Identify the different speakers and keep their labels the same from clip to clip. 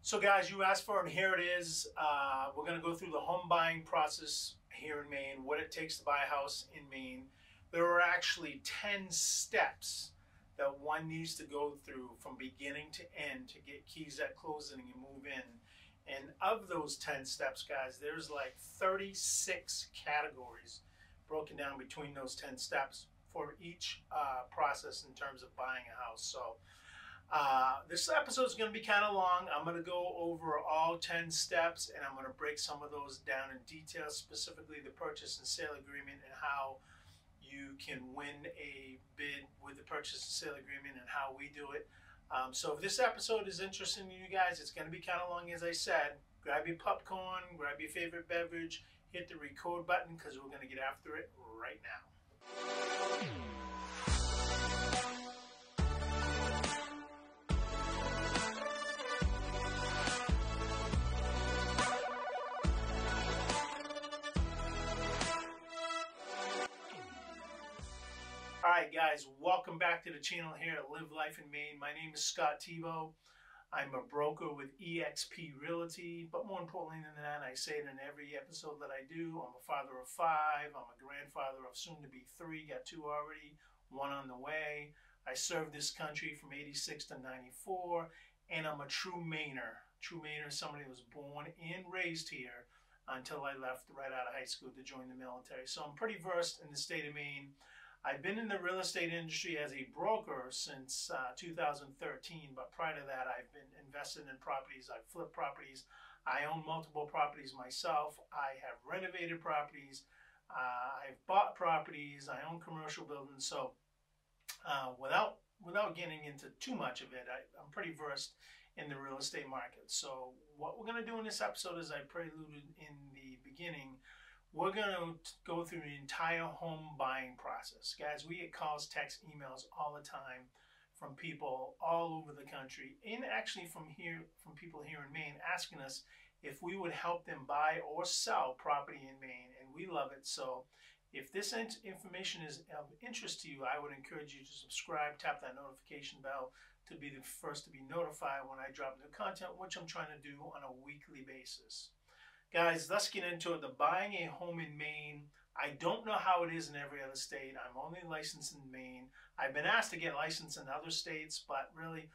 Speaker 1: So guys, you asked for it, and here it is. We're going to go through the home buying process here in Maine, what it takes to buy a house in Maine. There are actually 10 steps that one needs to go through from beginning to end to get keys at closing and move in. And of those 10 steps, guys, there's like 36 categories broken down between those 10 steps for each process in terms of buying a house. So this episode is going to be kind of long. I'm going to go over all 10 steps, and I'm going to break some of those down in detail, specifically the purchase and sale agreement and how you can win a bid with the purchase and sale agreement and how we do it. So if this episode is interesting to you guys, it's going to be kind of long, as I said. Grab your popcorn, grab your favorite beverage, hit the record button because we're going to get after it right now. All right, guys, welcome back to the channel here at Live Life in Maine. My name is Scott Tebow. I'm a broker with eXp Realty, but more importantly than that, I say it in every episode that I do. I'm a father of 5. I'm a grandfather of soon to be 3. Got 2 already, 1 on the way. I served this country from 86 to 94, and I'm a true Mainer. True Mainer is somebody who was born and raised here until I left right out of high school to join the military. So I'm pretty versed in the state of Maine. I've been in the real estate industry as a broker since 2013, but prior to that, I've been invested in properties. I've flipped properties. I own multiple properties myself. I have renovated properties. I've bought properties. I own commercial buildings. So without getting into too much of it, I'm pretty versed in the real estate market. So what we're going to do in this episode, as I preluded in the beginning, we're going to go through the entire home buying process. Guys, we get calls, texts, emails all the time from people all over the country, and actually from people here in Maine, asking us if we would help them buy or sell property in Maine, and we love it. So if this information is of interest to you, I would encourage you to subscribe, tap that notification bell to be the first to be notified when I drop new content, which I'm trying to do on a weekly basis. Guys, let's get into it. The buying a home in Maine, I don't know how it is in every other state. I'm only licensed in Maine. I've been asked to get licensed in other states, but really,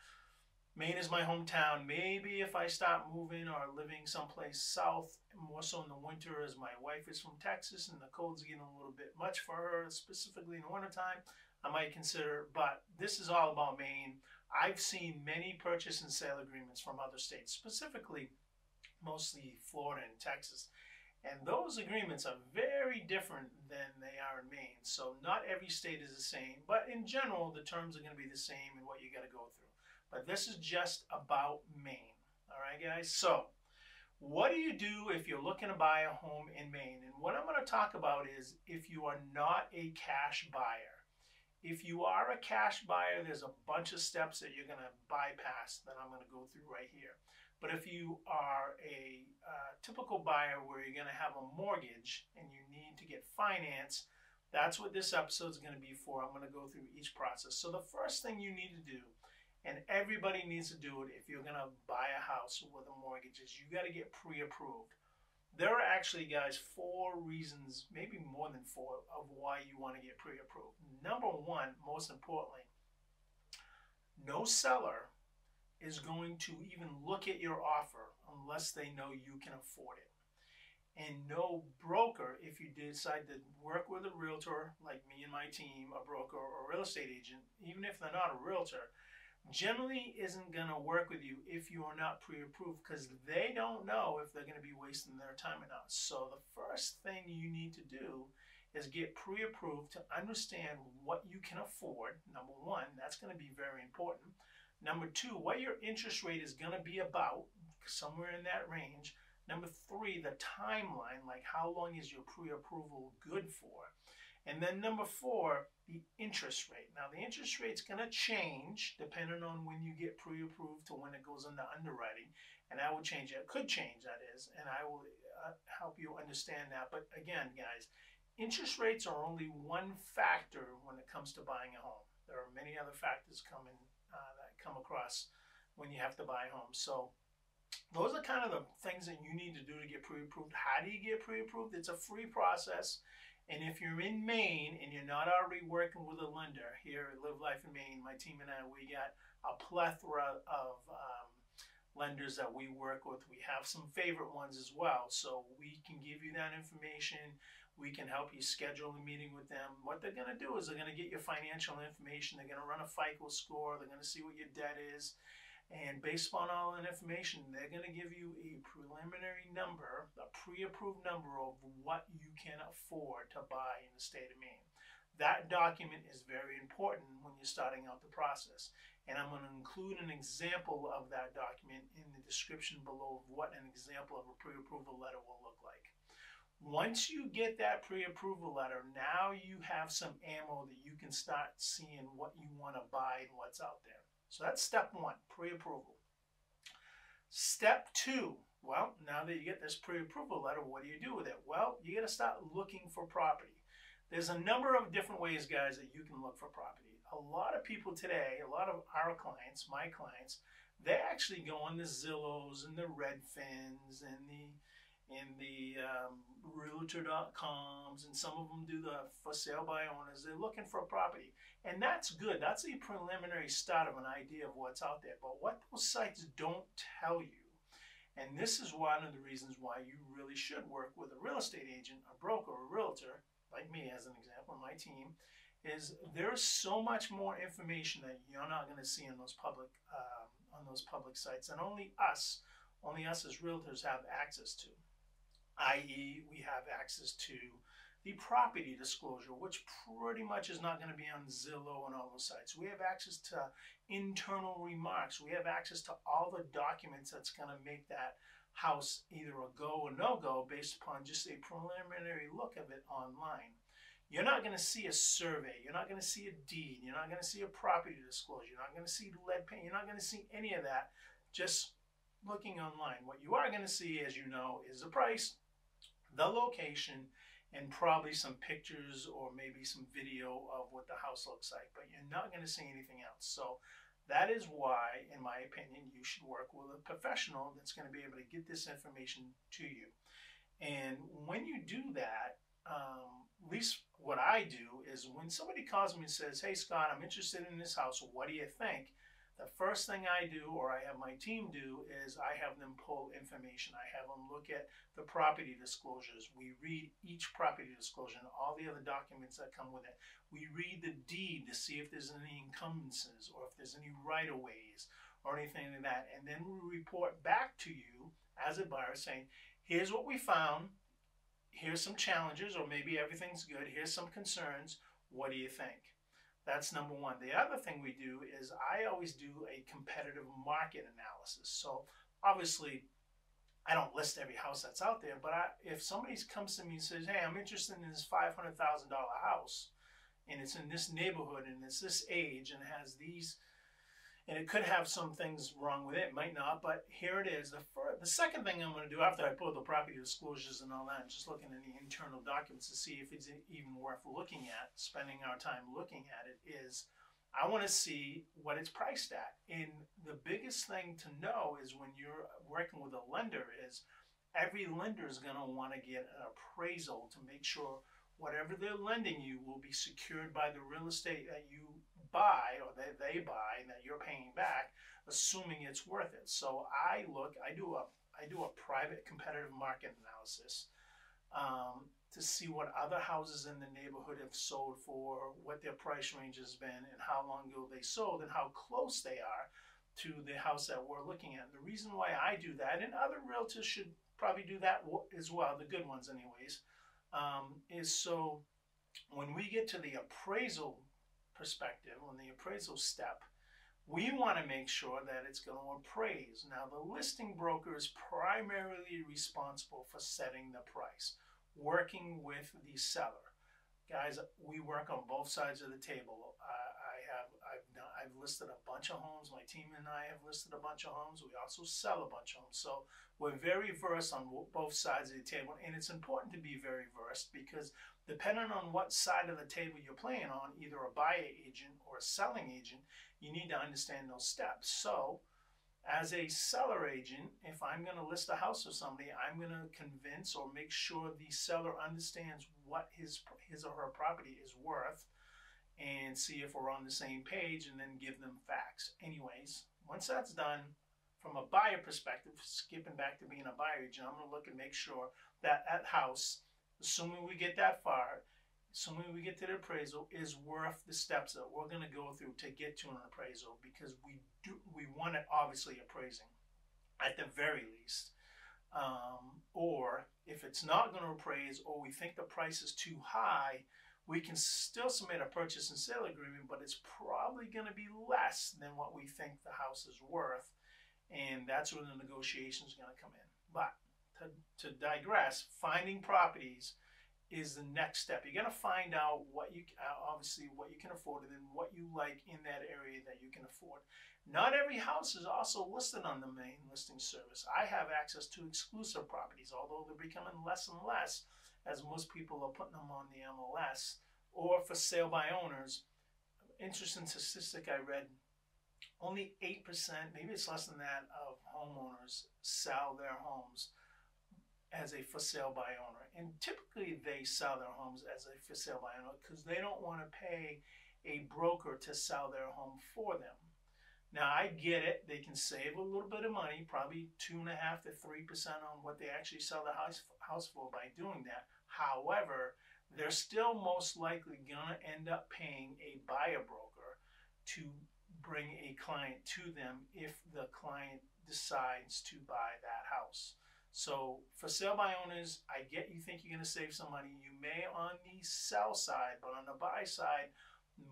Speaker 1: Maine is my hometown. Maybe if I start moving or living someplace south, more so in the winter, as my wife is from Texas and the cold's getting a little bit much for her, specifically in the wintertime, I might consider, but this is all about Maine. I've seen many purchase and sale agreements from other states, specifically mostly Florida and Texas. And those agreements are very different than they are in Maine. So not every state is the same, but in general, the terms are going to be the same and what you got to go through. But this is just about Maine. All right, guys? So what do you do if you're looking to buy a home in Maine? And what I'm going to talk about is if you are not a cash buyer. If you are a cash buyer, there's a bunch of steps that you're going to bypass that I'm going to go through right here. But if you are a typical buyer where you're going to have a mortgage and you need to get finance, that's what this episode is going to be for. I'm going to go through each process. So the first thing you need to do, and everybody needs to do it if you're going to buy a house with a mortgage, is you got to get pre-approved. There are actually, guys, 4 reasons, maybe more than 4, of why you want to get pre-approved. Number 1, most importantly, no seller is going to even look at your offer unless they know you can afford it. And no broker, if you decide to work with a realtor like me and my team, a broker or a real estate agent, even if they're not a realtor, generally isn't going to work with you if you are not pre-approved, because they don't know if they're going to be wasting their time or not. So the first thing you need to do is get pre-approved to understand what you can afford. Number 1, that's going to be very important. Number 2, what your interest rate is going to be about, somewhere in that range. Number 3, the timeline, like how long is your pre-approval good for? And then number 4, the interest rate. Now the interest rate's going to change depending on when you get pre-approved to when it goes into underwriting. And I will change it. It could change, that is, and I will help you understand that. But again, guys, interest rates are only one factor when it comes to buying a home. There are many other factors that come across when you have to buy a home. So Those are kind of the things that you need to do to get pre-approved. How do you get pre-approved? It's a free process. And if you're in Maine and you're not already working with a lender, here at Live Life in Maine, my team and I, we got a plethora of lenders that we work with. We have some favorite ones as well. So we can give you that information. We can help you schedule a meeting with them. What they're going to do is they're going to get your financial information. They're going to run a FICO score. They're going to see what your debt is. And based upon all that information, they're going to give you a preliminary number, a pre-approved number of what you can afford to buy in the state of Maine. That document is very important when you're starting out the process. And I'm going to include an example of that document in the description below of what an example of a pre-approval letter will look like. Once you get that pre-approval letter, now you have some ammo that you can start seeing what you want to buy and what's out there. So that's step one, pre-approval. Step two, well, now that you get this pre-approval letter, what do you do with it? Well, you got to start looking for property. There's a number of different ways, guys, that you can look for property. A lot of people today, a lot of our clients, my clients, they actually go on the Zillows and the Redfins and the realtor.coms, and some of them do the for sale by owners. They're looking for a property, and that's good. That's a preliminary start of an idea of what's out there. But what those sites don't tell you, and this is one of the reasons why you really should work with a real estate agent, a broker, a realtor, like me as an example, my team, is there's so much more information that you're not going to see on those public sites, and only us as realtors have access to. I.e., we have access to the property disclosure, which pretty much is not going to be on Zillow and all those sites. We have access to internal remarks. We have access to all the documents that's going to make that house either a go or no-go based upon just a preliminary look of it online. You're not going to see a survey. You're not going to see a deed. You're not going to see a property disclosure. You're not going to see lead paint. You're not going to see any of that just looking online. What you are going to see, as you know, is the price, the location, and probably some pictures or maybe some video of what the house looks like, but you're not going to see anything else. So that is why, in my opinion, you should work with a professional that's going to be able to get this information to you. And when you do that, at least what I do is when somebody calls me and says, "Hey Scott, I'm interested in this house, what do you think?" The first thing I do, or I have my team do, is I have them pull information. I have them look at the property disclosures. We read each property disclosure and all the other documents that come with it. We read the deed to see if there's any encumbrances or if there's any right-of-ways or anything like that. And then we report back to you as a buyer saying, here's what we found, here's some challenges, or maybe everything's good, here's some concerns, what do you think? That's number one. The other thing we do is I always do a competitive market analysis. So obviously, I don't list every house that's out there, but if somebody comes to me and says, "Hey, I'm interested in this $500,000 house, and it's in this neighborhood, and it's this age, and it has these," and it could have some things wrong with it, might not, but here it is. The second thing I'm going to do after I pull the property disclosures and all that, and just looking at the internal documents to see if it's even worth looking at, spending our time looking at it, is I want to see what it's priced at. And the biggest thing to know is when you're working with a lender is every lender is going to want to get an appraisal to make sure whatever they're lending you will be secured by the real estate that you buy or that they buy and that you're paying back, assuming it's worth it. So I do a private competitive market analysis to see what other houses in the neighborhood have sold for, what their price range has been, and how long ago they sold, and how close they are to the house that we're looking at. The reason why I do that, and other realtors should probably do that as well, the good ones anyways, is so when we get to the appraisal perspective, on the appraisal step, we want to make sure that it's going to appraise. Now, the listing broker is primarily responsible for setting the price, working with the seller. Guys, we work on both sides of the table. I've listed a bunch of homes. My team and I have listed a bunch of homes. We also sell a bunch of homes. So we're very versed on both sides of the table. And it's important to be very versed because depending on what side of the table you're playing on, either a buyer agent or a selling agent, you need to understand those steps. So As a seller agent, if I'm going to list a house for somebody, I'm going to convince or make sure the seller understands what his or her property is worth, and see if we're on the same page, and then give them facts. Anyways, once that's done, from a buyer perspective, skipping back to being a buyer agent, I'm going to look and make sure that that house, assuming we get that far, assuming we get to the appraisal, is worth the steps that we're going to go through to get to an appraisal, because we want it obviously appraising at the very least. Or if it's not going to appraise, or we think the price is too high, we can still submit a purchase and sale agreement, but it's probably going to be less than what we think the house is worth, and that's where the negotiation is going to come in. But to digress, finding properties is the next step. You're going to find out what you obviously what you can afford, and then what you like in that area that you can afford. Not every house is also listed on the Maine listing service. I have access to exclusive properties, although they're becoming less and less as most people are putting them on the MLS or for sale by owners. Interesting statistic I read: only 8%, maybe it's less than that, of homeowners sell their homes as a for sale by owner. And typically they sell their homes as a for sale by owner because they don't want to pay a broker to sell their home for them. Now, I get it. They can save a little bit of money, probably 2.5% to 3% on what they actually sell the house for by doing that. However, they're still most likely going to end up paying a buyer broker to bring a client to them if the client decides to buy that house. So for sale by owners, I get you think you're going to save some money. You may on the sell side, but on the buy side,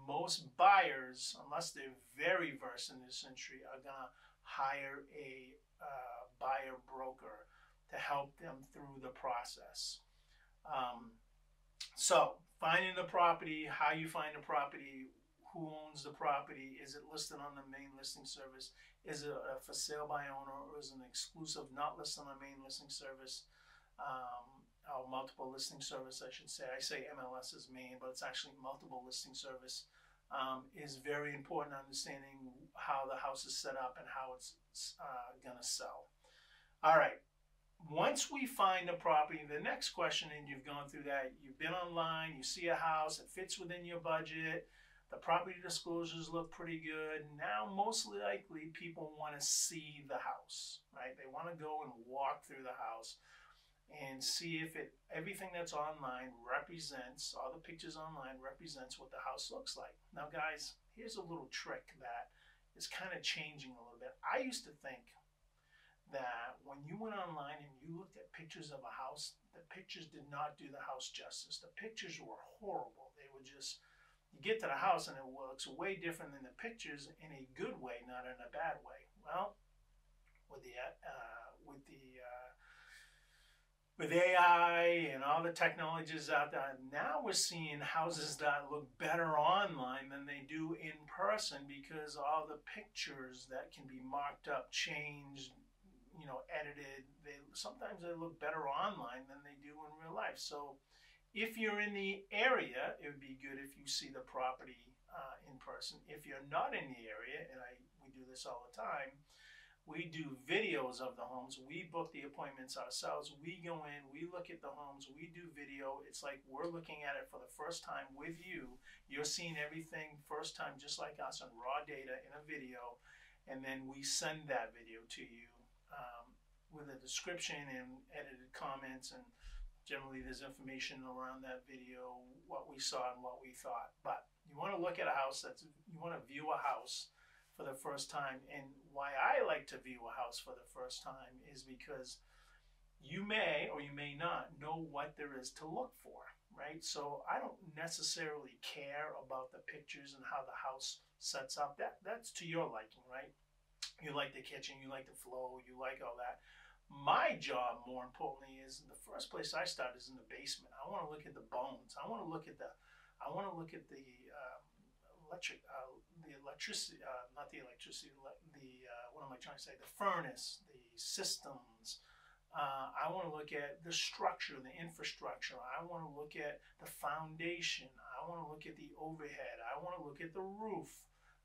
Speaker 1: most buyers, unless they're very versed in this industry, are going to hire a buyer broker to help them through the process. So finding the property, how you find the property, who owns the property, is it listed on the Maine listing service, is it a for sale by owner, or is it an exclusive not listed on the Maine listing service, or multiple listing service, I should say. I say MLS is Maine, but it's actually multiple listing service. Is very important, understanding how the house is set up and how it's going to sell. All right. Once we find a property, the next question, and you've gone through that, you've been online, you see a house, it fits within your budget, the property disclosures look pretty good. Now, most likely, people want to see the house, right? They want to go and walk through the house and see if everything that's online represents, all the pictures online represents what the house looks like. Now, guys, here's a little trick that is kind of changing a little bit. I used to think that when you went online and you looked at pictures of a house, the pictures did not do the house justice. The pictures were horrible. They were just, you get to the house and it looks way different than the pictures, in a good way, not in a bad way. Well, with AI and all the technologies out there, now we're seeing houses that look better online than they do in person, because all the pictures that can be marked up, changed, edited, sometimes they look better online than they do in real life. So if you're in the area, it would be good if you see the property in person. If you're not in the area, and we do this all the time, we do videos of the homes. We book the appointments ourselves. We go in, we look at the homes, we do video. It's like we're looking at it for the first time with you. You're seeing everything first time, just like us, on raw data in a video. And then we send that video to you with a description and edited comments. And generally there's information around that video, what we saw and what we thought. But you want to look at a house, you want to view a house for the first time. And why I like to view a house for the first time is because you may or you may not know what there is to look for, right? So I don't necessarily care about the pictures and how the house sets up. That's to your liking, right? You like the kitchen, you like the flow, you like all that. My job, more importantly, is the first place I start is in the basement. I want to look at the bones. I want to look at the electricity, not the electricity, what am I trying to say? The furnace, the systems. I want to look at the structure, the infrastructure. I want to look at the foundation. I want to look at the overhead. I want to look at the roof.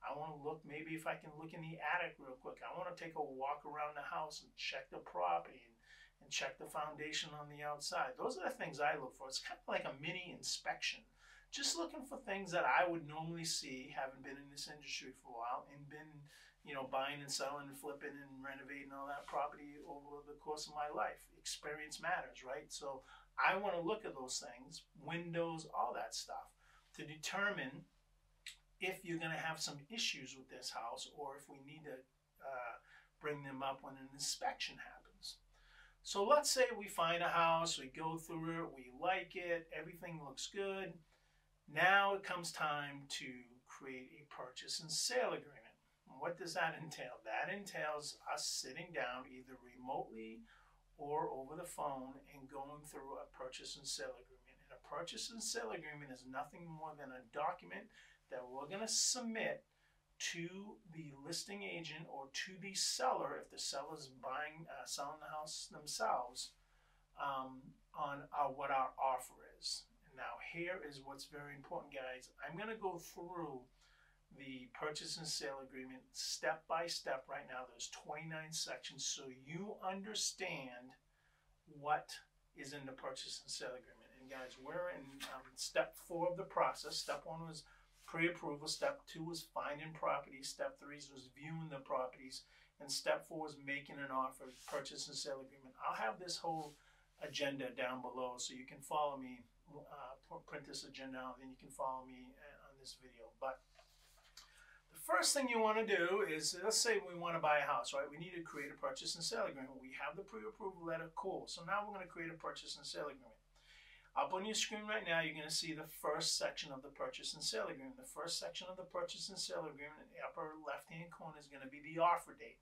Speaker 1: I want to look, maybe if I can look in the attic real quick. I want to take a walk around the house and check the property and check the foundation on the outside. Those are the things I look for. It's kind of like a mini inspection. Just looking for things that I would normally see, having been in this industry for a while and been, buying and selling and flipping and renovating all that property over the course of my life. Experience matters, right? So I want to look at those things, windows, all that stuff, to determine if you're going to have some issues with this house or if we need to bring them up when an inspection happens. So let's say we find a house, we go through it, we like it, everything looks good. Now it comes time to create a purchase and sale agreement. What does that entail? That entails us sitting down either remotely or over the phone and going through a purchase and sale agreement. And a purchase and sale agreement is nothing more than a document that we're going to submit to the listing agent or to the seller if the seller's selling the house themselves on what our offer is. Now here is what's very important, guys. I'm going to go through the purchase and sale agreement step by step right now. There's 29 sections, so you understand what is in the purchase and sale agreement. And guys, we're in step 4 of the process. Step 1 was pre-approval. Step 2 was finding properties. Step 3 was viewing the properties. And step 4 is making an offer, purchase and sale agreement. I'll have this whole agenda down below so you can follow me. Print this agenda out, then you can follow me on this video. But the first thing you want to do is, let's say we want to buy a house, right? We need to create a purchase and sale agreement. We have the pre-approval letter, cool. So now we're going to create a purchase and sale agreement. Up on your screen right now, you're going to see the first section of the purchase and sale agreement. The first section of the purchase and sale agreement in the upper left-hand corner is going to be the offer date.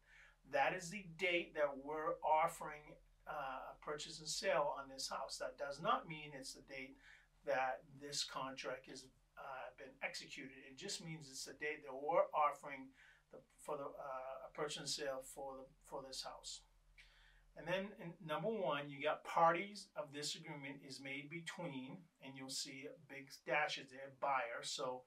Speaker 1: That is the date that we're offering a purchase and sale on this house. That does not mean it's the date that this contract has been executed. It just means it's the date that we're offering a purchase and sale for this house. And then in number 1, you got parties of this agreement is made between, and you'll see big dashes there, buyer. So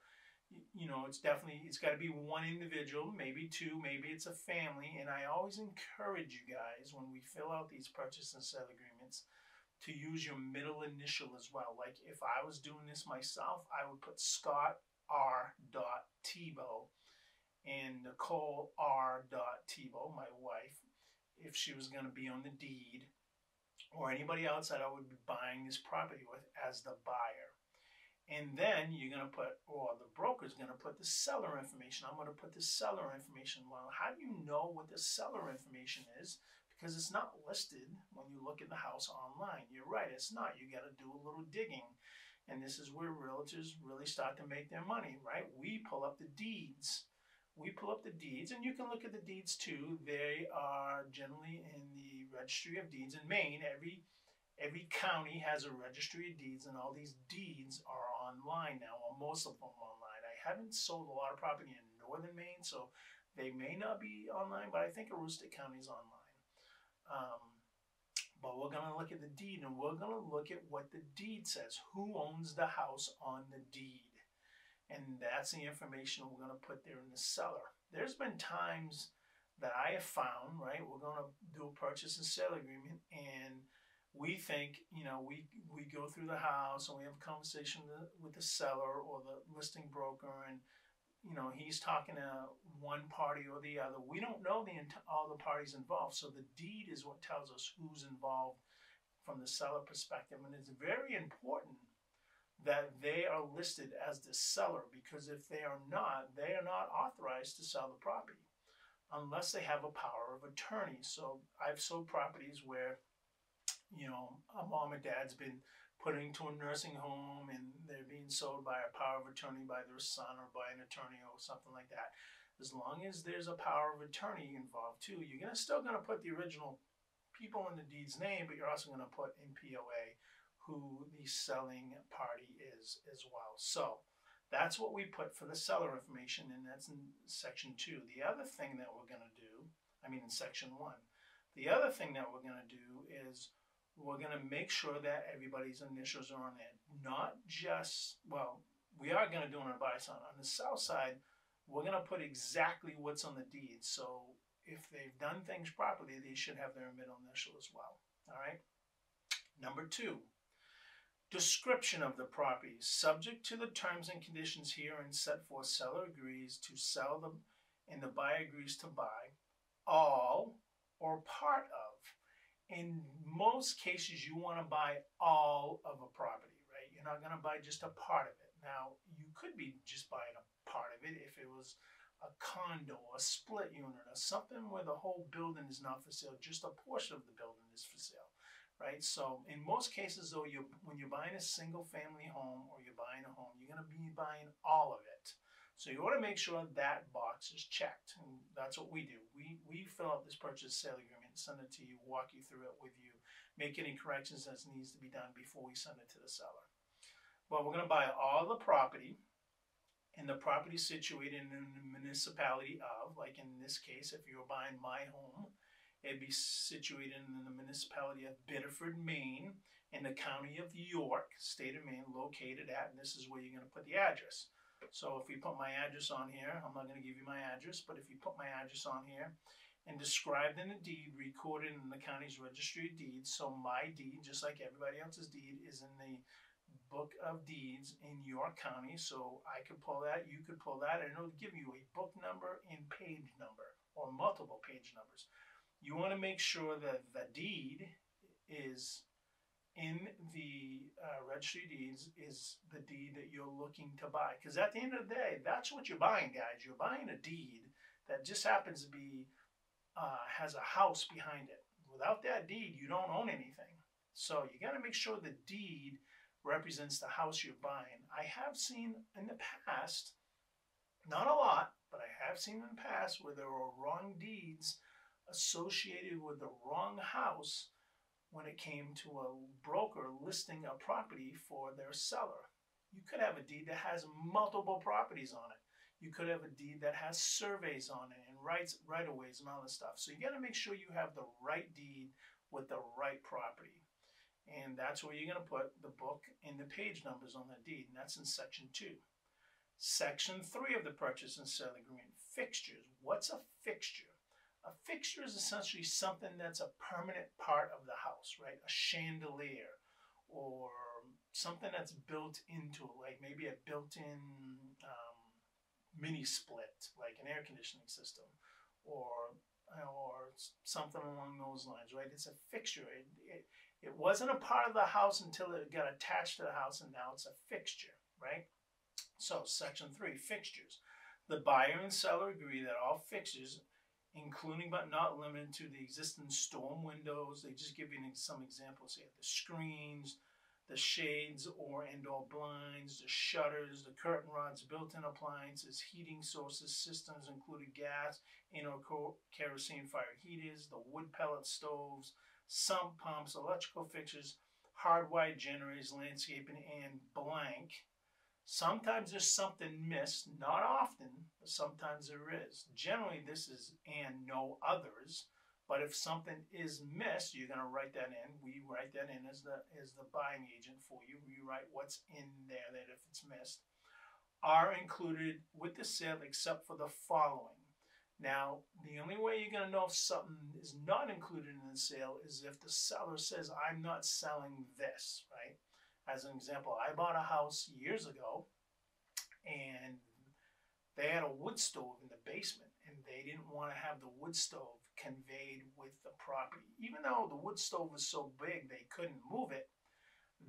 Speaker 1: it's got to be one individual, maybe 2, maybe it's a family. And I always encourage you guys when we fill out these purchase and sale agreements to use your middle initial as well. Like if I was doing this myself, I would put Scott R. Tebow and Nicole R. Tebow, my wife, if she was going to be on the deed, or anybody else that I would be buying this property with as the buyer. And then you're going to put, or the broker's going to put the seller information. I'm going to put the seller information. Well, how do you know what the seller information is? Because it's not listed when you look at the house online. You're right, it's not. You got to do a little digging. And this is where realtors really start to make their money, right? We pull up the deeds. And you can look at the deeds too. They are generally in the registry of deeds in Maine. Every county has a registry of deeds, and all these deeds are online now, or most of them online. I haven't sold a lot of property in northern Maine, so they may not be online, but I think Aroostook County is online. But we're going to look at the deed, and we're going to look at what the deed says. Who owns the house on the deed? And that's the information we're going to put there in the seller. There's been times that I have found, right, we're going to do a purchase and sale agreement, and we think, we go through the house and we have a conversation with the seller or the listing broker, and he's talking to one party or the other. We don't know all the parties involved, so the deed is what tells us who's involved from the seller perspective. And it's very important that they are listed as the seller, because if they are not authorized to sell the property unless they have a power of attorney. So I've sold properties where a mom and dad's been put into a nursing home and they're being sold by a power of attorney by their son or by an attorney or something like that. As long as there's a power of attorney involved too, you're still going to put the original people in the deed's name, but you're also going to put in POA who the selling party is as well. So that's what we put for the seller information, and that's in section 2. The other thing that we're going to do, in section 1, the other thing that we're going to do is we're going to make sure that everybody's initials are on it. Not just, we are going to do it on the buy side. On the sell side, we're going to put exactly what's on the deed. So if they've done things properly, they should have their middle initial as well. All right. Number 2, description of the property. Subject to the terms and conditions herein set forth, seller agrees to sell them and the buyer agrees to buy all or part of. In most cases, you want to buy all of a property, right? You're not going to buy just a part of it. Now, you could be just buying a part of it if it was a condo, a split unit, or something where the whole building is not for sale, just a portion of the building is for sale, right? So in most cases, though, when you're buying a single family home or you're buying a home, you're going to be buying all of it. So you want to make sure that box is checked, and that's what we do. We fill out this purchase sale agreement, send it to you, walk you through it with you, make any corrections that needs to be done before we send it to the seller. Well, we're going to buy all the property, and the property situated in the municipality of, like in this case, if you were buying my home, it'd be situated in the municipality of Biddeford, Maine, in the county of York, state of Maine, located at, and this is where you're going to put the address. So if we put my address on here, I'm not going to give you my address, but if you put my address on here and described in the deed, recorded in the county's registry of deeds, so my deed, just like everybody else's deed, is in the book of deeds in York County. So I could pull that, you could pull that, and it'll give you a book number and page number, or multiple page numbers. You want to make sure that the deed is in the registry of deeds is the deed that you're looking to buy. Because at the end of the day, that's what you're buying, guys. You're buying a deed that just happens to be, has a house behind it. Without that deed, you don't own anything. So you got to make sure the deed represents the house you're buying. I have seen in the past, not a lot, but I have seen in the past where there were wrong deeds associated with the wrong house when it came to a broker listing a property for their seller. You could have a deed that has multiple properties on it. You could have a deed that has surveys on it and right-of-ways and all this stuff. So you got to make sure you have the right deed with the right property. And that's where you're going to put the book and the page numbers on the deed, and that's in Section 2. Section 3 of the purchase and sale agreement, fixtures. What's a fixture? A fixture is essentially something that's a permanent part of the house, right? A chandelier or something that's built into it, like maybe a built-in mini split, like an air conditioning system, or something along those lines, right? It's a fixture. It wasn't a part of the house until it got attached to the house, and now it's a fixture, right? So, Section 3, fixtures. The buyer and seller agree that all fixtures, including but not limited to the existing storm windows, they just give you some examples here, the screens, the shades or indoor blinds, the shutters, the curtain rods, built-in appliances, heating sources, systems including gas and or kerosene-fired heaters, the wood pellet stoves, sump pumps, electrical fixtures, hardwired generators, landscaping, and blank. Sometimes there's something missed, not often, but sometimes there is. Generally, this is and no others, but if something is missed, you're going to write that in. We write that in as the buying agent for you. We write what's in there that if it's missed, are included with the sale except for the following. Now, the only way you're going to know if something is not included in the sale is if the seller says, I'm not selling this, right? As an example, I bought a house years ago, and they had a wood stove in the basement, and they didn't want to have the wood stove conveyed with the property. Even though the wood stove was so big they couldn't move it,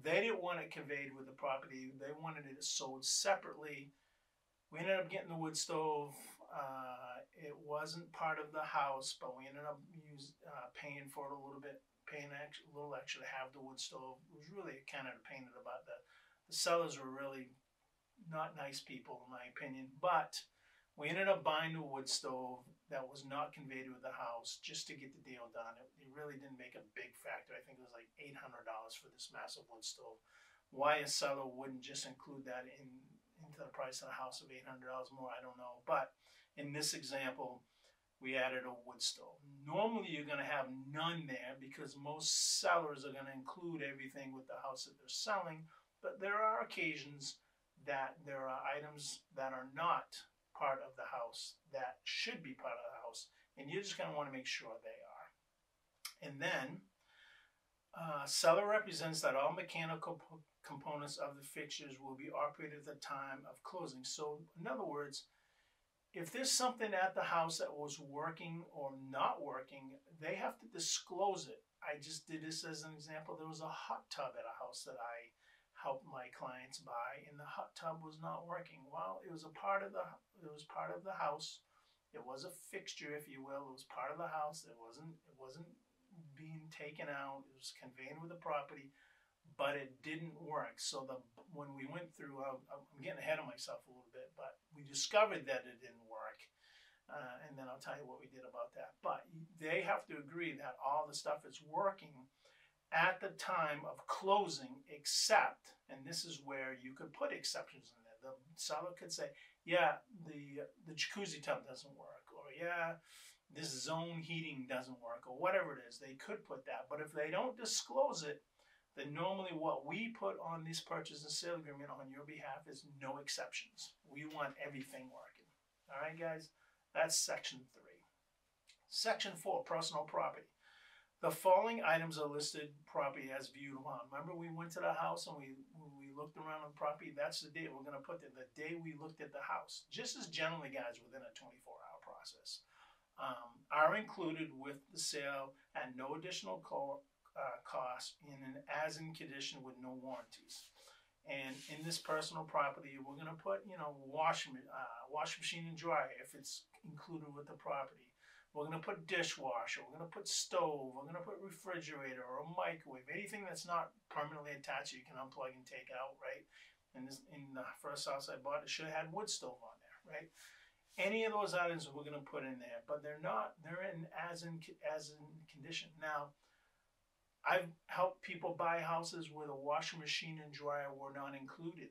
Speaker 1: they didn't want it conveyed with the property. They wanted it sold separately. We ended up getting the wood stove. It wasn't part of the house, but we ended up paying for it a little bit. Paying a little extra to have the wood stove. It was really kind of a pain in the butt. The sellers were really not nice people, in my opinion. But we ended up buying the wood stove that was not conveyed with the house just to get the deal done. It really didn't make a big factor. I think it was like $800 for this massive wood stove. Why a seller wouldn't just include that into the price of the house of $800 more, I don't know. But in this example, we added a wood stove. Normally you're going to have none there because most sellers are going to include everything with the house that they're selling, but there are occasions that there are items that are not part of the house that should be part of the house, and you're just going to want to make sure they are. And then seller represents that all mechanical components of the fixtures will be operated at the time of closing. So in other words, if there's something at the house that was working or not working, they have to disclose it. I just did this as an example. There was a hot tub at a house that I helped my clients buy, and the hot tub was not working. Well, it was part of the house. It was a fixture, if you will. It was part of the house. It wasn't being taken out. It was conveyed with the property, but it didn't work. So when we went through, I'm getting ahead of myself a little bit, but we discovered that it didn't work. And then I'll tell you what we did about that. But they have to agree that all the stuff is working at the time of closing, except, and this is where you could put exceptions in there. The seller could say, yeah, the jacuzzi tub doesn't work, or yeah, this zone heating doesn't work, or whatever it is. They could put that. But if they don't disclose it, then normally what we put on this purchase and sale agreement on your behalf is no exceptions. We want everything working. All right, guys? That's section 3. Section 4, personal property. The following items are listed property as viewed on. Remember, we went to the house and we looked around on the property. That's the date we're going to put there, the day we looked at the house. Just as generally, guys, within a 24-hour process. Are included with the sale at no additional cost in an as-in condition with no warranties. And in this personal property, we're going to put, washing machine and dryer if it's included with the property. We're going to put dishwasher. We're going to put stove. We're going to put refrigerator or a microwave. Anything that's not permanently attached, you can unplug and take out, right? And in the first house I bought, it should have had wood stove on there, right? Any of those items we're going to put in there, but they're not. They're in as in condition. Now, I've helped people buy houses where the washing machine and dryer were not included.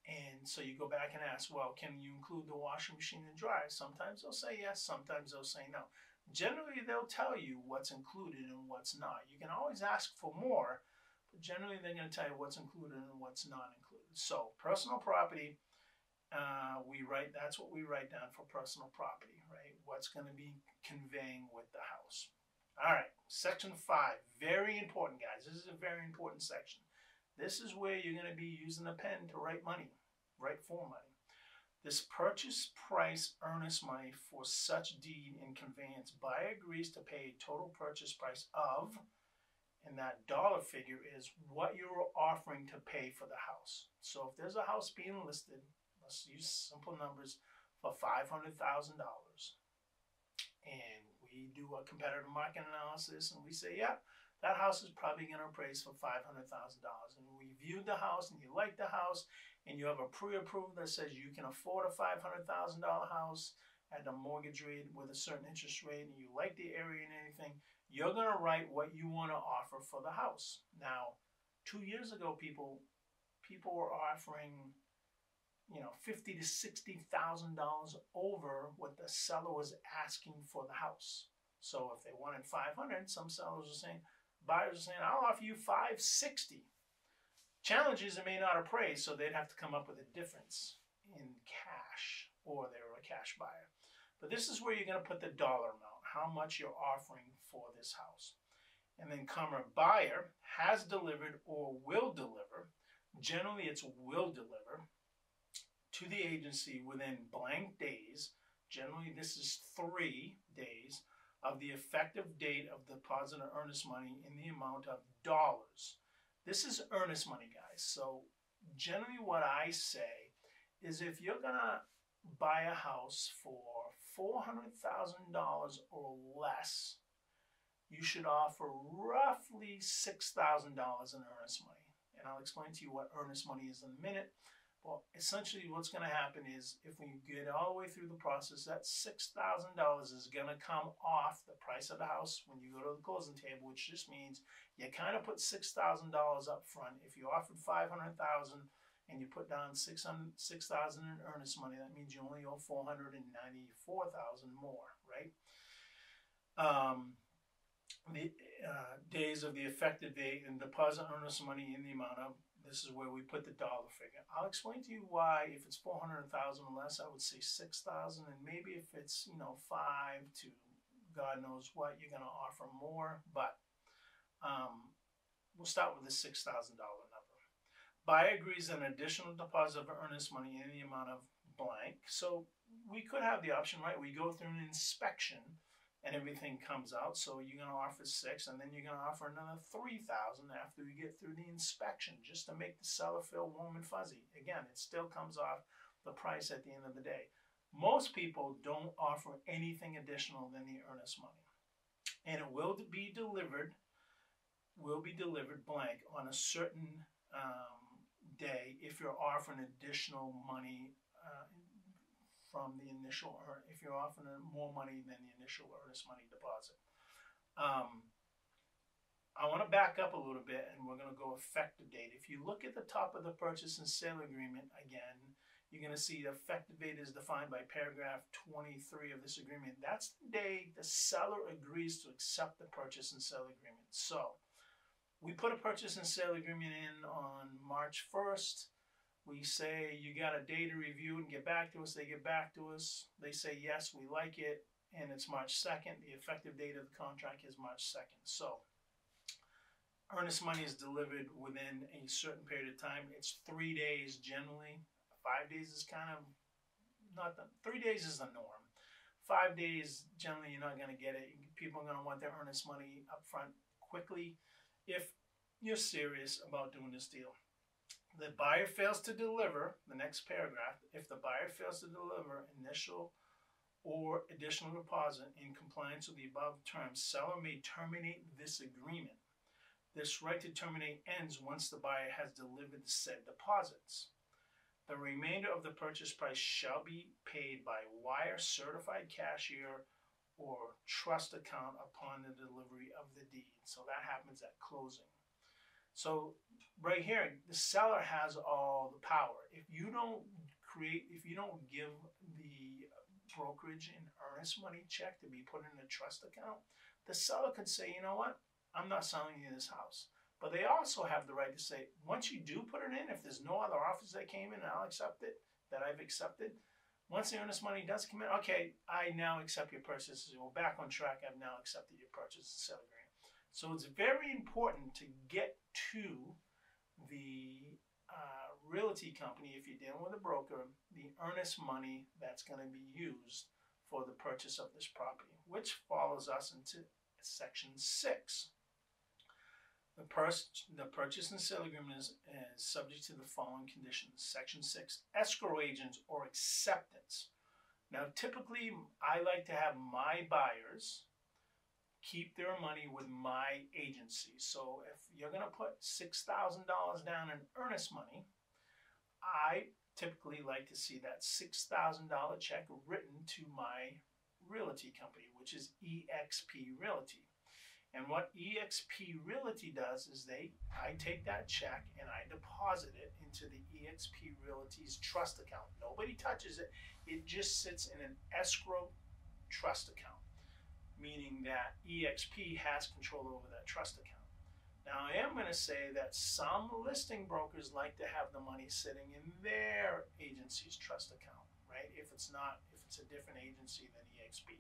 Speaker 1: And so you go back and ask, well, can you include the washing machine and dryer? Sometimes they'll say yes, sometimes they'll say no. Generally, they'll tell you what's included and what's not. You can always ask for more, but generally they're going to tell you what's included and what's not included. So personal property, that's what we write down for personal property, right? What's going to be conveying with the house. All right, section 5, very important, guys. This is a very important section. This is where you're going to be using a pen to write for money. This purchase price earnest money for such deed in conveyance, buyer agrees to pay a total purchase price of, and that dollar figure is what you're offering to pay for the house. So if there's a house being listed, let's use simple numbers, for $500,000, and we do a competitive market analysis and we say, yeah, that house is probably going to appraise for $500,000. And we viewed the house and you like the house and you have a pre-approved that says you can afford a $500,000 house at a mortgage rate with a certain interest rate and you like the area and anything, you're going to write what you want to offer for the house. Now, 2 years ago, people were offering $50,000 to $60,000 over what the seller was asking for the house. So if they wanted $500,000, some sellers are saying, buyers are saying, I'll offer you $560,000. Challenge is it may not appraise, so they'd have to come up with a difference in cash, or they were a cash buyer. But this is where you're going to put the dollar amount, how much you're offering for this house. And then buyer has delivered or will deliver. Generally, it's will deliver to the agency within blank days. Generally, this is 3 days of the effective date of deposit of earnest money in the amount of dollars. This is earnest money, guys. So generally what I say is if you're going to buy a house for $400,000 or less, you should offer roughly $6,000 in earnest money. And I'll explain to you what earnest money is in a minute. Well, essentially what's going to happen is if we get all the way through the process, that $6,000 is going to come off the price of the house when you go to the closing table, which just means you kind of put $6,000 up front. If you offered $500,000 and you put down $6,000 in earnest money, that means you only owe $494,000 more, right? The days of the effective date and deposit earnest money in the amount of this is where we put the dollar figure. I'll explain to you why. If it's 400,000 or less, I would say 6,000, and maybe if it's 5 to God knows what, you're going to offer more. But we'll start with the $6,000 number. Buyer agrees an additional deposit of earnest money in the amount of blank. So we could have the option, right? We go through an inspection and everything comes out. So you're going to offer 6, and then you're going to offer another 3,000 after we get through the inspection, just to make the seller feel warm and fuzzy. Again, it still comes off the price at the end of the day. Most people don't offer anything additional than the earnest money, and it will be delivered blank on a certain day if you're offering additional money from the initial, if you're offering more money than the initial earnest money deposit. I want to back up a little bit, and we're going to go effective date. If you look at the top of the purchase and sale agreement, again, you're going to see the effective date is defined by paragraph 23 of this agreement. That's the day the seller agrees to accept the purchase and sale agreement. So we put a purchase and sale agreement in on March 1st. We say, you got a day to review and get back to us. They get back to us. They say, yes, we like it. And it's March 2nd. The effective date of the contract is March 2nd. So earnest money is delivered within a certain period of time. It's 3 days generally. 5 days is kind of not the, 3 days is the norm. 5 days, generally, you're not going to get it. People are going to want their earnest money up front quickly if you're serious about doing this deal. The buyer fails to deliver, the next paragraph, if the buyer fails to deliver initial or additional deposit in compliance with the above terms, seller may terminate this agreement. This right to terminate ends once the buyer has delivered the said deposits. The remainder of the purchase price shall be paid by wire, certified cashier, or trust account upon the delivery of the deed. So that happens at closing. So right here, the seller has all the power. If you don't give the brokerage an earnest money check to be put in a trust account, the seller could say, you know what, I'm not selling you this house. But they also have the right to say, once you do put it in, if there's no other offers that came in, I'll accept it, that I've accepted. Once the earnest money does come in, okay, I now accept your purchase. We're back on track. I've now accepted your purchase and sale agreement. So it's very important to get to the realty company, if you're dealing with a broker, the earnest money that's going to be used for the purchase of this property, which follows us into section 6. The purchase and sale agreement is subject to the following conditions. Section 6, escrow agents or acceptance. Now, typically, I like to have my buyers keep their money with my agency. So if you're going to put $6,000 down in earnest money, I typically like to see that $6,000 check written to my realty company, which is eXp Realty. And what eXp Realty does is I take that check and I deposit it into the eXp Realty's trust account. Nobody touches it. It just sits in an escrow trust account, meaning that eXp has control over that trust account. Now, I am going to say that some listing brokers like to have the money sitting in their agency's trust account, right? If it's a different agency than eXp.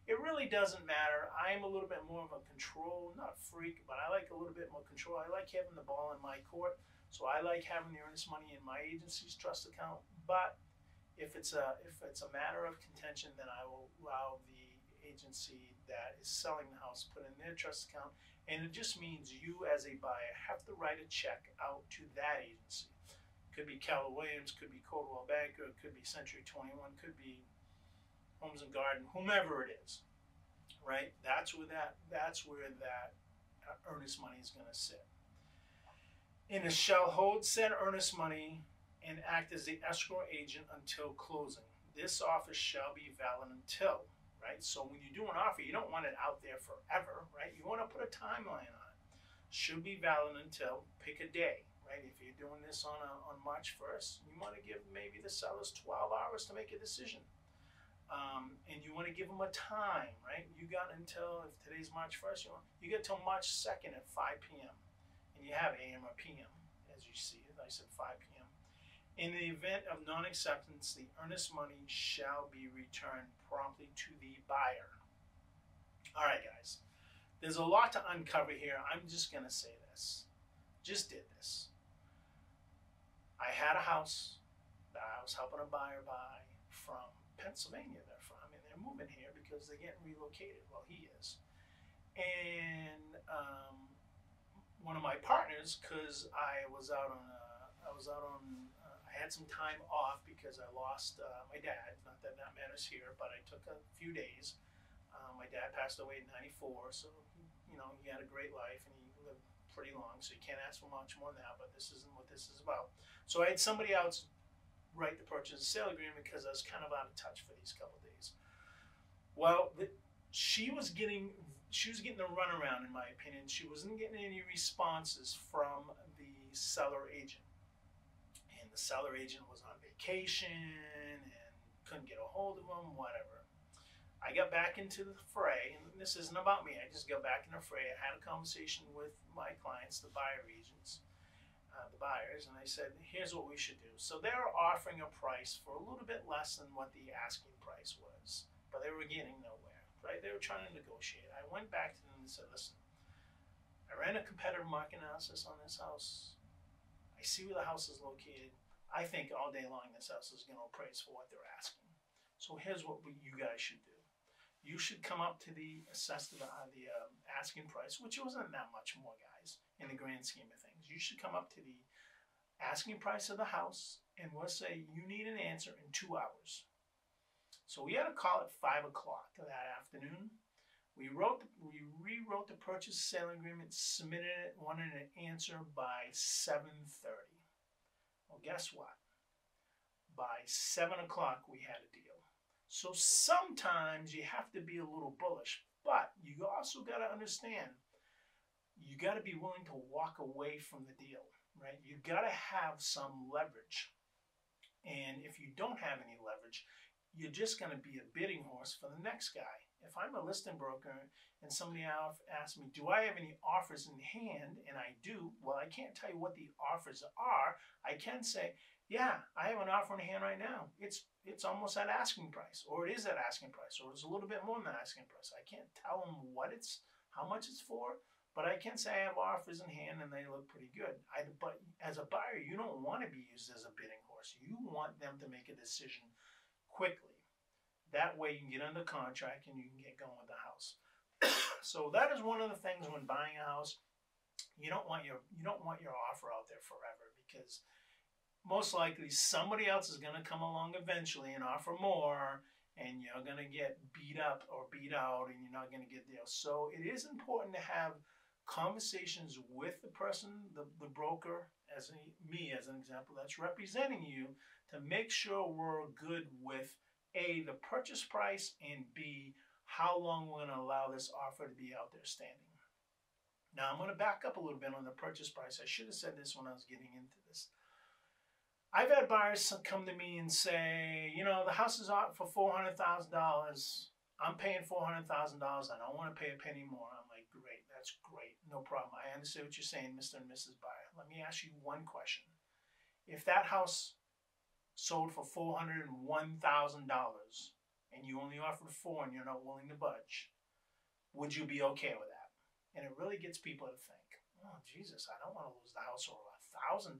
Speaker 1: It really doesn't matter. I'm a little bit more of a control, not freak, but I like a little bit more control. I like having the ball in my court, so I like having the earnest money in my agency's trust account. But if it's a matter of contention, then I will allow the agency that is selling the house put in their trust account, and it just means you as a buyer have to write a check out to that agency. Could be Keller Williams, could be Coldwell Banker, could be Century 21, could be Homes and Garden, whomever it is, right? That's where that earnest money is going to sit. And it shall hold said earnest money and act as the escrow agent until closing. This offer shall be valid until, right? So when you do an offer, you don't want it out there forever, right? You want to put a timeline on it. Should be valid until, pick a day, right? If you're doing this on March 1st, you want to give maybe the sellers 12 hours to make a decision. And you want to give them a time, right? You got until, if today's March 1st, you get till March 2nd at 5 p.m. And you have AM or PM. as you see it. I said 5 p.m. In the event of non-acceptance, the earnest money shall be returned promptly to the buyer. All right, guys. There's a lot to uncover here. I'm just going to say this. Just did this. I had a house that I was helping a buyer buy from Pennsylvania. They're from, and they're moving here because they're getting relocated. Well, he is. And one of my partners, because I had some time off because I lost my dad. Not that that matters here, but I took a few days. My dad passed away in '94, so you know he had a great life and he lived pretty long. So you can't ask for much more than that. But this isn't what this is about. So I had somebody else write the purchase and sale agreement because I was kind of out of touch for these couple of days. Well, she was getting the runaround, in my opinion. She wasn't getting any responses from the seller agent. And the seller agent was on vacation and couldn't get a hold of him, whatever. I got back into the fray, and this isn't about me. I just got back in the fray. I had a conversation with my clients, the buyer agents, the buyers, and I said, here's what we should do. So they're offering a price for a little bit less than what the asking price was, but they were getting nowhere. Right? They were trying to negotiate. I went back to them and said, listen, I ran a competitive market analysis on this house. I see where the house is located. I think all day long this house is going to appraise for what they're asking. So here's what you guys should do. You should come up to the asking price, which wasn't that much more, guys, in the grand scheme of things. You should come up to the asking price of the house, and we'll say you need an answer in 2 hours. So we had a call at 5 o'clock that afternoon. We rewrote the purchase sale agreement, submitted it, wanted an answer by 7:30. Well, guess what? By 7 o'clock we had a deal. So sometimes you have to be a little bullish, but you also got to understand, you got to be willing to walk away from the deal, right? You got to have some leverage. And if you don't have any leverage, you're just going to be a bidding horse for the next guy. If I'm a listing broker and somebody asks me, do I have any offers in hand? And I do. Well, I can't tell you what the offers are. I can say, yeah, I have an offer in hand right now. It's almost at asking price, or it is at asking price, or it's a little bit more than asking price. I can't tell them how much it's for, but I can say I have offers in hand and they look pretty good. But as a buyer, you don't want to be used as a bidding horse. You want them to make a decision quickly. That way you can get under contract and you can get going with the house. So that is one of the things when buying a house. You don't want your offer out there forever, because most likely somebody else is going to come along eventually and offer more, and you're going to get beat up or beat out, and you're not going to get there. So it is important to have conversations with the person, the broker, me as an example, that's representing you, to make sure we're good with A, the purchase price, and B, how long we're going to allow this offer to be out there standing. Now I'm going to back up a little bit on the purchase price. I should have said this when I was getting into this. I've had buyers come to me and say, you know, the house is out for $400,000. I'm paying $400,000. I don't want to pay a penny more. I'm like, great, that's great, no problem. I understand what you're saying, Mr. and Mrs. Buyer. Let me ask you one question. If that house sold for $401,000 and you only offered $4,000 and you're not willing to budge, would you be okay with that? And it really gets people to think, oh Jesus, I don't want to lose the house over $1,000.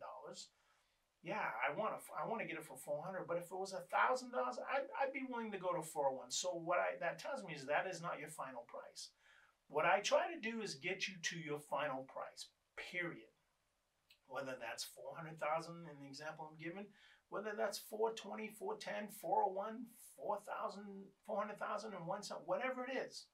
Speaker 1: Yeah, I want to get it for $400, but if it was $1,000, I'd be willing to go to $401. So that tells me is that is not your final price. What I try to do is get you to your final price, period. Whether that's $400,000 in the example I'm giving, whether that's $420, $410, $401, $4,000, $400,000 and 1 cent, whatever it is,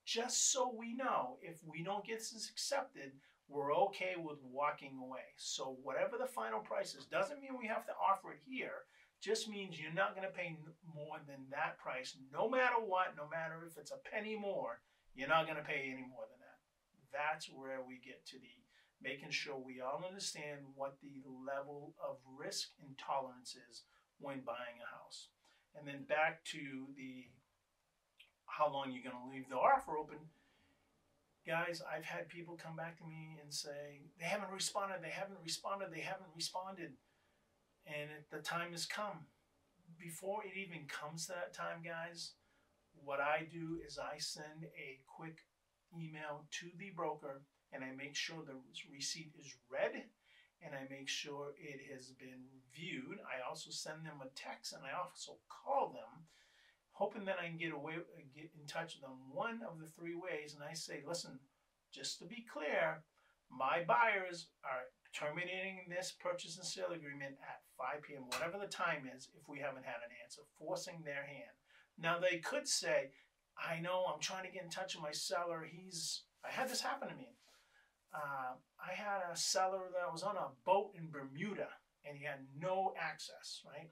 Speaker 1: just so we know if we don't get this accepted, we're okay with walking away. So whatever the final price is, doesn't mean we have to offer it here. Just means you're not going to pay more than that price, no matter what, no matter if it's a penny more, you're not going to pay any more than that. That's where we get to the making sure we all understand what the level of risk and tolerance is when buying a house. And then back to the how long you're going to leave the offer open. guys, I've had people come back to me and say, they haven't responded, they haven't responded, they haven't responded. And the time has come. Before it even comes to that time, guys, what I do is I send a quick email to the broker, and I make sure the receipt is read, and I make sure it has been viewed. I also send them a text, and I also call them, hoping that I can get in touch with them one of the three ways. And I say, listen, just to be clear, my buyers are terminating this purchase and sale agreement at 5 p.m., whatever the time is, if we haven't had an answer, forcing their hand. Now, they could say, I know, I'm trying to get in touch with my seller. I had this happen to me. I had a seller that was on a boat in Bermuda, and he had no access, right?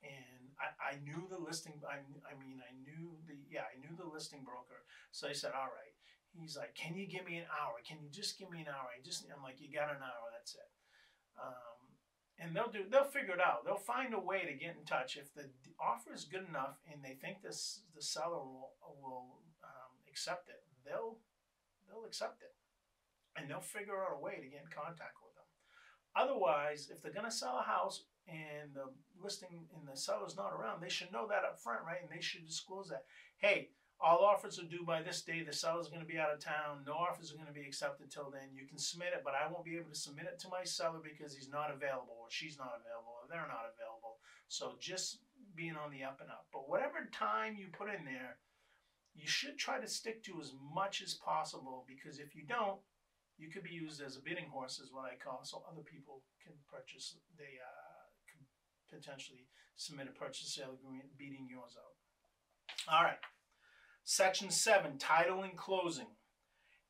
Speaker 1: And I knew the listing, I knew the listing broker. So I said, all right. He's like, can you give me an hour? Can you just give me an hour? I'm like, you got an hour, that's it. And they'll figure it out. They'll find a way to get in touch. If the offer is good enough and they think the seller will accept it, they'll accept it. And they'll figure out a way to get in contact with them. Otherwise, if they're going to sell a house and the listing and the seller's not around, they should know that up front, right? And they should disclose that. Hey, all offers are due by this day. The seller's going to be out of town. No offers are going to be accepted till then. You can submit it, but I won't be able to submit it to my seller because he's not available, or she's not available, or they're not available. So just being on the up and up. But whatever time you put in there, you should try to stick to as much as possible, because if you don't, you could be used as a bidding horse, is what I call, so other people can purchase. They can potentially submit a purchase sale agreement beating yours out. All right. Section 7, title and closing.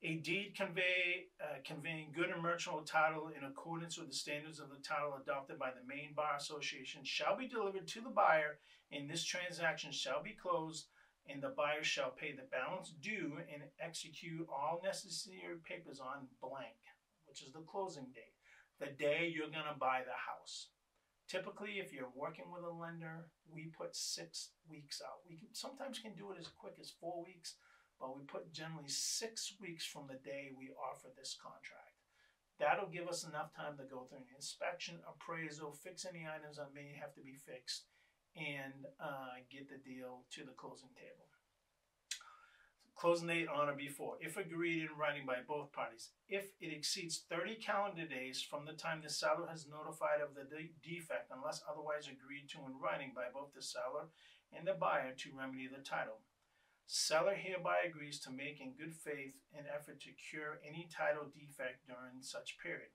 Speaker 1: A deed conveying good and merchantable title in accordance with the standards of the title adopted by the Maine Bar Association shall be delivered to the buyer, and this transaction shall be closed, and the buyer shall pay the balance due and execute all necessary papers on blank, which is the closing date, the day you're going to buy the house. Typically, if you're working with a lender, we put 6 weeks out. We sometimes can do it as quick as 4 weeks, but we put generally 6 weeks from the day we offer this contract. That'll give us enough time to go through an inspection, appraisal, fix any items that may have to be fixed, and get the deal to the closing table. Closing date on or before, if agreed in writing by both parties. If it exceeds 30 calendar days from the time the seller has notified of the defect, unless otherwise agreed to in writing by both the seller and the buyer to remedy the title. Seller hereby agrees to make in good faith an effort to cure any title defect during such period.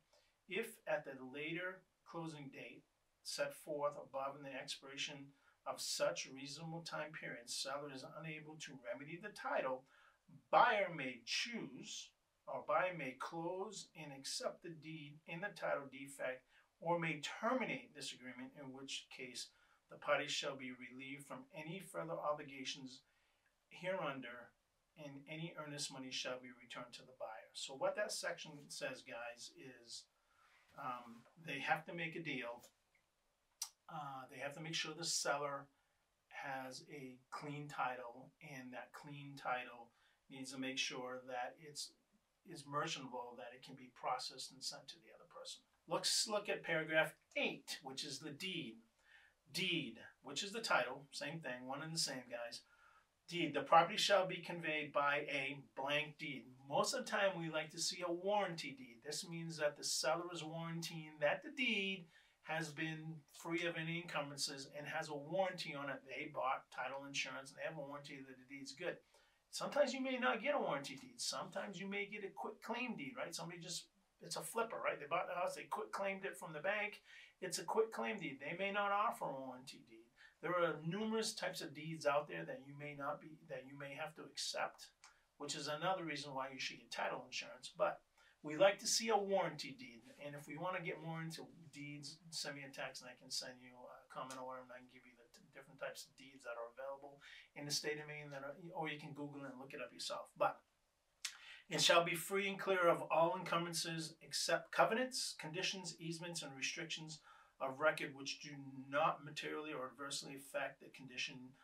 Speaker 1: If at the later closing date set forth above in the expiration of such reasonable time period, seller is unable to remedy the title, buyer may choose, or buyer may close and accept the deed in the title defect, or may terminate this agreement, in which case the parties shall be relieved from any further obligations hereunder, and any earnest money shall be returned to the buyer. So what that section says, guys, is they have to make a deal. They have to make sure the seller has a clean title, and that clean title needs to make sure that it's merchantable, that it can be processed and sent to the other person. Let's look at paragraph 8, which is the deed. Deed, which is the title, same thing, one and the same, guys. Deed, the property shall be conveyed by a blank deed. Most of the time we like to see a warranty deed. This means that the seller is warranting that the deed has been free of any encumbrances and has a warranty on it. They bought title insurance and they have a warranty that the deed's good. Sometimes you may not get a warranty deed. Sometimes you may get a quick claim deed, right? Somebody just, it's a flipper, right? They bought the house, they quick claimed it from the bank. It's a quick claim deed. They may not offer a warranty deed. There are numerous types of deeds out there that you may have to accept, which is another reason why you should get title insurance. But we like to see a warranty deed. And if we want to get more into deeds, send me a text and I can send you a comment order, and I can give you the different types of deeds that are available in the state of Maine, or you can Google it and look it up yourself. But it shall be free and clear of all encumbrances except covenants, conditions, easements, and restrictions of record which do not materially or adversely affect the condition,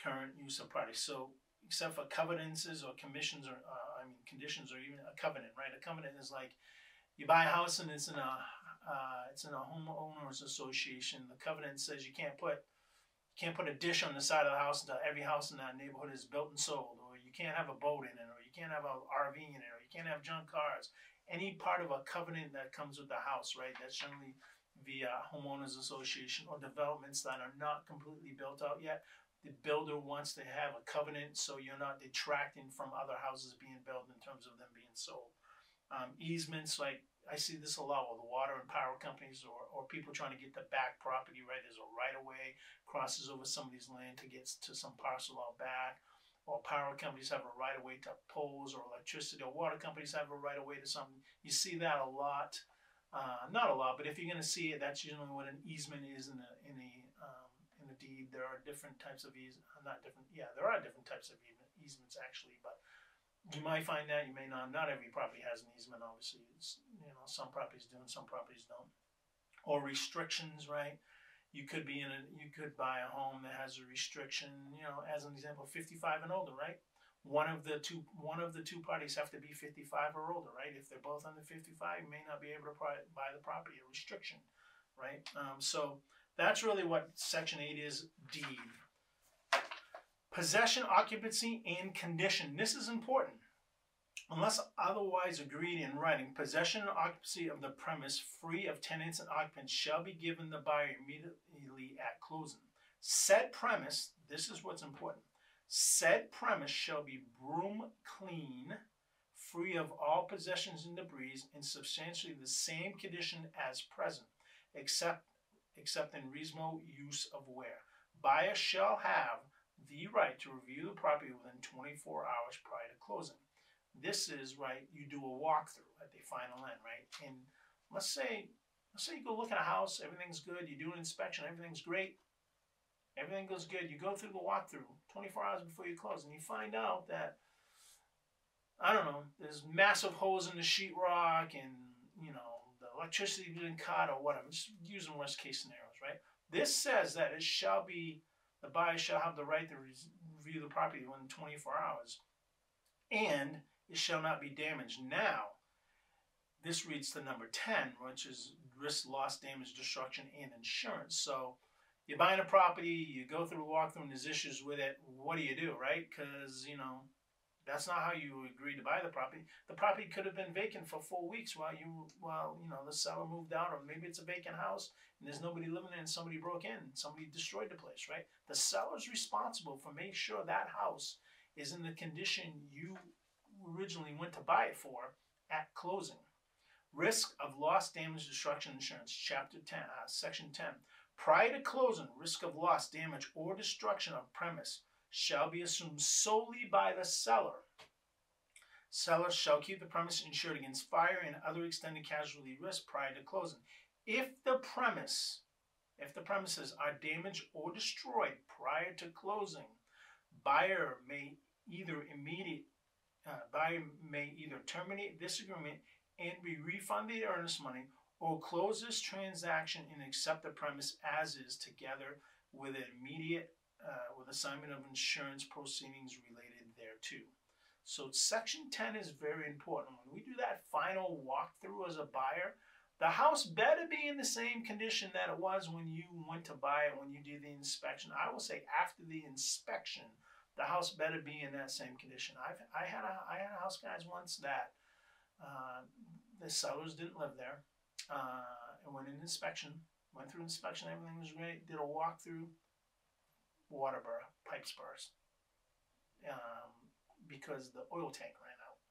Speaker 1: current use of property. So except for covenances or commissions or conditions, or even a covenant, right? A covenant is like you buy a house and it's in a homeowners association. The covenant says you can't put a dish on the side of the house until every house in that neighborhood is built and sold, or you can't have a boat in it, or you can't have an RV in it, or you can't have junk cars. Any part of a covenant that comes with the house, right? That's generally via homeowners association or developments that are not completely built out yet. The builder wants to have a covenant so you're not detracting from other houses being built in terms of them being sold. Easements, like I see this a lot with water and power companies, or people trying to get the back property, right? There's a right of way, crosses over somebody's land to get to some parcel out back. Or power companies have a right of way to poles, or electricity, or water companies have a right of way to something. You see that a lot. Not a lot, but if you're going to see it, that's usually what an easement is in a deed. There are different types of there are different types of easements actually, but you might find that, you may not. Not every property has an easement, obviously. It's, some properties do and some properties don't. Or restrictions, right? You could buy a home that has a restriction, as an example, 55 and older, right? One of the two parties have to be 55 or older, right? If they're both under 55, you may not be able to buy the property, a restriction, right? So that's really what Section 8 is, deed. Possession, occupancy, and condition. This is important. Unless otherwise agreed in writing, possession and occupancy of the premise free of tenants and occupants shall be given the buyer immediately at closing. Said premise, this is what's important, said premise shall be broom clean, free of all possessions and debris, in substantially the same condition as present, except in reasonable use of wear. Buyer shall have the right to review the property within 24 hours prior to closing. This is, right, you do a walkthrough at the final end, right? And let's say you go look at a house, everything's good, you do an inspection, everything's great, everything goes good, you go through the walkthrough 24 hours before you close, and you find out that, I don't know, there's massive holes in the sheetrock, and, the electricity didn't cut or whatever, just using worst case scenarios, right? This says that the buyer shall have the right to review the property within 24 hours, and it shall not be damaged. Now, this reads to number 10, which is risk, loss, damage, destruction, and insurance. So you're buying a property, you go through a walkthrough, and there's issues with it. What do you do, right? Because, that's not how you agreed to buy the property. The property could have been vacant for 4 weeks while the seller moved out, or maybe it's a vacant house and there's nobody living there and somebody broke in, somebody destroyed the place, right? The seller's responsible for making sure that house is in the condition you originally went to buy it for at closing. Risk of loss, damage, destruction, insurance, Chapter 10, Section 10. Prior to closing, risk of loss, damage, or destruction of premise shall be assumed solely by the seller. Seller shall keep the premise insured against fire and other extended casualty risk prior to closing. If the premises are damaged or destroyed prior to closing, buyer may either terminate this agreement and be refunded the earnest money, or close this transaction and accept the premise as is, together with an immediate assignment of insurance proceedings related thereto. So Section 10 is very important. When we do that final walkthrough as a buyer, the house better be in the same condition that it was when you went to buy it, when you did the inspection. I will say after the inspection, the house better be in that same condition. I had a house, guys, once that the sellers didn't live there, and went through inspection, everything was great, did a walkthrough, water pipes burst, because the oil tank ran out.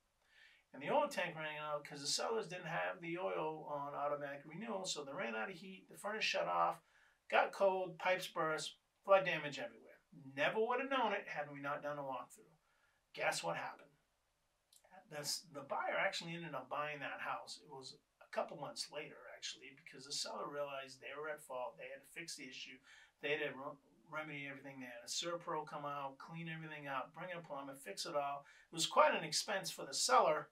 Speaker 1: And the oil tank ran out because the sellers didn't have the oil on automatic renewal, so they ran out of heat, the furnace shut off, got cold, pipes burst, flood damage everywhere. Never would have known it had we not done a walkthrough. Guess what happened? The buyer actually ended up buying that house. It was a couple months later, actually, because the seller realized they were at fault. They had to fix the issue. They had to remedy everything. They had a Serpro come out, clean everything up, bring in a plumber, fix it all. It was quite an expense for the seller,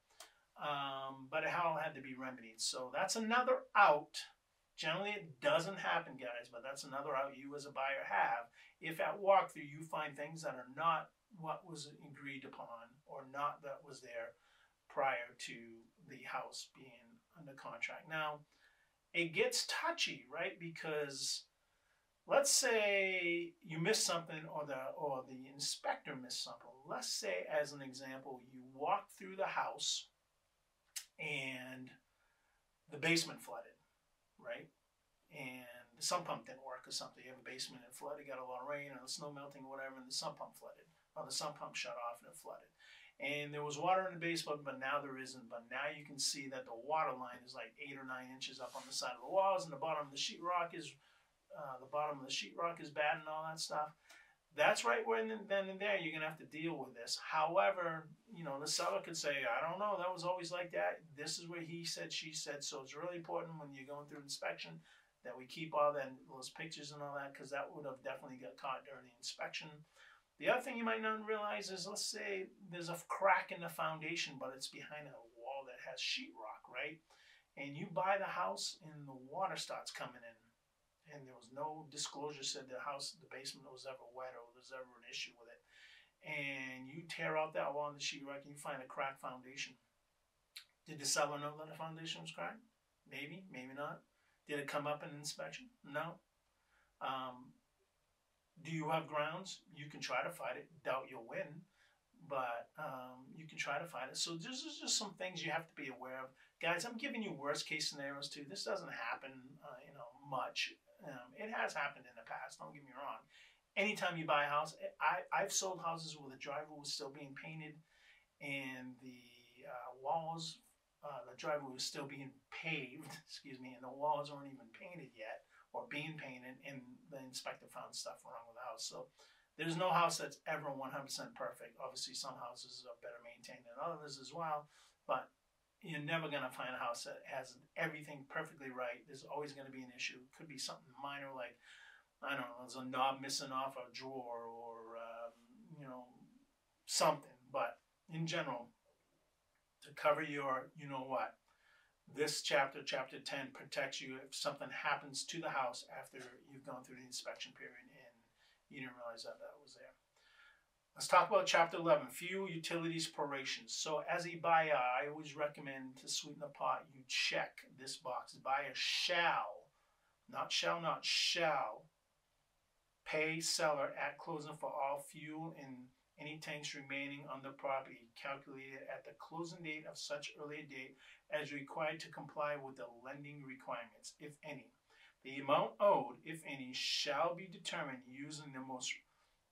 Speaker 1: but it all had to be remedied. So that's another out. Generally, it doesn't happen, guys, but that's another out you as a buyer have. If at walkthrough you find things that are not what was agreed upon or not that was there prior to the house being under contract. Now, it gets touchy, right? Because let's say you missed something, or the inspector missed something. Let's say, as an example, you walk through the house and the basement flooded, right? And the sump pump didn't work or something. You have a basement and flooded, got a lot of rain or the snow melting or whatever, and the sump pump flooded. Or the sump pump shut off and it flooded. And there was water in the basement, but now there isn't. But now you can see that the water line is like 8 or 9 inches up on the side of the walls, and the bottom of the sheetrock is bad and all that stuff. That's right when then and there you're gonna have to deal with this. However, you know, the seller could say, I don't know, that was always like that. This is what he said, she said. So it's really important when you're going through inspection that we keep all those pictures and all that, because that would have definitely got caught during the inspection. The other thing you might not realize is, let's say there's a crack in the foundation, but it's behind a wall that has sheetrock, right? And you buy the house and the water starts coming in, and there was no disclosure said the basement was ever wet or there's ever an issue with it. And you tear out that wall in the sheetrock and you find a cracked foundation. Did the seller know that the foundation was cracked? Maybe, maybe not. Did it come up in inspection? No. Do you have grounds? You can try to fight it. Doubt you'll win, but you can try to fight it. So this is just some things you have to be aware of. Guys, I'm giving you worst case scenarios too. This doesn't happen much. It has happened in the past, don't get me wrong. Anytime you buy a house, I've sold houses where the driveway was still being painted and the walls, the driveway was still being paved, excuse me, and the walls weren't even painted yet or being painted, and the inspector found stuff wrong with the house. So there's no house that's ever 100% perfect. Obviously, some houses are better maintained than others as well, but you're never going to find a house that has everything perfectly right. There's always going to be an issue. It could be something minor like, I don't know, there's a knob missing off a drawer or, something. But in general, to cover your, this chapter 10, protects you if something happens to the house after you've gone through the inspection period and you didn't realize that was there. Let's talk about Chapter 11, Fuel Utilities Prorations. So as a buyer, I always recommend to sweeten the pot, you check this box. Buyer shall, not shall, pay seller at closing for all fuel and any tanks remaining on the property calculated at the closing date of such earlier date as required to comply with the lending requirements, if any. The amount owed, if any, shall be determined using the most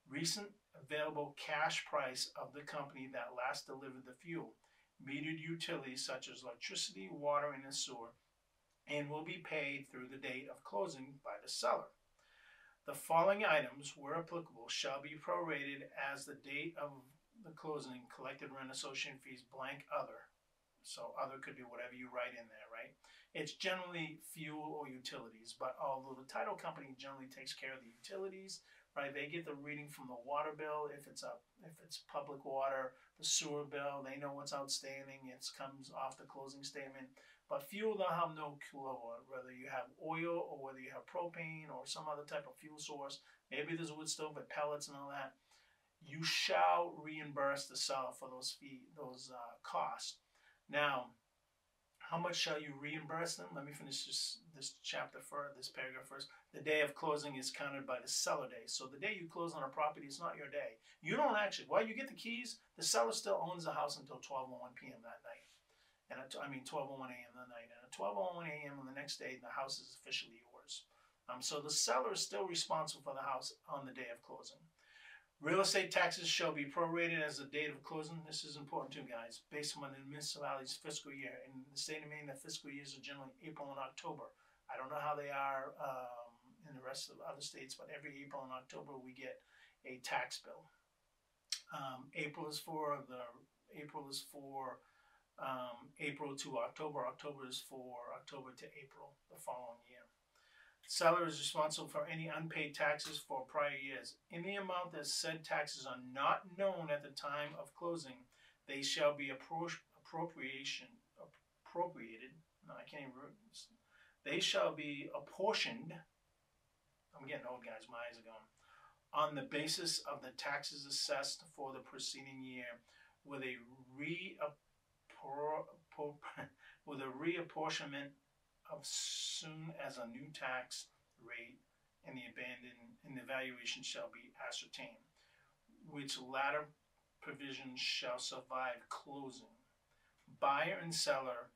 Speaker 1: recent available cash price of the company that last delivered the fuel, metered utilities such as electricity, water, and the sewer, and will be paid through the date of closing by the seller. The following items, where applicable, shall be prorated as the date of the closing: collected rent, association fees, blank other. So other could be whatever you write in there, right? It's generally fuel or utilities, but although the title company generally takes care of the utilities, right? They get the reading from the water bill if it's public water, the sewer bill. They know what's outstanding. It comes off the closing statement. But fuel, they'll have no clue over whether you have oil or whether you have propane or some other type of fuel source. Maybe there's a wood stove with pellets and all that. You shall reimburse the seller for those costs. Now, how much shall you reimburse them? Let me finish this chapter first, this paragraph first. The day of closing is counted by the seller day. So the day you close on a property is not your day. You don't actually, while you get the keys, the seller still owns the house until 12:01 p.m. that night. 12:01 a.m. that night. And at 12:01 a.m. on the next day, the house is officially yours. So the seller is still responsible for the house on the day of closing. Real estate taxes shall be prorated as the date of closing. This is important too, guys. Based on the municipality's fiscal year. In the state of Maine, the fiscal years are generally April and October. I don't know how they are in the rest of other states, but every April and October we get a tax bill. April is for April to October. October is for October to April the following year. Seller is responsible for any unpaid taxes for prior years. In the amount that said taxes are not known at the time of closing, they shall be appropriated. No, I can't even read this. They shall be apportioned. I'm getting old, guys. My eyes are going. on the basis of the taxes assessed for the preceding year with a with a reapportionment of soon as a new tax rate and the valuation shall be ascertained, which latter provisions shall survive closing. Buyer and seller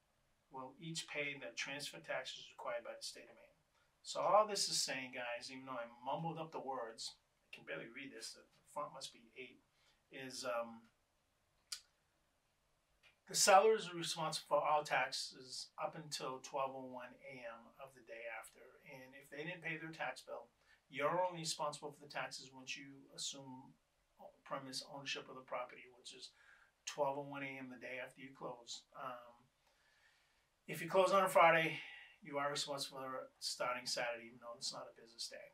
Speaker 1: will each pay the transfer taxes required by the state of Maine. So all this is saying, guys, even though I mumbled up the words, I can barely read this, the font must be 8, is the seller is responsible for all taxes up until 12:01 a.m. of the day after. And if they didn't pay their tax bill, you're only responsible for the taxes once you assume premise ownership of the property, which is 12:01 a.m. the day after you close. If you close on a Friday, you are responsible for starting Saturday, even though it's not a business day.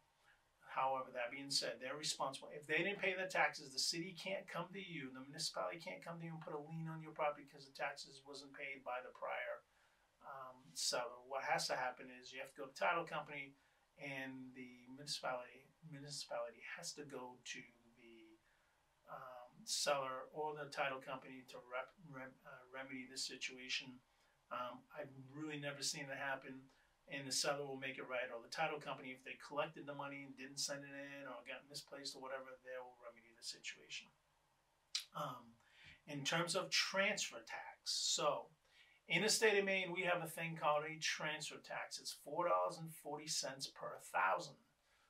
Speaker 1: However, that being said, they're responsible. If they didn't pay the taxes, the city can't come to you, the municipality can't come to you and put a lien on your property because the taxes wasn't paid by the prior seller. What has to happen is you have to go to the title company, and the municipality has to go to the seller or the title company to remedy the situation. I've really never seen it happen, and the seller will make it right, or the title company, if they collected the money and didn't send it in or got misplaced or whatever, they will remedy the situation. In terms of transfer tax, so in the state of Maine, we have a thing called a transfer tax. It's $4.40 per thousand.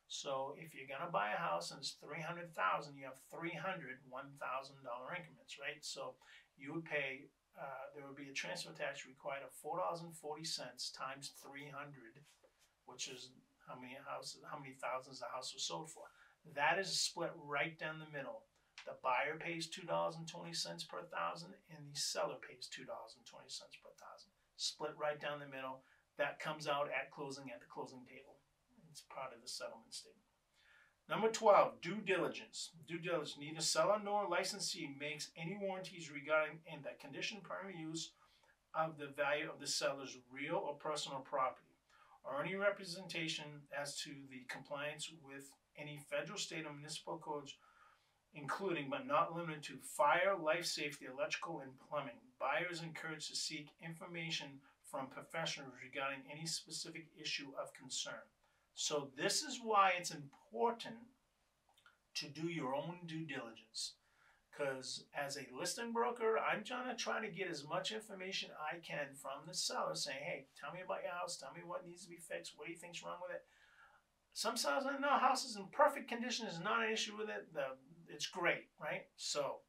Speaker 1: So if you're gonna buy a house and it's $300,000, you have 300 $1,000 increments, right? So you would pay. There would be a transfer tax required of $4.40 times 300, which is how many thousands the house was sold for. That is split right down the middle. The buyer pays $2.20 per thousand, and the seller pays $2.20 per thousand. Split right down the middle. That comes out at closing at the closing table. It's part of the settlement statement. Number 12, due diligence. Due diligence. Neither seller nor licensee makes any warranties regarding the condition, primary use of the value of the seller's real or personal property, or any representation as to the compliance with any federal, state, or municipal codes, including but not limited to fire, life safety, electrical, and plumbing. Buyers encouraged to seek information from professionals regarding any specific issue of concern. So this is why it's important to do your own due diligence. Because as a listing broker, I'm trying to get as much information I can from the seller, saying, hey, tell me about your house, tell me what needs to be fixed, what do you think's wrong with it. Some sellers say, no, house is in perfect condition, there's not an issue with it, it's great, right? So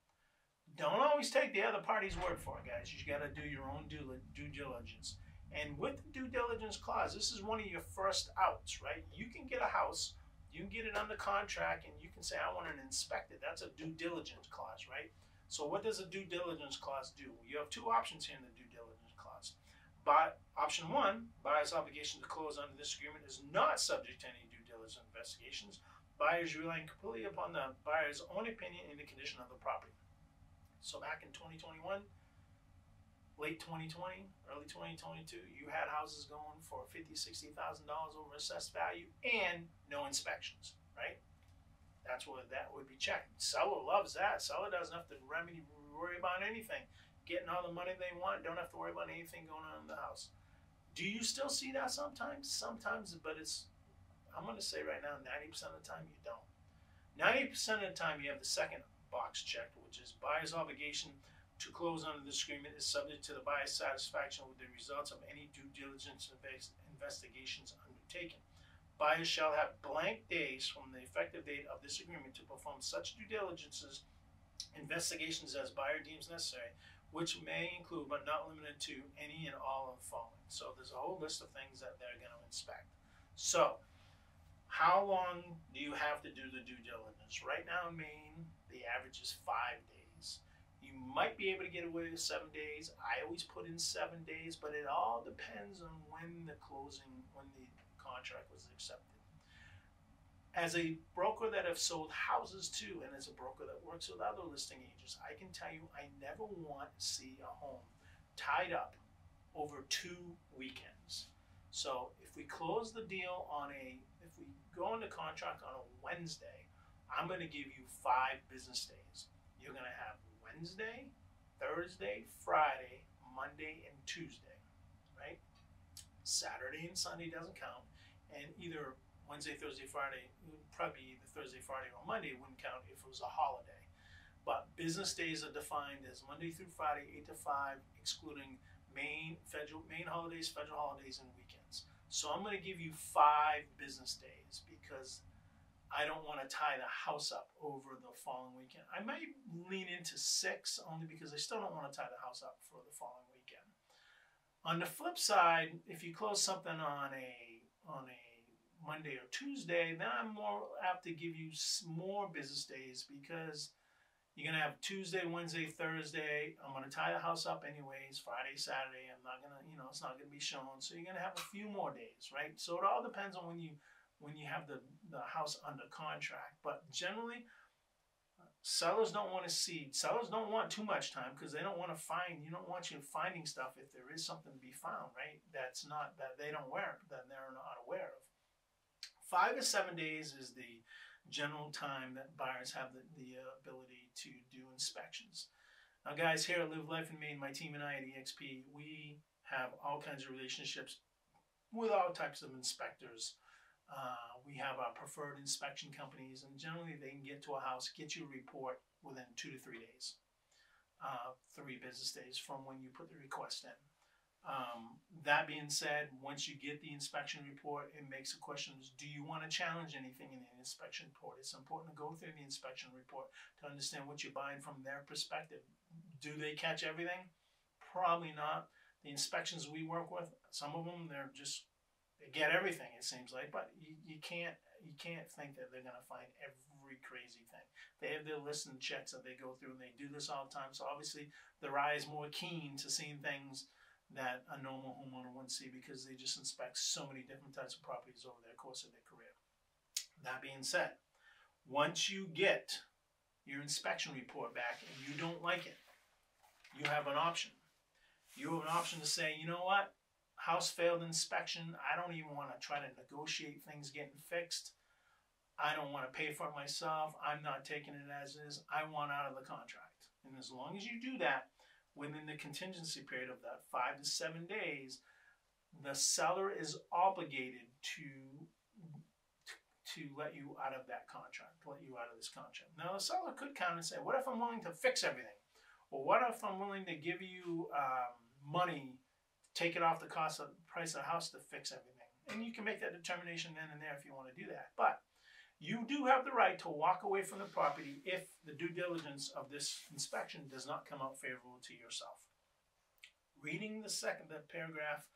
Speaker 1: don't always take the other party's word for it, guys. You got to do your own due diligence. And with the due diligence clause, this is one of your first outs, right? You can get a house, you can get it under contract, and you can say, I want it inspected. That's a due diligence clause, right? So what does a due diligence clause do? You have two options here in the due diligence clause. But option 1, buyer's obligation to close under this agreement is not subject to any due diligence investigations. Buyers relying completely upon the buyer's own opinion in the condition of the property. So back in 2021, late 2020, early 2022, you had houses going for $50,000, $60,000 over assessed value and no inspections, right? That's what that would be checked. Seller loves that. Seller doesn't have to worry about anything. Getting all the money they want, don't have to worry about anything going on in the house. Do you still see that sometimes? Sometimes, but I'm going to say right now, 90% of the time you don't. 90% of the time you have the second box checked, which is buyer's obligation to close under this agreement is subject to the buyer's satisfaction with the results of any due diligence investigations undertaken. Buyers shall have blank days from the effective date of this agreement to perform such due diligences investigations as buyer deems necessary, which may include but not limited to any and all of the following. So there's a whole list of things that they're going to inspect. So how long do you have to do the due diligence? Right now in Maine, the average is 5 days. You might be able to get away with 7 days. I always put in 7 days, but it all depends on when the contract was accepted. As a broker that have sold houses too, and as a broker that works with other listing agents, I can tell you I never want to see a home tied up over 2 weekends. So if we close the deal if we go into contract on a Wednesday, I'm going to give you 5 business days. You're going to have Wednesday, Thursday, Friday, Monday, and Tuesday, right? Saturday and Sunday doesn't count, and either Wednesday, Thursday, Friday, it would probably be either Thursday, Friday, or Monday. It wouldn't count if it was a holiday. But business days are defined as Monday through Friday, 8 to 5, excluding Maine holidays, federal holidays, and weekends. So I'm going to give you 5 business days because I don't want to tie the house up over the following weekend. I might lean into 6 only because I still don't want to tie the house up for the following weekend. On the flip side, if you close something on a Monday or Tuesday, then I'm more apt to give you more business days because you're going to have Tuesday, Wednesday, Thursday. I'm going to tie the house up anyways. Friday, Saturday, I'm not going to, it's not going to be shown. So you're going to have a few more days, right? So it all depends on when you have the house under contract. But generally, sellers don't want too much time because they don't want to you don't want you finding stuff if there is something to be found, right? That they don't that they're not aware of. 5 to 7 days is the general time that buyers have the ability to do inspections. Now guys, here at Live Life in Maine, my team and I at EXP, we have all kinds of relationships with all types of inspectors. We have our preferred inspection companies, and generally they can get to a house, get you a report within 2 to 3 days. 3 business days from when you put the request in. That being said, once you get the inspection report, it makes the question, do you want to challenge anything in the inspection report? It's important to go through the inspection report to understand what you're buying from their perspective. Do they catch everything? Probably not. The inspections we work with, some of them, they get everything, it seems like, but you can't think that they're going to find every crazy thing. They have their list and checks that they go through, and they do this all the time, so obviously their eye is more keen to seeing things that a normal homeowner wouldn't see because they just inspect so many different types of properties over the course of their career. That being said, once you get your inspection report back and you don't like it, you have an option. You have an option to say, you know what, house failed inspection. I don't even want to try to negotiate things getting fixed. I don't want to pay for it myself. I'm not taking it as is. I want out of the contract. And as long as you do that, within the contingency period of that 5 to 7 days, the seller is obligated to let you out of that contract, let you out of this contract. Now, the seller could come and say, what if I'm willing to fix everything? Or what if I'm willing to give you money, take it off the price of the house to fix everything? And you can make that determination then and there if you want to do that. But you do have the right to walk away from the property if the due diligence of this inspection does not come out favorable to yourself. Reading the paragraph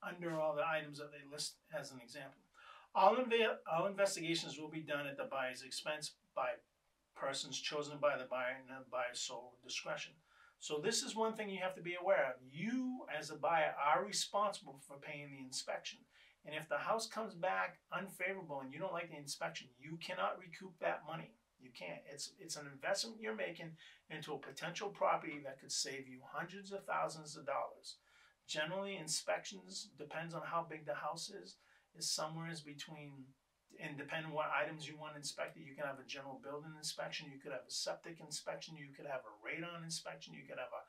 Speaker 1: under all the items that they list as an example. All investigations will be done at the buyer's expense by persons chosen by the buyer and the buyer's sole discretion. So this is one thing you have to be aware of. You, as a buyer, are responsible for paying the inspection. And if the house comes back unfavorable and you don't like the inspection, you cannot recoup that money. You can't. It's an investment you're making into a potential property that could save you hundreds of thousands of dollars. Generally, inspections, depends on how big the house is somewhere between, and depending on what items you want inspected, you can have a general building inspection, you could have a septic inspection, you could have a radon inspection, you could have a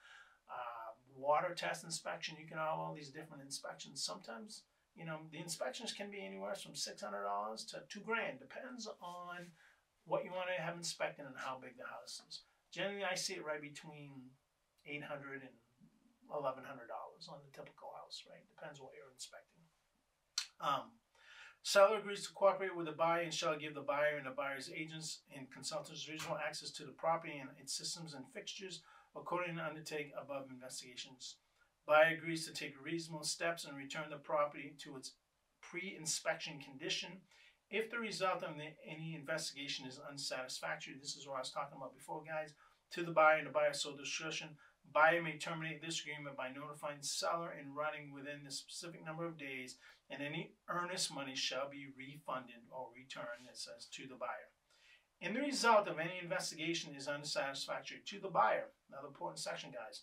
Speaker 1: water test inspection, you can have all these different inspections. Sometimes, the inspections can be anywhere from $600 to $2,000. Depends on what you want to have inspected and how big the house is. Generally, I see it right between $800 and $1,100 on the typical house, right? Depends what you're inspecting. Seller agrees to cooperate with the buyer and shall give the buyer and the buyer's agents and consultants reasonable access to the property and its systems and fixtures according to undertake above investigations. Buyer agrees to take reasonable steps and return the property to its pre-inspection condition if the result of any investigation is unsatisfactory. This is what I was talking about before, guys. To the buyer and the buyer's sole discretion, buyer may terminate this agreement by notifying the seller in writing within the specific number of days, and any earnest money shall be refunded or returned, it says, to the buyer. In the result of any investigation is unsatisfactory to the buyer, another important section, guys,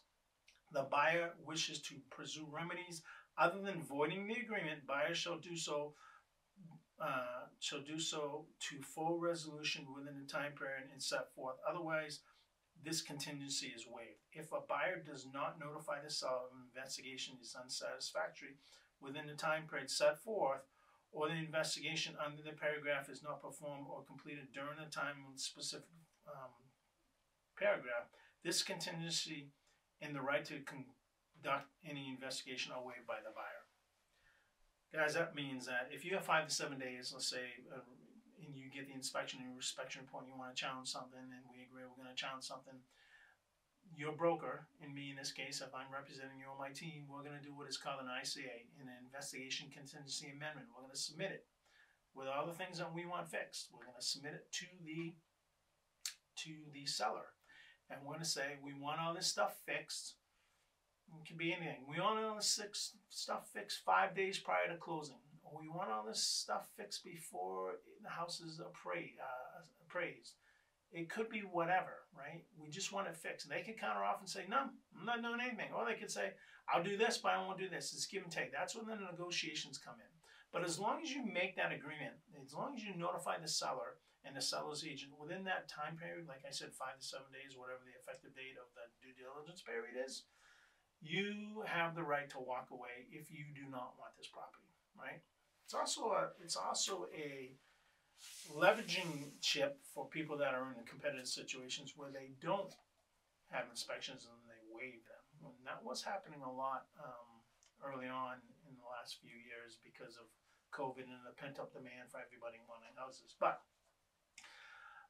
Speaker 1: the buyer wishes to pursue remedies other than voiding the agreement, buyer shall do so shall do so to full resolution within the time period and set forth. Otherwise, this contingency is waived. If a buyer does not notify the seller of an investigation is unsatisfactory within the time period set forth, or the investigation under the paragraph is not performed or completed during the time of the specific paragraph, this contingency and the right to conduct any investigation are waived by the buyer. Guys, that means that if you have 5 to 7 days, let's say, and you get the inspection and your inspection report, and you want to challenge something, and we agree we're going to challenge something, your broker, and me in this case, if I'm representing you on my team, we're going to do what is called an ICA, an investigation contingency amendment. We're going to submit it with all the things that we want fixed. We're going to submit it to the seller, and we're going to say we want all this stuff fixed. It can be anything. We want all this stuff fixed 5 days prior to closing. Or we want all this stuff fixed before the house is appraised. It could be whatever, right? We just want it fixed. And they could counter off and say, no, I'm not doing anything. Or they could say, I'll do this, but I won't do this. It's give and take. That's when the negotiations come in. But as long as you make that agreement, as long as you notify the seller and the seller's agent within that time period, like I said, 5 to 7 days, whatever the effective date of the due diligence period is, you have the right to walk away if you do not want this property, right? It's also a leveraging chip for people that are in competitive situations where they don't have inspections and they waive them. And that was happening a lot early on in the last few years because of COVID and the pent-up demand for everybody wanting houses. But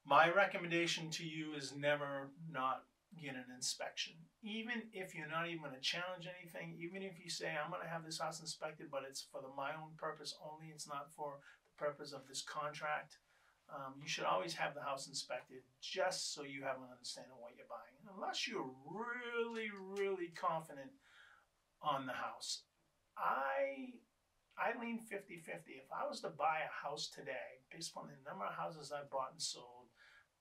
Speaker 1: my recommendation to you is never not get an inspection. Even if you're not even going to challenge anything, even if you say, I'm going to have this house inspected, but it's for my own purpose only, it's not for the purpose of this contract, you should always have the house inspected just so you have an understanding of what you're buying. And unless you're really, really confident on the house, I lean 50-50. If I was to buy a house today, based upon the number of houses I've bought and sold,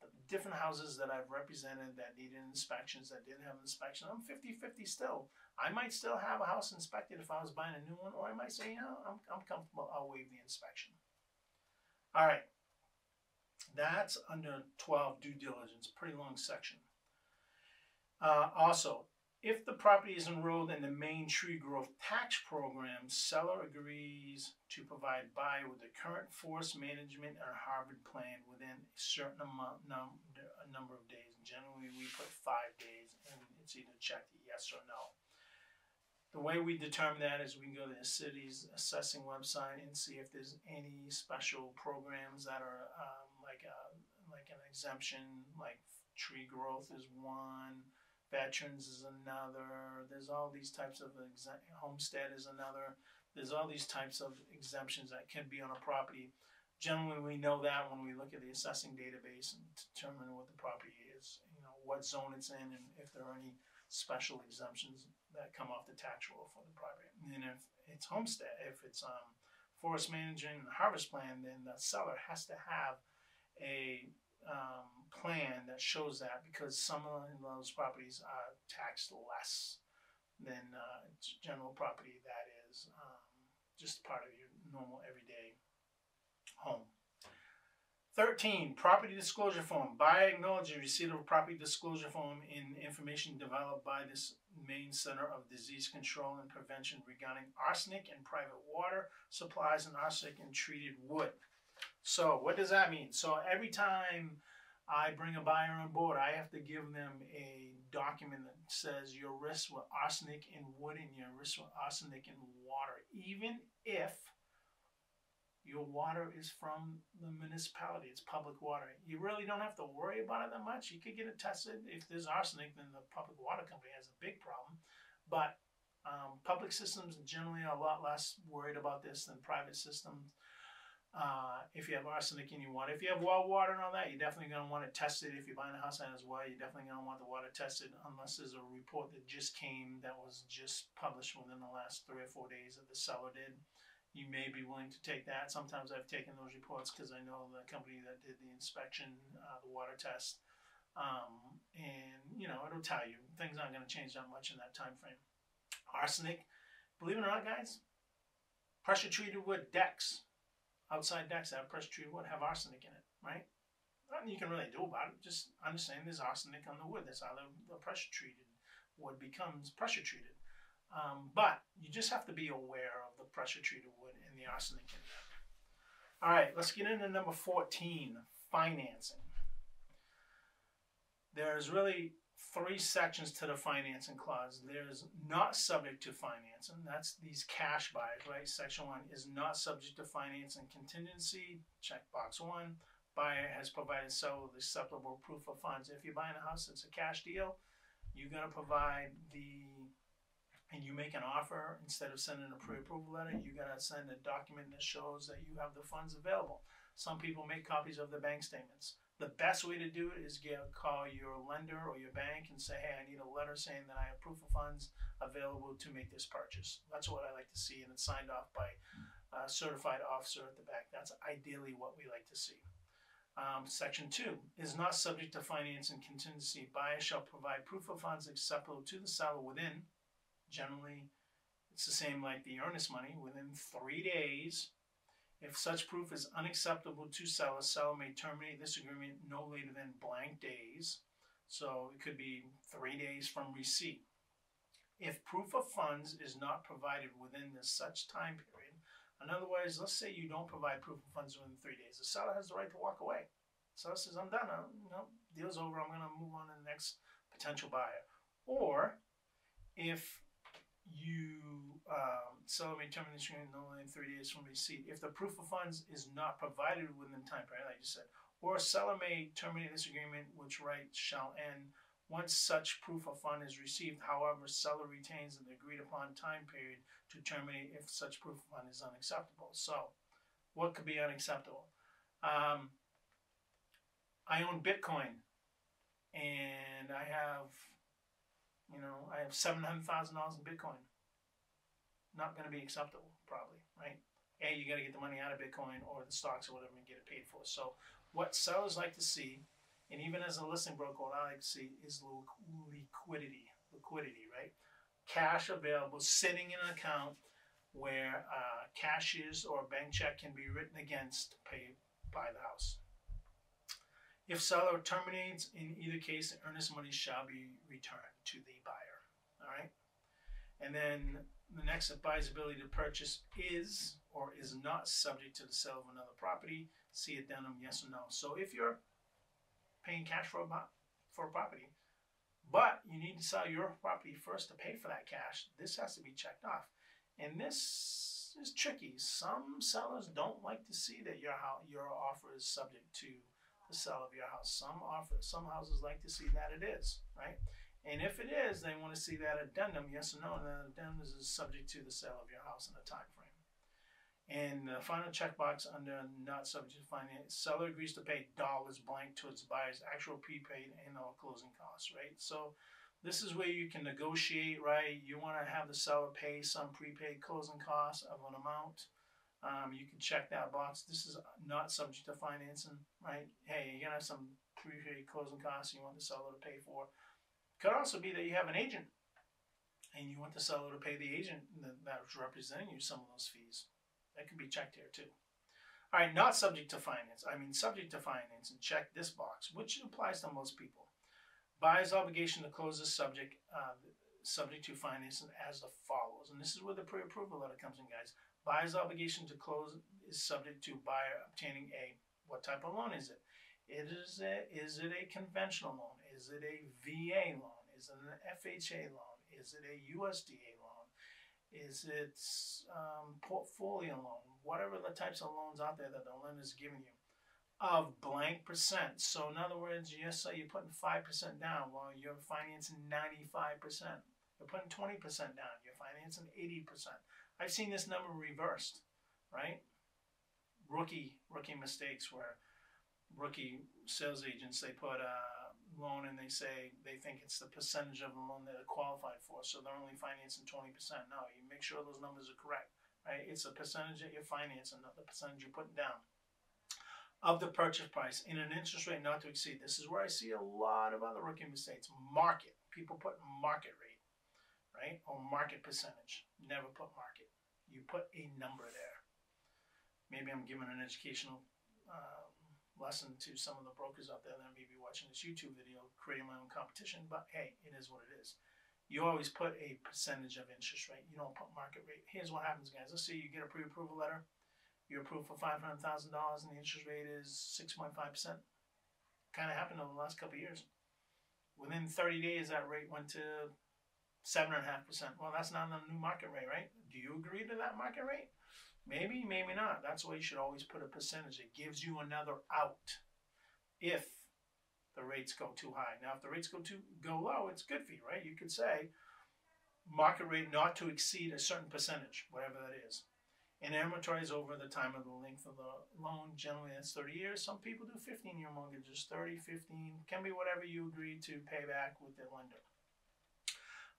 Speaker 1: the different houses that I've represented that needed inspections, that didn't have inspection, I'm 50-50 still. I might still have a house inspected if I was buying a new one, or I might say, you know, I'm comfortable, I'll waive the inspection. All right, that's under 12, due diligence, pretty long section. Also, if the property is enrolled in the Maine Tree Growth Tax Program, seller agrees to provide buyer with the current forest management or harvest plan within a certain number of days. Generally, we put 5 days, and it's either checked yes or no. The way we determine that is we can go to the city's assessing website and see if there's any special programs that are like an exemption, like tree growth is one. Veterans is another. There's all these types of homestead is another. There's all these types of exemptions that can be on a property. Generally, we know that when we look at the assessing database and determine what the property is, you know, what zone it's in, and if there are any special exemptions that come off the tax roll for the property. And if it's homestead, if it's forest management and harvest plan, then the seller has to have a plan that shows that, because some of those properties are taxed less than general property that is just part of your normal everyday home. 13, property disclosure form. Buyer acknowledges receipt of a property disclosure form in information developed by this Maine Center of Disease Control and Prevention regarding arsenic in private water supplies and arsenic in treated wood. So what does that mean? So every time I bring a buyer on board, I have to give them a document that says your risk with arsenic in wood and your risk with arsenic in water, even if your water is from the municipality, it's public water. You really don't have to worry about it that much. You could get it tested. If there's arsenic, then the public water company has a big problem. But public systems generally are a lot less worried about this than private systems. If you have arsenic in your water, if you have well water and all that, you're definitely going to want it tested. If you're buying a house that has well, you're definitely going to want the water tested, unless there's a report that just came that was just published within the last 3 or 4 days that the seller did. You may be willing to take that. Sometimes I've taken those reports because I know the company that did the inspection, the water test, and you know, it'll tell you things aren't going to change that much in that time frame. Arsenic, believe it or not, guys, pressure treated wood decks. outside decks that have pressure treated wood have arsenic in it, right? Nothing you can really do about it. Just understand there's arsenic on the wood. That's how the pressure treated wood becomes pressure treated. But you just have to be aware of the pressure treated wood and the arsenic in there. All right, let's get into number 14, financing. There's really 3 sections to the financing clause. There's not subject to financing. That's these cash buyers, right? Section 1 is not subject to financing contingency. Check box 1. Buyer has provided seller with acceptable proof of funds. If you're buying a house, it's a cash deal. You're going to provide and you make an offer, instead of sending a pre-approval letter, you got to send a document that shows that you have the funds available. Some people make copies of the bank statements. The best way to do it is call your lender or your bank and say, hey, I need a letter saying that I have proof of funds available to make this purchase. That's what I like to see, and it's signed off by a certified officer at the bank. That's ideally what we like to see. Section 2 is not subject to financing contingency. Buyer shall provide proof of funds acceptable to the seller within, generally, it's the same like the earnest money, within 3 days. If such proof is unacceptable to seller, seller may terminate this agreement no later than blank days. So it could be 3 days from receipt. If proof of funds is not provided within this such time period, in other words, let's say you don't provide proof of funds within 3 days, the seller has the right to walk away. Seller says, I'm done. No, deal's over. I'm going to move on to the next potential buyer. Or if seller may terminate this agreement no later than 3 days from receipt. If the proof of funds is not provided within the time period, like you said, or seller may terminate this agreement, which right shall end once such proof of fund is received. However, seller retains the agreed upon time period to terminate if such proof of fund is unacceptable. So, what could be unacceptable? I own Bitcoin, and I have $700,000 in Bitcoin. Not going to be acceptable, probably, right? You got to get the money out of Bitcoin or the stocks or whatever and get it paid for. So what sellers like to see, and even as a listing broker, what I like to see is liquidity, right? Cash available, sitting in an account where cashiers or a bank check can be written against to pay by the house. If seller terminates, in either case, the earnest money shall be returned to the buyer. All right. And then the next, buyer's ability to purchase is or is not subject to the sale of another property. See addendum, yes or no. So if you're paying cash for a property, but you need to sell your property first to pay for that cash, this has to be checked off. And this is tricky. Some sellers don't like to see that your offer is subject to the sale of your house. Some houses like to see that it is, right? And if it is, they want to see that addendum, yes or no, and that addendum is subject to the sale of your house in a time frame. And the final checkbox under not subject to finance, seller agrees to pay dollars blank towards buyer's actual prepaid and all closing costs, right? So this is where you can negotiate, right? You want to have the seller pay some prepaid closing costs of an amount. You can check that box. This is not subject to financing, right? Hey, you're going to have some prepaid closing costs you want the seller to pay for. Could also be that you have an agent and you want the seller to pay the agent that's representing you some of those fees. That can be checked here too. All right, not subject to finance. Subject to finance, and check this box, which applies to most people. Buyer's obligation to close is subject to financing as follows. And this is where the pre-approval letter comes in, guys. Buyer's obligation to close is subject to buyer obtaining what type of loan is it? Is it a conventional loan? Is it a VA loan? Is it an FHA loan? Is it a USDA loan? Is it portfolio loan? Whatever the types of loans out there that the lender is giving you of blank percent. So in other words, yes, so you're putting 5% down while you're financing 95%. You're putting 20% down. You're financing 80%. I've seen this number reversed, right? Rookie mistakes where rookie sales agents, they put a loan and they say they think it's the percentage of the loan that they're qualified for, so they're only financing 20%. No, you make sure those numbers are correct, right? It's a percentage that you're financing, not the percentage you're putting down of the purchase price in an interest rate not to exceed. This is where I see a lot of other rookie mistakes. Market. People put market rate, right? Or market percentage. Never put market. You put a number there. maybe I'm giving an educational lesson to some of the brokers out there that may be watching this YouTube video, creating my own competition, but hey, it is what it is. You always put a percentage of interest rate. You don't put market rate. Here's what happens, guys. Let's say you get a pre-approval letter. You're approved for $500,000 and the interest rate is 6.5%. Kind of happened over the last couple of years. Within 30 days, that rate went to 7.5%. Well, that's not the new market rate, right? Do you agree to that market rate? Maybe, maybe not. That's why you should always put a percentage. It gives you another out if the rates go too high. Now, if the rates go low, it's good for you, right? You could say market rate not to exceed a certain percentage, whatever that is. And amortize over the time of the length of the loan. Generally, that's 30 years. Some people do 15-year mortgages, 30, 15. Can be whatever you agree to pay back with the lender.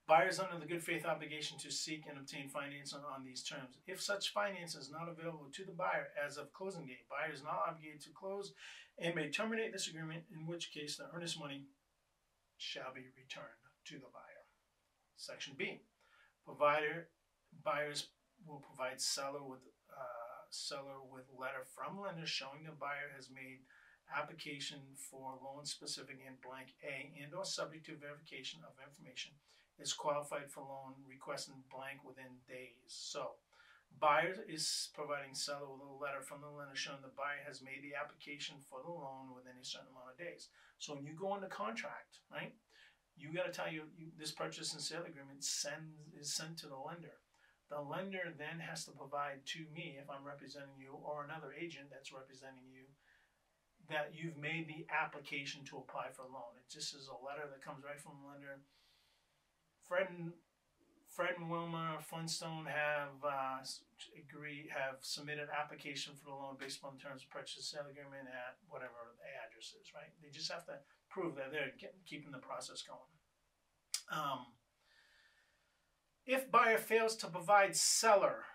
Speaker 1: Buyers under the good faith obligation to seek and obtain financing on these terms. If such finance is not available to the buyer as of closing date, buyer is not obligated to close and may terminate this agreement, in which case the earnest money shall be returned to the buyer. Section B. Buyers will provide seller with letter from lender showing the buyer has made application for loan specific in blank A and or subject to verification of information is qualified for loan requesting blank within days. So buyer is providing seller with a letter from the lender showing the buyer has made the application for the loan within a certain amount of days. So when you go into contract, right, you got to tell this purchase and sale agreement is sent to the lender. The lender then has to provide to me, if I'm representing you, or another agent that's representing you, that you've made the application to apply for a loan. It just is a letter that comes right from the lender. Fred and Wilma Flintstone have submitted application for the loan based upon the terms of purchase and sale agreement at whatever the address is, right? They just have to prove that they're keeping the process going. If buyer fails to provide seller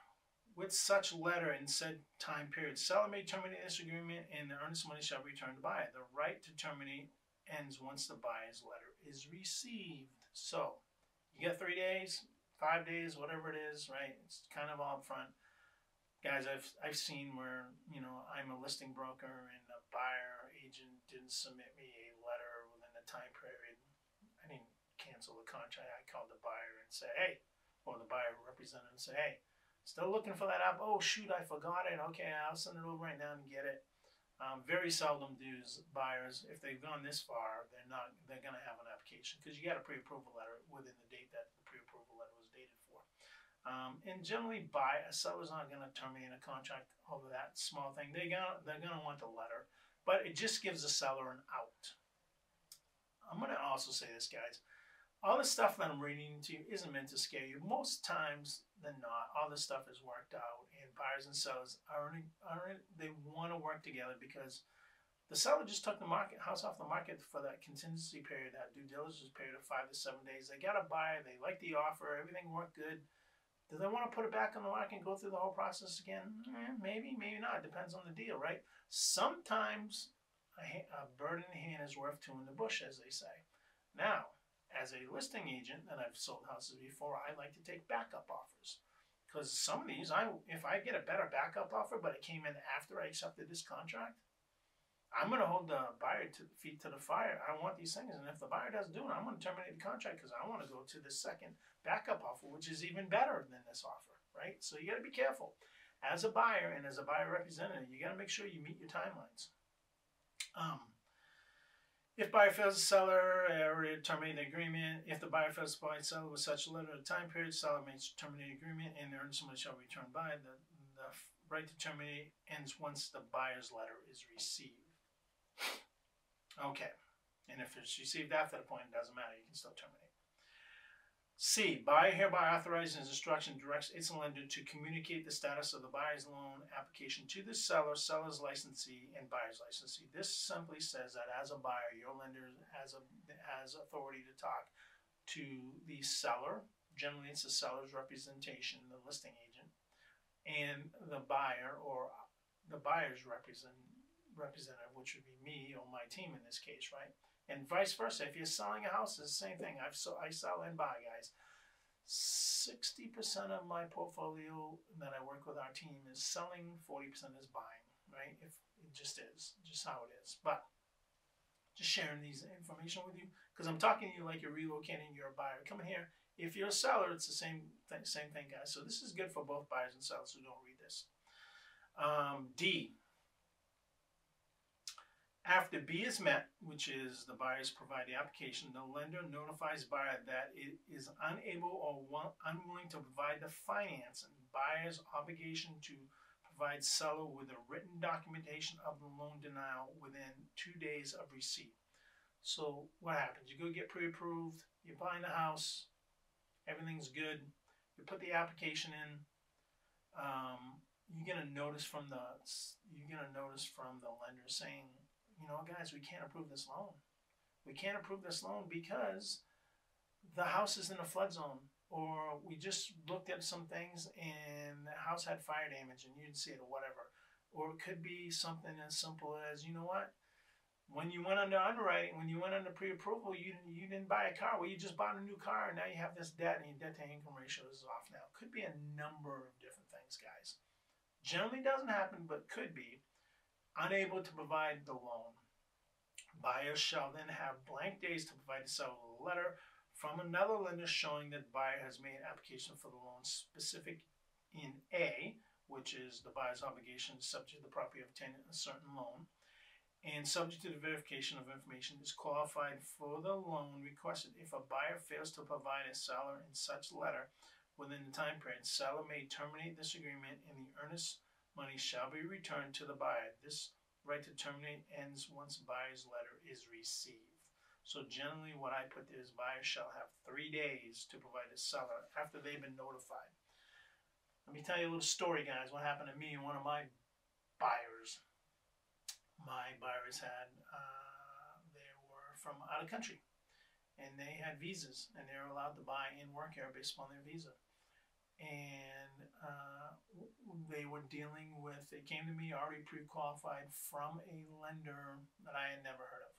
Speaker 1: with such letter in said time period, seller may terminate this agreement and the earnest money shall be returned to buyer. The right to terminate ends once the buyer's letter is received. So you get 3 days, 5 days, whatever it is, right? It's kind of all up front. Guys, I've seen where, I'm a listing broker and the buyer agent didn't submit me a letter within the time period. I didn't cancel the contract. I called the buyer and said, hey, or the buyer representative and say, hey, still looking for that app. Oh, shoot, I forgot it. Okay, I'll send it over right now and get it. Very seldom do buyers, if they've gone this far, they're going to have an application because you got a pre-approval letter within the date that the pre-approval letter was dated for. And generally, a seller's not going to terminate a contract over that small thing. They're going to want the letter, but it just gives the seller an out. I'm going to also say this, guys. All the stuff that I'm reading to you isn't meant to scare you. Most times than not, all this stuff is worked out, and buyers and sellers they want to work together because the seller just took the house off the market for that contingency period, that due diligence period of 5 to 7 days. They got a buyer, they like the offer, everything worked good. Do they want to put it back on the market and go through the whole process again? Maybe, maybe not. It depends on the deal, right? Sometimes a bird in the hand is worth two in the bush, as they say. Now, as a listing agent, and I've sold houses before, I like to take backup offers. Because some of these, if I get a better backup offer, but it came in after I accepted this contract, I'm going to hold the buyer feet to the fire. I want these things, and if the buyer doesn't do it, I'm going to terminate the contract because I want to go to the second backup offer, which is even better than this offer, right? So you got to be careful. As a buyer and as a buyer representative, you got to make sure you meet your timelines. If buyer fails to seller, terminate the agreement. If the buyer fails to provide seller with such a letter at a time period, seller may terminate the agreement and the earnest money shall be returned by. The right to terminate ends once the buyer's letter is received. Okay. And if it's received after the point, it doesn't matter. You can still terminate. C. Buyer hereby authorizes instruction directs its lender to communicate the status of the buyer's loan application to the seller, seller's licensee, and buyer's licensee. This simply says that as a buyer, your lender has authority to talk to the seller. Generally, it's the seller's representation, the listing agent, and the buyer or the buyer's representative, which would be me or my team in this case, right? And vice versa. If you're selling a house, it's the same thing. I sell and buy, guys. 60% of my portfolio that I work with our team is selling, 40% is buying, right? If it just is, just how it is. But just sharing these information with you because I'm talking to you like you're relocating, you're a buyer. Come here. If you're a seller, it's the same thing, guys. So this is good for both buyers and sellers who don't read this. D. After B is met, which is the buyers provide the application, the lender notifies buyer that it is unable or unwilling to provide the financing. Buyer's obligation to provide seller with a written documentation of the loan denial within 2 days of receipt. So what happens? You go get pre-approved, you're buying a house, everything's good, you put the application in, you're gonna notice from the lender saying, you know, guys, we can't approve this loan. We can't approve this loan because the house is in a flood zone, or we just looked at some things and the house had fire damage and you didn't see it, or whatever. Or it could be something as simple as, you know what, when you went under underwriting, when you went under pre-approval, you didn't buy a car. Well, you just bought a new car and now you have this debt and your debt to income ratio is off now. Could be a number of different things, guys. Generally doesn't happen, but could be. Unable to provide the loan. Buyers shall then have blank days to provide the seller with a letter from another lender showing that the buyer has made an application for the loan specific in A, which is the buyer's obligation subject to the property of obtaining a certain loan, and subject to the verification of information is qualified for the loan requested. If a buyer fails to provide a seller in such letter within the time period, seller may terminate this agreement and the earnest money shall be returned to the buyer. This right to terminate ends once buyer's letter is received. So generally what I put there is buyers shall have 3 days to provide a seller after they've been notified. Let me tell you a little story, guys. What happened to me and one of my buyers. My buyers had, they were from out of country and they had visas and they were allowed to buy and work here based upon their visa. And they were dealing with, they came to me already pre-qualified from a lender that I had never heard of.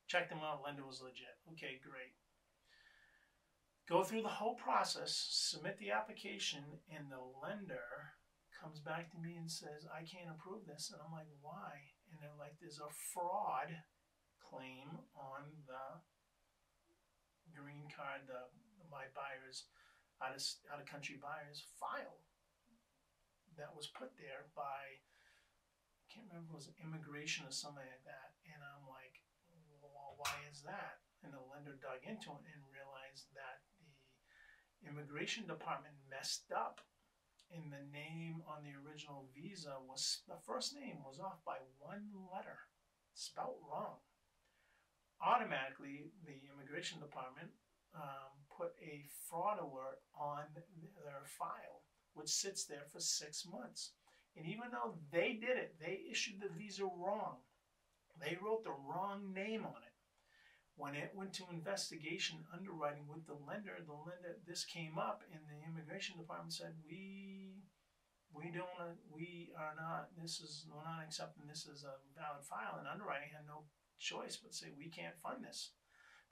Speaker 1: Checked them out, lender was legit. Okay, great. Go through the whole process, submit the application, and the lender comes back to me and says, I can't approve this. And I'm like, why? And they're like, there's a fraud claim on the green card, my buyer's out of country buyer's file that was put there by, I can't remember if it was immigration or something like that. And I'm like, well, why is that? And the lender dug into it and realized that the immigration department messed up, and the name on the original visa was, the first name was off by 1 letter, spelt wrong. Automatically, the immigration department put a fraud alert on their file, which sits there for 6 months. And even though they did it, they issued the visa wrong. They wrote the wrong name on it. When it went to investigation underwriting with the lender, this came up, and the immigration department said, we're not accepting this as a valid file. And underwriting had no choice but say, we can't fund this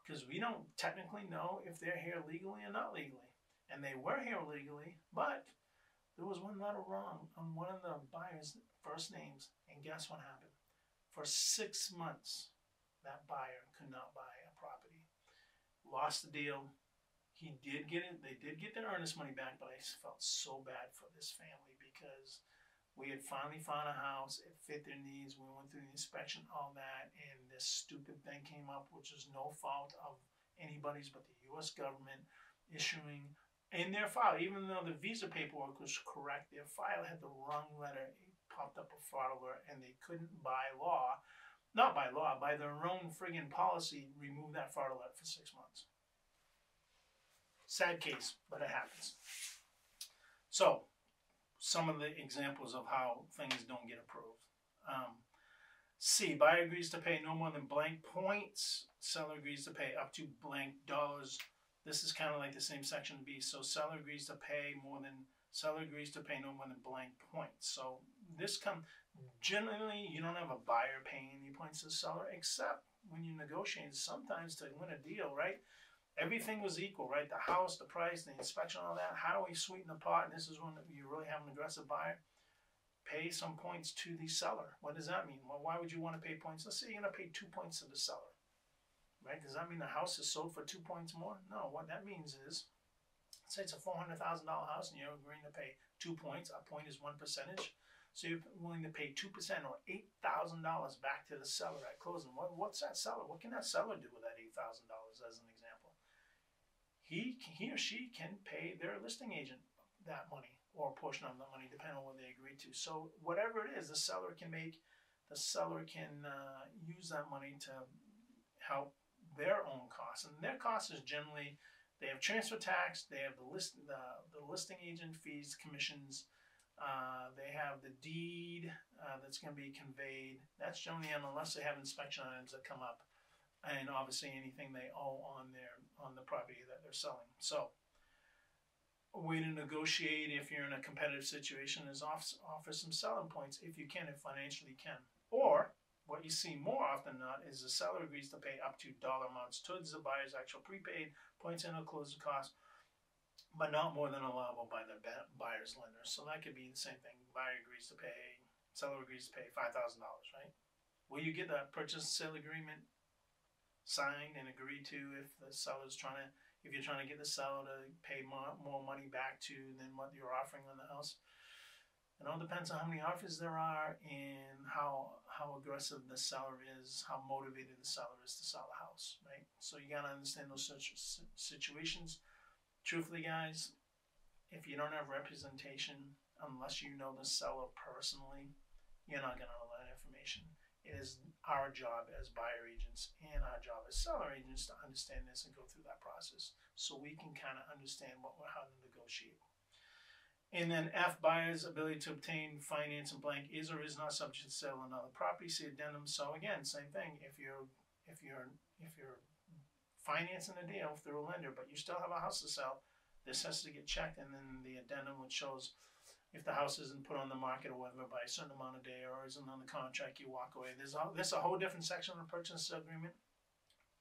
Speaker 1: because we don't technically know if they're here legally or not legally. And they were here legally, but there was 1 letter wrong on one of the buyer's first names. And guess what happened? For 6 months, that buyer could not buy a property. Lost the deal. He did get it. They did get their earnest money back, but I felt so bad for this family because we had finally found a house. It fit their needs. We went through the inspection, all that, and this stupid thing came up, which is no fault of anybody's but the U.S. government issuing in their file, even though the visa paperwork was correct, their file had the wrong letter. It popped up a fraud alert, and they couldn't by their own friggin' policy, remove that fraud alert for 6 months. Sad case, but it happens. So, some of the examples of how things don't get approved. C, buyer agrees to pay no more than blank points. Seller agrees to pay up to blank dollars. This is kind of like the same section B. So seller agrees to pay no more than blank points. So this generally you don't have a buyer paying any points to the seller, except when you negotiate sometimes to win a deal, right? everything was equal, right? The house, the price, the inspection, all that. How do we sweeten the pot? And this is when you really have an aggressive buyer. Pay some points to the seller. What does that mean? Well, why would you want to pay points? Let's say you're going to pay 2 points to the seller, right? Does that mean the house is sold for 2 points more? No, what that means is, say it's a $400,000 house and you're agreeing to pay 2 points. A point is 1%. So you're willing to pay 2% or $8,000 back to the seller at closing. What's that seller? What can that seller do with that $8,000 as an example? He or she can pay their listing agent that money, or a portion of the money, depending on what they agree to. So whatever it is, the seller can use that money to help their own costs. And their costs is generally, they have transfer tax, they have the listing agent fees, commissions, they have the deed that's going to be conveyed. That's generally, unless they have inspection items that come up, and obviously anything they owe on the property that they're selling. So a way to negotiate if you're in a competitive situation is offer some selling points if you can, if financially can. Or what you see more often than not is the seller agrees to pay up to dollar amounts towards the buyer's actual prepaid points in or closing costs, but not more than allowable by the buyer's lender. So that could be the same thing. Buyer agrees to pay, seller agrees to pay $5,000, right? Will you get that purchase and sale agreement signed and agreed to if the seller's if you're trying to get the seller to pay more money back to than what you're offering on the house? It all depends on how many offers there are and how aggressive the seller is, how motivated the seller is to sell the house, right? So you got to understand those situations. Truthfully, guys, if you don't have representation, unless you know the seller personally, you're not going to know that information. It is our job as buyer agents and our job as seller agents to understand this and go through that process so we can kind of understand how to negotiate. And then F, buyer's ability to obtain finance and blank is or is not subject to sale on another property. See addendum. So again, same thing. If you're financing a deal through a lender, but you still have a house to sell, this has to get checked, and then the addendum which shows if the house isn't put on the market or whatever by a certain amount of day or isn't on the contract, you walk away. There's a whole different section of the purchase agreement.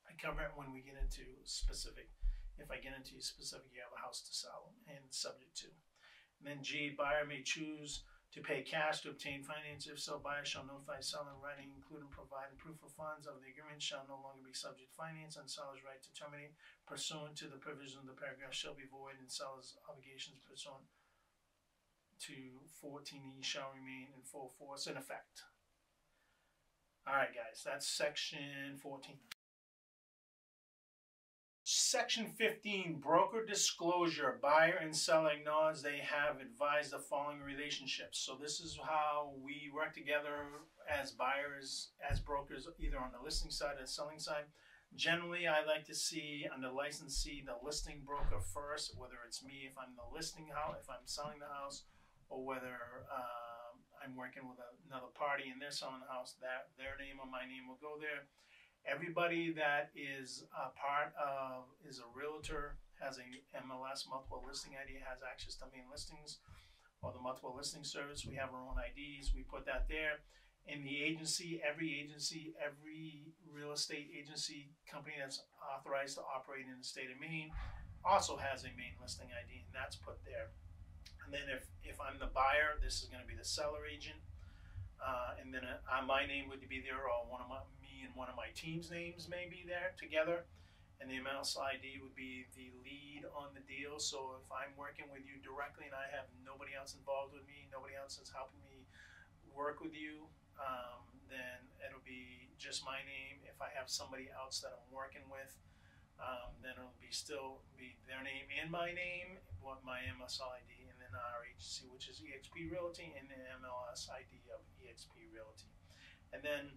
Speaker 1: I cover it when we get into specific. If I get into specific, you have a house to sell and subject to. And then G, buyer may choose to pay cash to obtain finance. If so, buyer shall notify seller in writing, including providing proof of funds of the agreement shall no longer be subject to finance, and seller's right to terminate pursuant to the provision of the paragraph shall be void, and seller's obligations pursuant to 14E shall remain in full force and effect. All right, guys, that's section 14. Section 15, broker disclosure. Buyer and seller acknowledge they have advised the following relationships. So this is how we work together as buyers, as brokers, either on the listing side or the selling side. Generally, I like to see under licensee the listing broker first, whether it's me if I'm the listing house, if I'm selling the house, or whether I'm working with another party and they're selling the house, that their name or my name will go there. Everybody that is a part of, is a realtor, has a MLS, multiple listing ID, has access to Maine listings or the multiple listing service. We have our own IDs, we put that there. In the agency, every real estate agency company that's authorized to operate in the state of Maine also has a Maine listing ID, and that's put there. And then if I'm the buyer, this is going to be the seller agent. And then my name would be there, or me and one of my team's names may be there together. And the MLS ID would be the lead on the deal. So if I'm working with you directly and I have nobody else involved with me, nobody else is helping me work with you, then it'll be just my name. If I have somebody else that I'm working with, then it'll still be their name and my name, my MLS ID, and then our agency, which is eXp Realty, and the MLS ID of eXp Realty. And then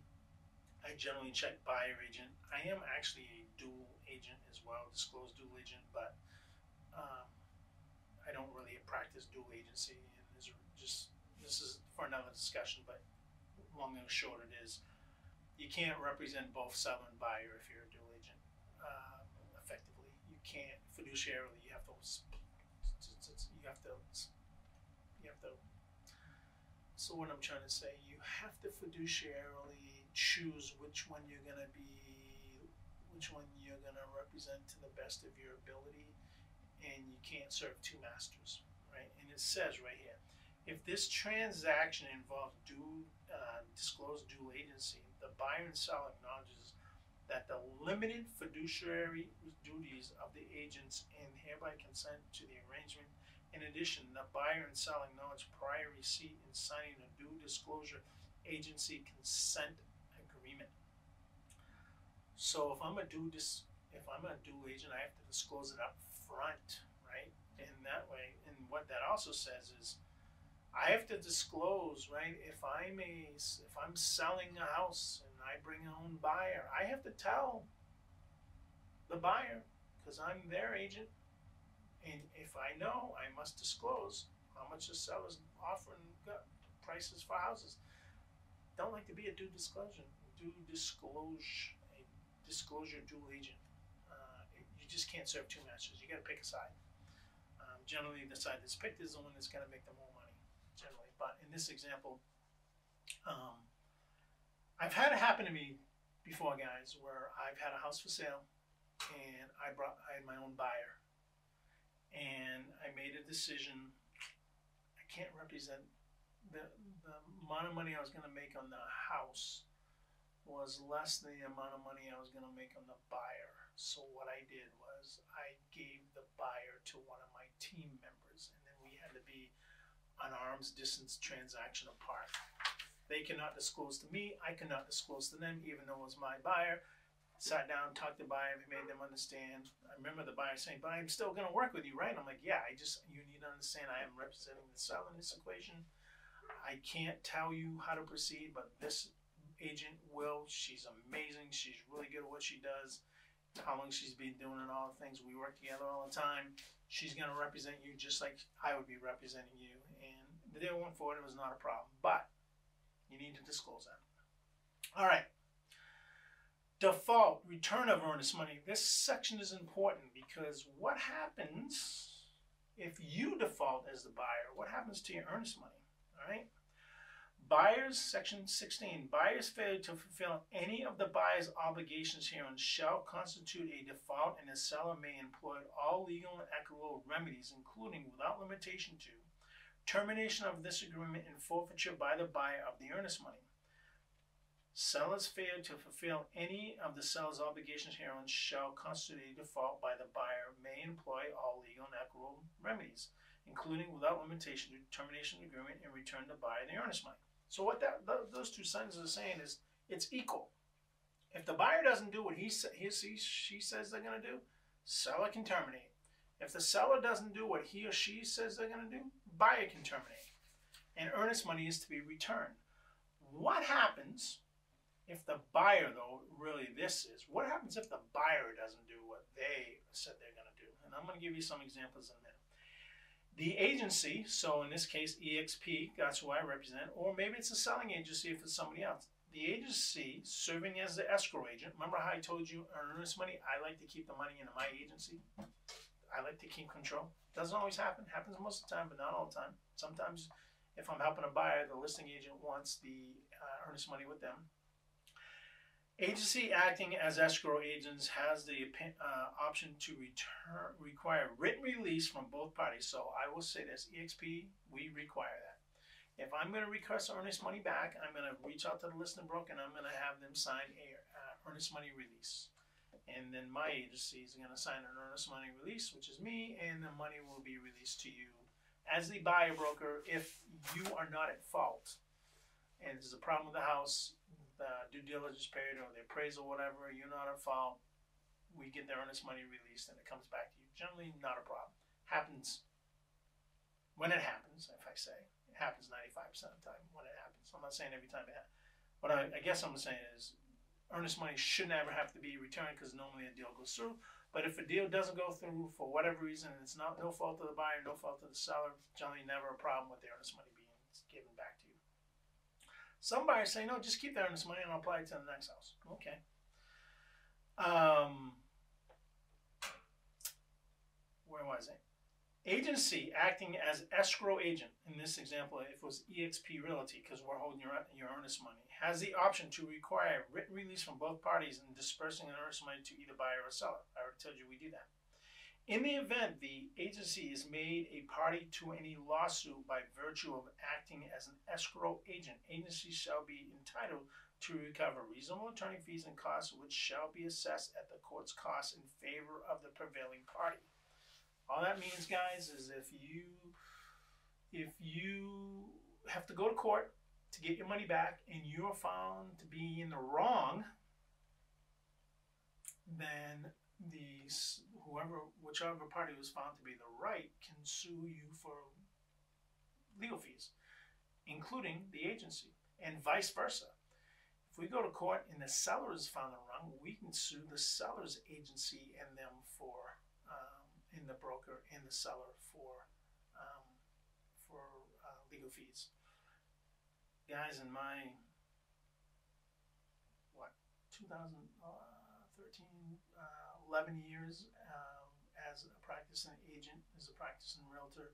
Speaker 1: I generally check buyer agent. I am actually a dual agent as well, disclosed dual agent, but I don't really practice dual agency. And this is for another discussion, but long and short it is, you can't represent both seller and buyer if you're a dual agent effectively. You can't fiduciarily. You have to. So what I'm trying to say, you have to fiduciarily choose which one you're going to be, which one you're going to represent to the best of your ability, and you can't serve two masters, right? And it says right here, if this transaction involves disclosed dual agency, the buyer and seller acknowledges that the limited fiduciary duties of the agents and hereby consent to the arrangement. In addition, the buyer and seller acknowledge prior receipt and signing a due disclosure agency consent agreement. So if I'm a dual agent, I have to disclose it up front, right? And that way, and what that also says is, I have to disclose, right? If I'm selling a house and I bring a home buyer, I have to tell the buyer, because I'm their agent, and if I know, I must disclose how much the seller's offering prices for houses. Don't like to be a disclosure dual agent. You just can't serve two masters. You got to pick a side. Generally, the side that's picked is the one that's going to make the more money. Generally, but in this example, I've had it happen to me before, guys, where I've had a house for sale and I had my own buyer, and I made a decision. I can't represent the amount of money I was going to make on the house was less than the amount of money I was going to make on the buyer. So what I did was I gave the buyer to one of my team members, and then we had to be an arm's distance transaction apart. They cannot disclose to me, I cannot disclose to them, even though it was my buyer. Sat down, talked to the buyer, made them understand. I remember the buyer saying, but I'm still going to work with you, right? I'm like, yeah, you need to understand I am representing the seller in this equation. I can't tell you how to proceed, but this agent will. She's amazing. She's really good at what she does. How long she's been doing and all the things. We work together all the time. She's going to represent you just like I would be representing you. And the day one for it was not a problem. But you need to disclose that. All right. Default, return of earnest money. This section is important because what happens if you default as the buyer? What happens to your earnest money? All right. Buyers, section 16, buyers failure to fulfill any of the buyer's obligations herein shall constitute a default, and the seller may employ all legal and equitable remedies, including, without limitation to, termination of this agreement and forfeiture by the buyer of the earnest money. Seller's failure to fulfill any of the seller's obligations herein shall constitute a default by the buyer may employ all legal and equitable remedies, including, without limitation to, termination of the agreement and return the buyer the earnest money. So what those two sentences are saying is it's equal. If the buyer doesn't do what she says they're going to do, seller can terminate. If the seller doesn't do what he or she says they're going to do, buyer can terminate. And earnest money is to be returned. What happens if the buyer, though, what happens if the buyer doesn't do what they said they're going to do? And I'm going to give you some examples in a minute. The agency, so in this case, EXP, that's who I represent, or maybe it's a selling agency if it's somebody else. The agency serving as the escrow agent, remember how I told you earnest money, I like to keep the money in my agency. I like to keep control. Doesn't always happen, happens most of the time, but not all the time. Sometimes if I'm helping a buyer, the listing agent wants the earnest money with them. Agency acting as escrow agents has the option to require written release from both parties. So I will say this, EXP, we require that. If I'm going to request earnest money back, I'm going to reach out to the listing broker and I'm going to have them sign a earnest money release. And then my agency is going to sign an earnest money release, which is me, and the money will be released to you as the buyer broker if you are not at fault. And there's a problem with the house, the due diligence period or the appraisal, whatever, you're not at fault, we get the earnest money released and it comes back to you. Generally, not a problem. Happens when it happens, if I say. It happens 95% of the time when it happens. I'm not saying every time it happens. What I guess I'm saying is earnest money should never have to be returned because normally a deal goes through. But if a deal doesn't go through for whatever reason, and it's no fault of the buyer, no fault of the seller, generally never a problem with the earnest money being given back to you. Some buyers say, no, just keep the earnest money and I'll apply it to the next house. Okay. Where was it? Agency acting as escrow agent, in this example, if it was EXP Realty, because we're holding your earnest money, has the option to require written release from both parties and dispersing the earnest money to either buyer or seller. I already told you we do that. In the event the agency is made a party to any lawsuit by virtue of acting as an escrow agent, agency shall be entitled to recover reasonable attorney fees and costs which shall be assessed at the court's cost in favor of the prevailing party. All that means, guys, is if you have to go to court to get your money back and you're found to be in the wrong, then whichever party was found to be the right can sue you for legal fees, including the agency, and vice versa. If we go to court and the seller is found in the wrong, we can sue the seller's agency and them for in the broker and the seller for legal fees. Guys, in my 2013, 11 years as a practicing agent, as a practicing realtor,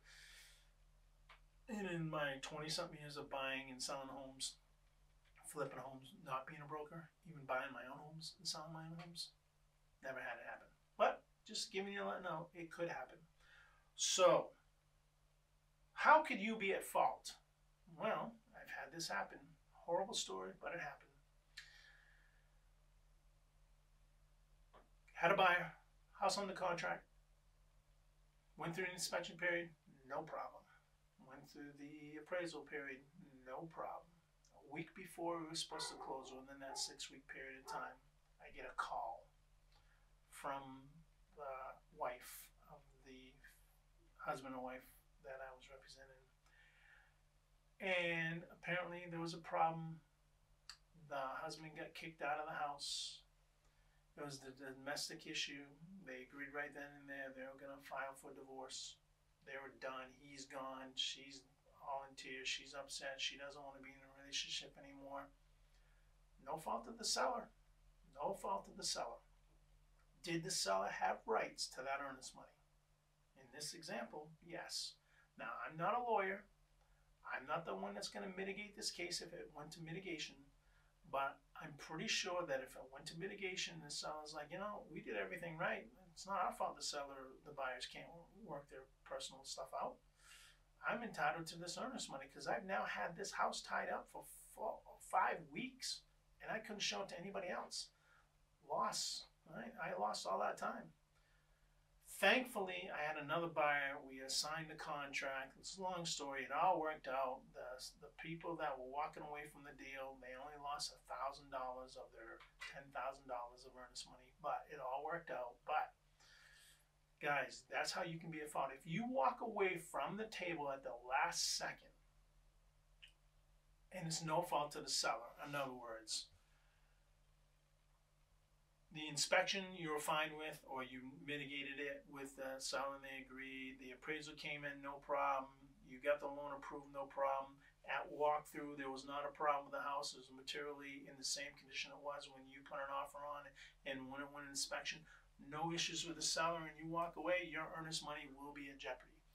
Speaker 1: and in my 20-something years of buying and selling homes, flipping homes, not being a broker, even buying my own homes and selling my own homes, never had it happen. But just giving you a let know, it could happen. So, how could you be at fault? Well, I've had this happen. Horrible story, but it happened. Had a buyer, house under contract, went through the inspection period, no problem. Went through the appraisal period, no problem. A week before we were supposed to close, within that 6-week period of time, I get a call from the wife of the husband and wife that I was representing. And apparently there was a problem. The husband got kicked out of the house. It was the domestic issue. They agreed right then and there they were going to file for divorce. They were done. He's gone. She's all in tears. She's upset. She doesn't want to be in a relationship anymore. No fault of the seller. No fault of the seller. Did the seller have rights to that earnest money? In this example, yes. Now, I'm not a lawyer. I'm not the one that's going to mitigate this case if it went to mitigation. But I'm pretty sure that if it went to mitigation, the seller's like, you know, we did everything right. It's not our fault the buyers can't work their personal stuff out. I'm entitled to this earnest money because I've now had this house tied up for 5 weeks and I couldn't show it to anybody else. Loss, right? I lost all that time. Thankfully, I had another buyer. We signed the contract. It's a long story. It all worked out. The people that were walking away from the deal, they only lost $1,000 of their $10,000 of earnest money, but it all worked out. But guys, that's how you can be at fault. If you walk away from the table at the last second, and it's no fault to the seller, in other words, the inspection you were fine with, or you mitigated it with the seller and they agreed. The appraisal came in, no problem. You got the loan approved, no problem. At walkthrough, there was not a problem with the house. It was materially in the same condition it was when you put an offer on it and when it went inspection. No issues with the seller, and you walk away, your earnest money will be in jeopardy.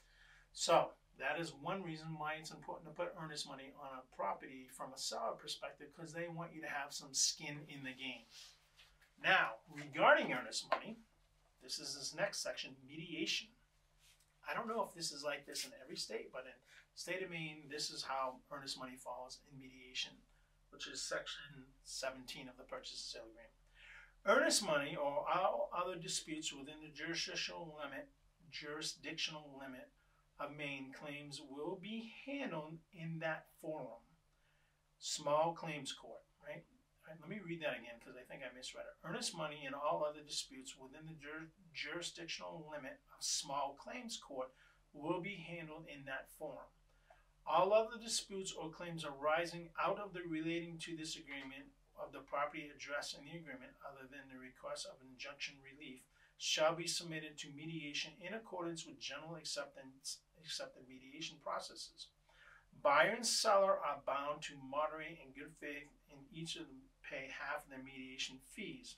Speaker 1: So that is one reason why it's important to put earnest money on a property from a seller perspective, because they want you to have some skin in the game. Now, regarding earnest money, this is this next section, mediation. I don't know if this is like this in every state, but in the state of Maine, this is how earnest money falls in mediation, which is section 17 of the purchase and sale agreement. Earnest money or all other disputes within the jurisdictional limit of Maine claims will be handled in that forum. Small claims court, right? Let me read that again because I think I misread it. Earnest money and all other disputes within the jurisdictional limit of small claims court will be handled in that forum. All other disputes or claims arising out of the relating to this agreement of the property addressed in the agreement, other than the request of injunction relief, shall be submitted to mediation in accordance with general accepted mediation processes. Buyer and seller are bound to moderate in good faith, and each of them pay half of the mediation fees.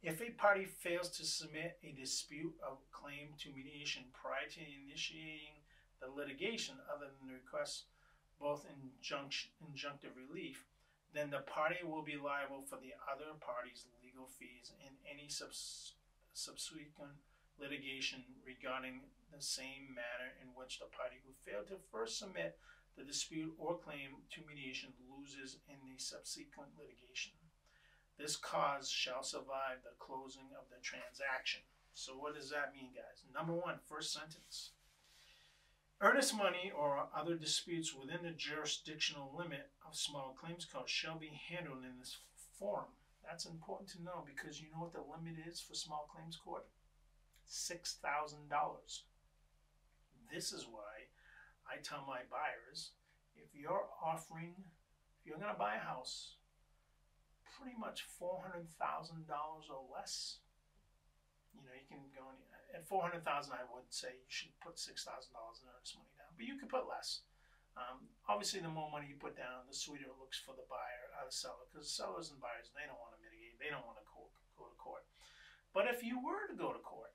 Speaker 1: If a party fails to submit a dispute of claim to mediation prior to initiating the litigation, other than the request both injunctive relief, then the party will be liable for the other party's legal fees in any subsequent litigation regarding the same matter in which the party who failed to first submit the dispute or claim to mediation loses in the subsequent litigation. This cause shall survive the closing of the transaction. So what does that mean, guys? Number one, first sentence. Earnest money or other disputes within the jurisdictional limit of small claims court shall be handled in this form. That's important to know because you know what the limit is for small claims court? $6,000. This is why I tell my buyers, if you're going to buy a house, pretty much $400,000 or less. You know, you can go at $400,000. I would say you should put $6,000 in earnest money down, but you could put less. Obviously, the more money you put down, the sweeter it looks for the buyer or the seller, because sellers and buyers, they don't want to mitigate, they don't want to go to court. But if you were to go to court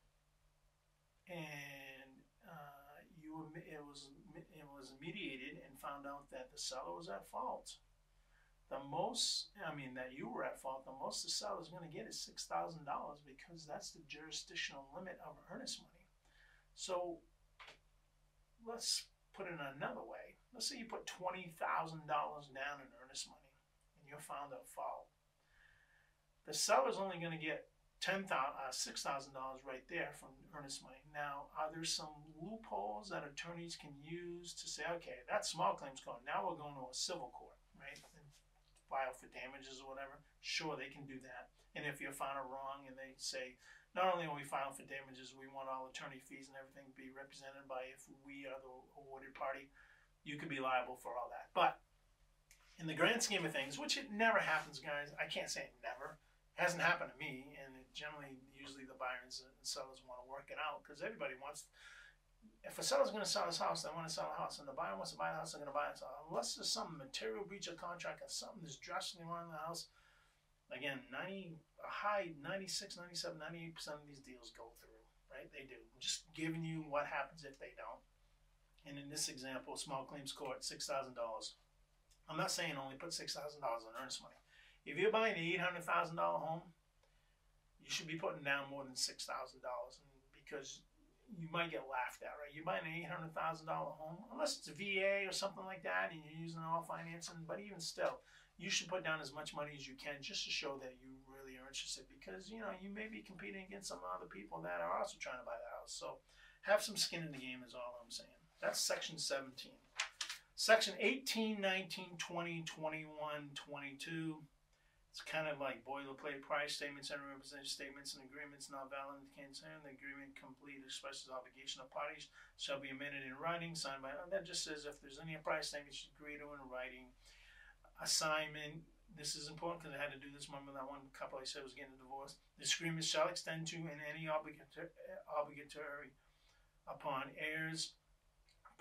Speaker 1: and it was mediated and found out that the seller was at fault, that you were at fault, the most the seller is going to get is $6,000 because that's the jurisdictional limit of earnest money. So let's put it another way. Let's say you put $20,000 down in earnest money and you're found at fault. The seller's only going to get $6,000 right there from earnest money. Now, are there some loopholes that attorneys can use to say, okay, that's small claims court. Now we're going to a civil court, right? File for damages or whatever, sure, they can do that. And if you're found wrong and they say, not only are we filing for damages, we want all attorney fees and everything to be represented by if we are the awarded party, you could be liable for all that. But in the grand scheme of things, which it never happens, guys, I can't say it never. It hasn't happened to me, and it usually the buyers and sellers want to work it out because everybody wants. If a seller's going to sell his house, they want to sell a house, and the buyer wants to buy a house, they're going to buy it. So unless there's some material breach of contract or something that's drastically wrong in the house, again, 96, 97, 98% of these deals go through, right? They do. I'm just giving you what happens if they don't. And in this example, small claims court, $6,000. I'm not saying only put $6,000 in earnest money. If you're buying an $800,000 home, you should be putting down more than $6,000 because you might get laughed at, right? You're buying an $800,000 home, unless it's a VA or something like that, and you're using all financing. But even still, you should put down as much money as you can just to show that you really are interested, because you know you may be competing against some other people that are also trying to buy the house. So have some skin in the game is all I'm saying. That's section 17. Section 18, 19, 20, 21, 22. It's kind of like boilerplate price statements and representative statements and agreements not valid and concern. The agreement complete expresses obligation of parties shall be amended in writing, signed by. That just says if there's any price statements you agree to in writing. Assignment. This is important because I had to do this. Remember that one couple I said was getting a divorce. This agreement shall extend to and any obligatory upon heirs,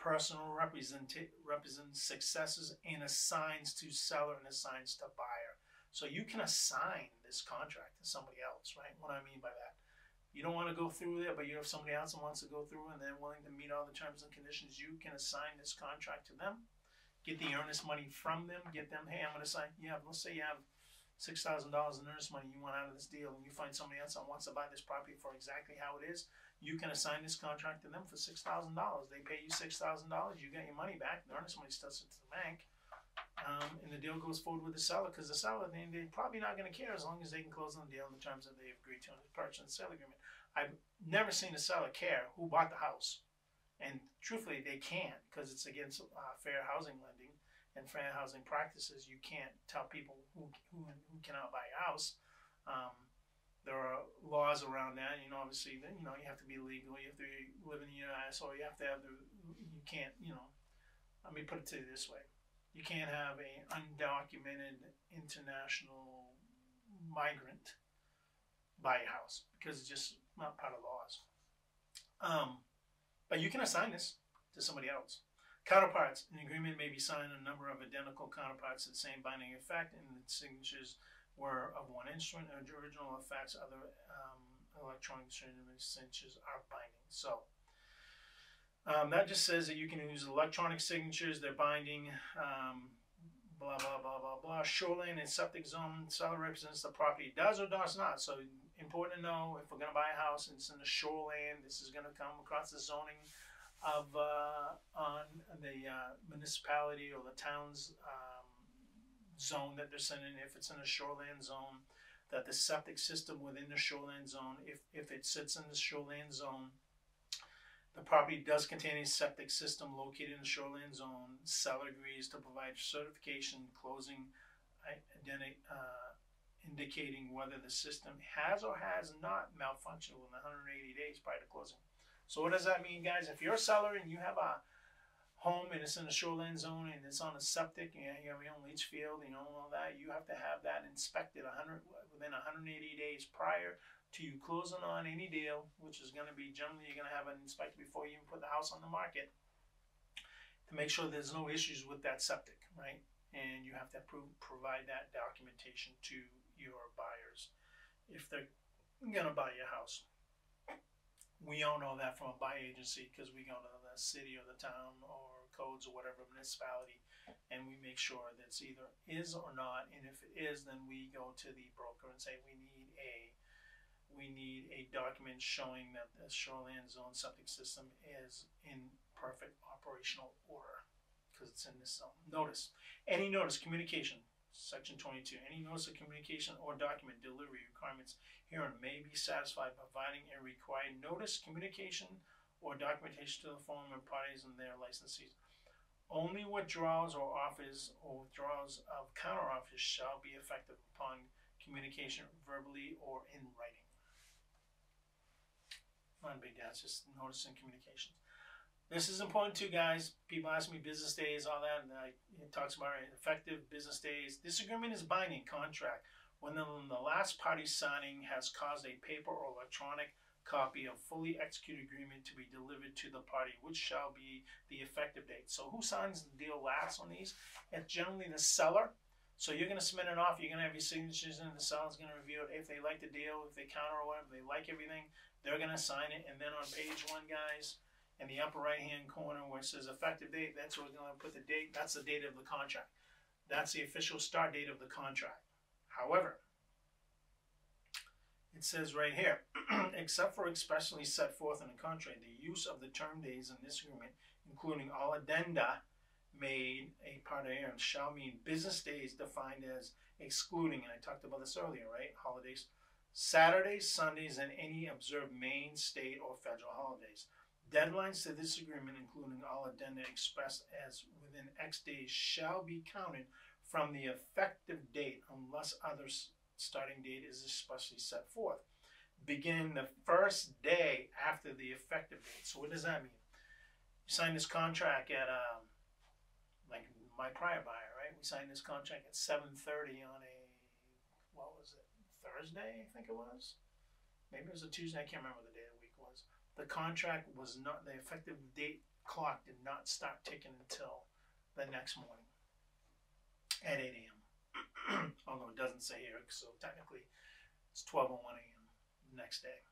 Speaker 1: personal represent successors, and assigns to seller and assigns to buyer. So you can assign this contract to somebody else, right? What I mean by that, you don't want to go through there, but you have somebody else that wants to go through and they're willing to meet all the terms and conditions. You can assign this contract to them, get the earnest money from them, get them, hey, I'm going to sign. Let's say you have $6,000 in earnest money you want out of this deal, and you find somebody else that wants to buy this property for exactly how it is. You can assign this contract to them for $6,000. They pay you $6,000. You get your money back. The earnest money still sits at the bank. And the deal goes forward with the seller, because the seller, they're probably not going to care as long as they can close on the deal in the terms that they've agreed to in the purchase and sale agreement. I've never seen a seller care who bought the house. And truthfully, they can't, because it's against fair housing lending and fair housing practices. You can't tell people who cannot buy a house. There are laws around that. Obviously, you have to be legal. You have to live in the U.S., or you have to have you can't, let me put it to you this way. You can't have an undocumented international migrant buy a house because it's just not part of the laws. But you can assign this to somebody else. Counterparts. An agreement may be signed on a number of identical counterparts of the same binding effect, and the signatures were of one instrument, and original effects, other electronic signatures are binding. So that just says that you can use electronic signatures, they're binding, blah, blah, blah, blah, blah. Shoreline and septic zone, seller represents the property does or does not. So important to know, if we're going to buy a house and it's in the shoreline, this is going to come across the zoning of on the municipality or the town's zone that they're sending. If it's in a shoreline zone, that the septic system within the shoreline zone, if it sits in the shoreline zone, the property does contain a septic system located in the shoreline zone. Seller agrees to provide certification closing indicating whether the system has or has not malfunctioned within 180 days prior to closing. So what does that mean, guys? If you're a seller and you have a home and it's in a shoreline zone and it's on a septic, and you have your own leach field, you know, all that, you have to have that inspected within 180 days prior to you closing on any deal, which is going to be generally you're going to have it inspected before you even put the house on the market, to make sure there's no issues with that septic, right? And you have to provide that documentation to your buyers if they're going to buy your house. We all know that from a buy agency because we go to the city or the town or codes or whatever municipality, and we make sure that it's either is or not. And if it is, then we go to the broker and say we need a document showing that the shoreline zone septic system is in perfect operational order because it's in this zone. Notice, any notice, communication, section 22, any notice of communication or document delivery requirements herein may be satisfied by providing a required notice, communication, or documentation to the former parties and their licensees. Only withdrawals or offers or withdrawals of counteroffers shall be effective upon communication verbally or in writing. Not a big deal, it's just notice and communications. This is important too, guys. People ask me business days, all that, and it talks about effective business days. This agreement is binding contract when the last party signing has caused a paper or electronic copy of fully executed agreement to be delivered to the party, which shall be the effective date. So who signs the deal last on these? It's generally the seller. So you're going to submit an offer, you're going to have your signatures in, the seller's going to review it. If they like the deal, if they counter or whatever, they like everything, they're going to sign it. And then on page 1, guys, in the upper right hand corner where it says effective date, that's where we're going to put the date. That's the date of the contract. That's the official start date of the contract. However, it says right here, except for expressly set forth in the contract, the use of the term days in this agreement, including all addenda made a part of it, shall mean business days defined as excluding, and I talked about this earlier, right? Holidays, Saturdays, Sundays, and any observed Maine, state, or federal holidays. Deadlines to this agreement, including all addenda expressed as within X days, shall be counted from the effective date unless other starting date is expressly set forth, beginning the first day after the effective date. So what does that mean? You sign this contract at, like my prior buyer, right? We signed this contract at 7:30 on a, what was it, Thursday, I think it was? Maybe it was a Tuesday, I can't remember what the day of the week was. The contract was not, the effective date clock did not start ticking until the next morning at 8 a.m. Although it doesn't say here, so technically it's 12:01 a.m. the next day.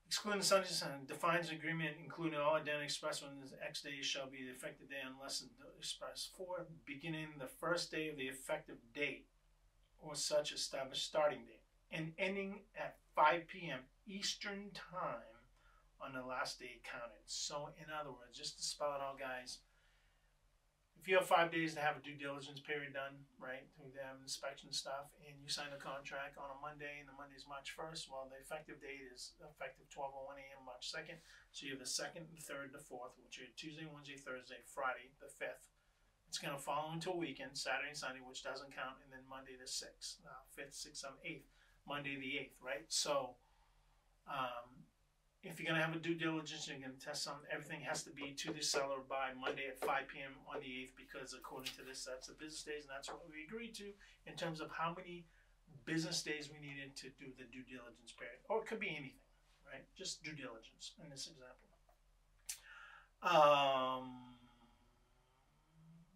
Speaker 1: Excluding Sundays and defines agreement, including all addenda expressed within the X days shall be the effective day unless expressed for, beginning the first day of the effective date or such established starting date, and ending at 5 p.m. Eastern Time on the last day counted. So in other words, just to spell it out, guys, if you have 5 days to have a due diligence period done, right, to have inspection stuff, and you sign a contract on a Monday, and the Monday is March 1st, well, the effective date is effective 12:01 a.m. March 2nd. So you have the 2nd, the 3rd, the 4th, which are Tuesday, Wednesday, Thursday, Friday, the 5th. It's going to fall into a weekend, Saturday and Sunday, which doesn't count, and then Monday the 6th, 5th, 6th, 7th, 8th, Monday the 8th, right? So if you're going to have a due diligence, you're going to test something, everything has to be to the seller by Monday at 5 p.m. on the 8th, because according to this, that's the business days, and that's what we agreed to in terms of how many business days we needed to do the due diligence period. Or it could be anything, right? Just due diligence in this example.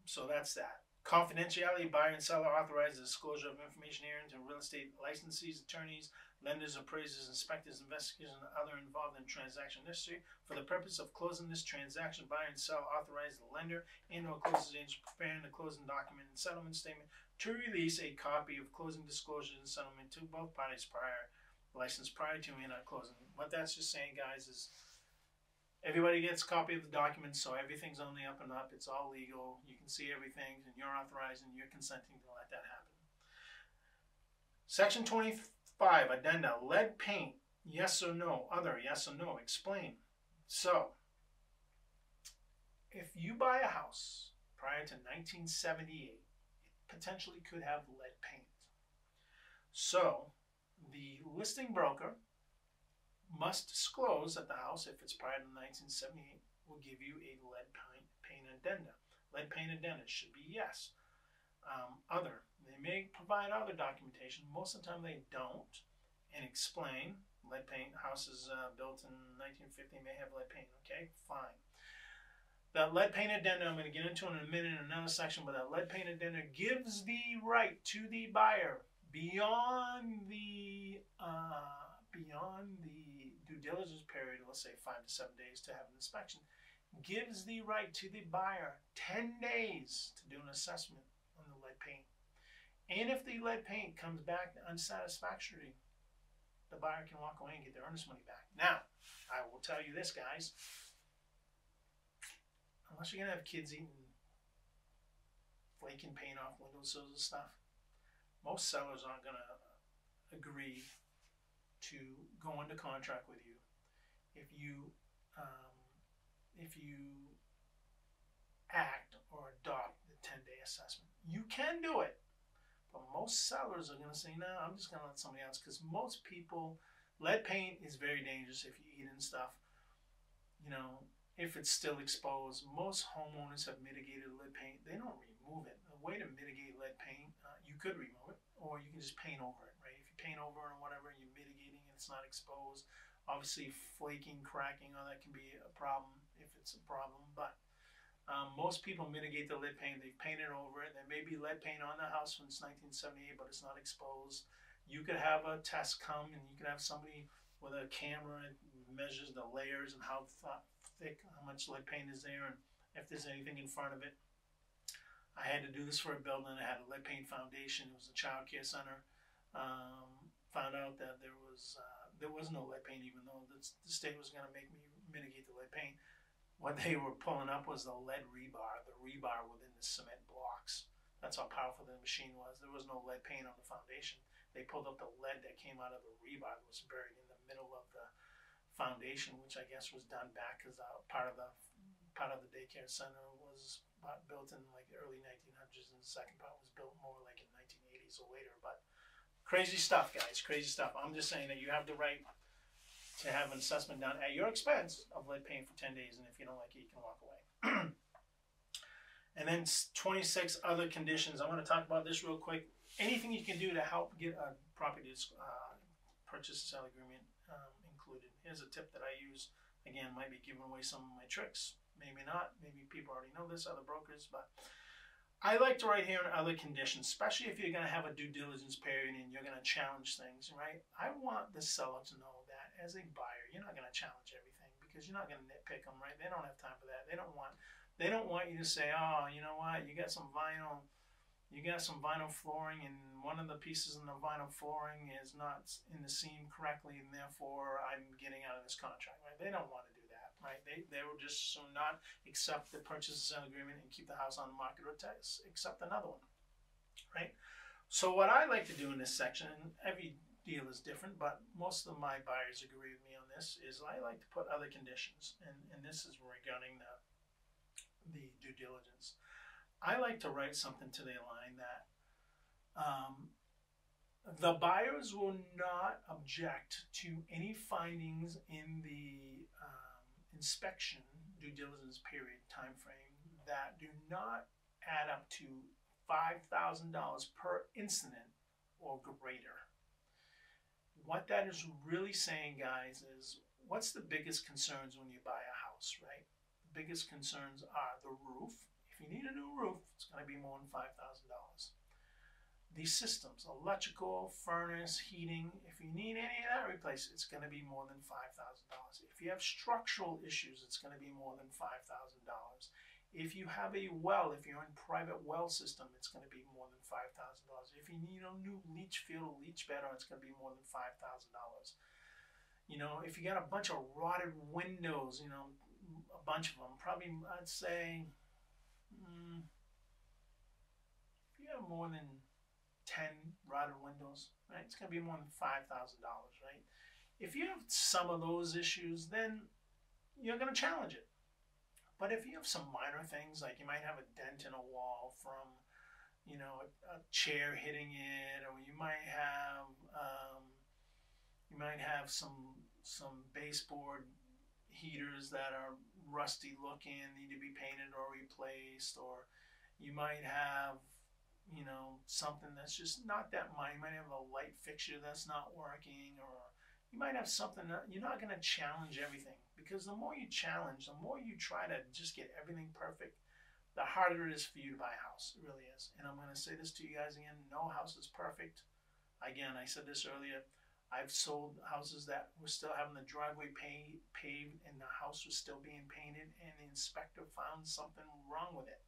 Speaker 1: So that's that. Confidentiality, buyer and seller authorize the disclosure of information herein to real estate licensees, attorneys, lenders, appraisers, inspectors, investigators, and other involved in transaction necessary. For the purpose of closing this transaction, buyer and seller authorize the lender and or closing agent preparing the closing document and settlement statement to release a copy of closing disclosures and settlement to both parties licensed prior to and at closing. What that's just saying, guys, is everybody gets a copy of the document, so everything's on the up and up. It's all legal. You can see everything, and you're authorizing, you're consenting to let that happen. Section 25, addenda, lead paint, yes or no, other, yes or no, explain. So, if you buy a house prior to 1978, it potentially could have lead paint. So, the listing broker must disclose that the house, if it's prior to 1978, will give you a lead paint addenda. Lead paint addenda should be yes. Other, they may provide other documentation. Most of the time they don't, and explain. Lead paint houses built in 1950 may have lead paint. Okay, fine. That lead paint addenda I'm going to get into in a minute in another section, but that lead paint addenda gives the right to the buyer beyond the due diligence period, let's say 5 to 7 days to have an inspection, gives the right to the buyer 10 days to do an assessment on the lead paint. And if the lead paint comes back unsatisfactory, the buyer can walk away and get their earnest money back. Now, I will tell you this, guys. Unless you're going to have kids eating flaking paint off windowsills and stuff, most sellers aren't going to agree to go into contract with you if you act or adopt the 10-day assessment. You can do it, but most sellers are going to say, no, I'm just going to let somebody else, because most people, lead paint is very dangerous if you eat and stuff. You know, if it's still exposed, most homeowners have mitigated lead paint. They don't remove it. A way to mitigate lead paint, you could remove it, or you can just paint over it, right? If you paint over it or whatever, you're mitigating it, it's not exposed. Obviously, flaking, cracking, all that can be a problem if it's a problem, but most people mitigate the lead paint. They've painted over it. There may be lead paint on the house since 1978, but it's not exposed. You could have a test come, and you could have somebody with a camera and measures the layers and how thick, how much lead paint is there, and if there's anything in front of it. I had to do this for a building. I had a lead paint foundation. It was a child care center. Found out that there was no lead paint, even though the state was going to make me mitigate the lead paint. What they were pulling up was the lead rebar, the rebar within the cement blocks. That's how powerful the machine was. There was no lead paint on the foundation. They pulled up the lead that came out of the rebar that was buried in the middle of the foundation, which I guess was done back because part of the daycare center was built in like the early 1900s, and the second part was built more like in 1980s or later. But crazy stuff, guys, crazy stuff. I'm just saying that you have the right to have an assessment done at your expense of lead paint for 10 days, and if you don't like it, you can walk away. And then 26 other conditions. I want to talk about this real quick. Anything you can do to help get a property purchase and sale agreement included. Here's a tip that I use. Again, might be giving away some of my tricks. Maybe not. Maybe people already know this, other brokers, but I like to write here in other conditions, especially if you're going to have a due diligence period and you're going to challenge things, right? I want the seller to know that as a buyer, you're not going to challenge everything, because you're not going to nitpick them, right? They don't have time for that. They don't want you to say, oh, you know what? You got some vinyl flooring, and one of the pieces in the vinyl flooring is not in the seam correctly, and therefore I'm getting out of this contract, right? They don't want to do that, right? They will just not accept the purchase and sale agreement and keep the house on the market, or accept another one, right? So what I like to do in this section, and every deal is different, but most of my buyers agree with me on this, is I like to put other conditions, and this is regarding the due diligence. I like to write something to the line that the buyers will not object to any findings in the inspection due diligence period time frame that do not add up to $5,000 per incident or greater. What that is really saying, guys, is what's the biggest concerns when you buy a house, right? The biggest concerns are the roof. If you need a new roof, it's going to be more than $5,000. These systems, electrical, furnace, heating, if you need any of that replaced, it's going to be more than $5,000. If you have structural issues, it's going to be more than $5,000. If you have a well, if you're in private well system, it's going to be more than $5,000. If you need a new leach field, leach bed, it's going to be more than $5,000. You know, if you got a bunch of rotted windows, you know, a bunch of them, probably I'd say, if you have more than 10 rotted windows, right, it's going to be more than $5,000, right? If you have some of those issues, then you're going to challenge it. But if you have some minor things, like you might have a dent in a wall from, you know, a chair hitting it, or you might have some baseboard heaters that are rusty looking, need to be painted or replaced, or you might have, you know, something that's just not that minor. You might have a light fixture that's not working, or you might have something that you're not going to challenge everything, because the more you challenge, the more you try to just get everything perfect, the harder it is for you to buy a house. It really is. And I'm going to say this to you guys again, no house is perfect. Again, I said this earlier, I've sold houses that were still having the driveway paved and the house was still being painted, and the inspector found something wrong with it.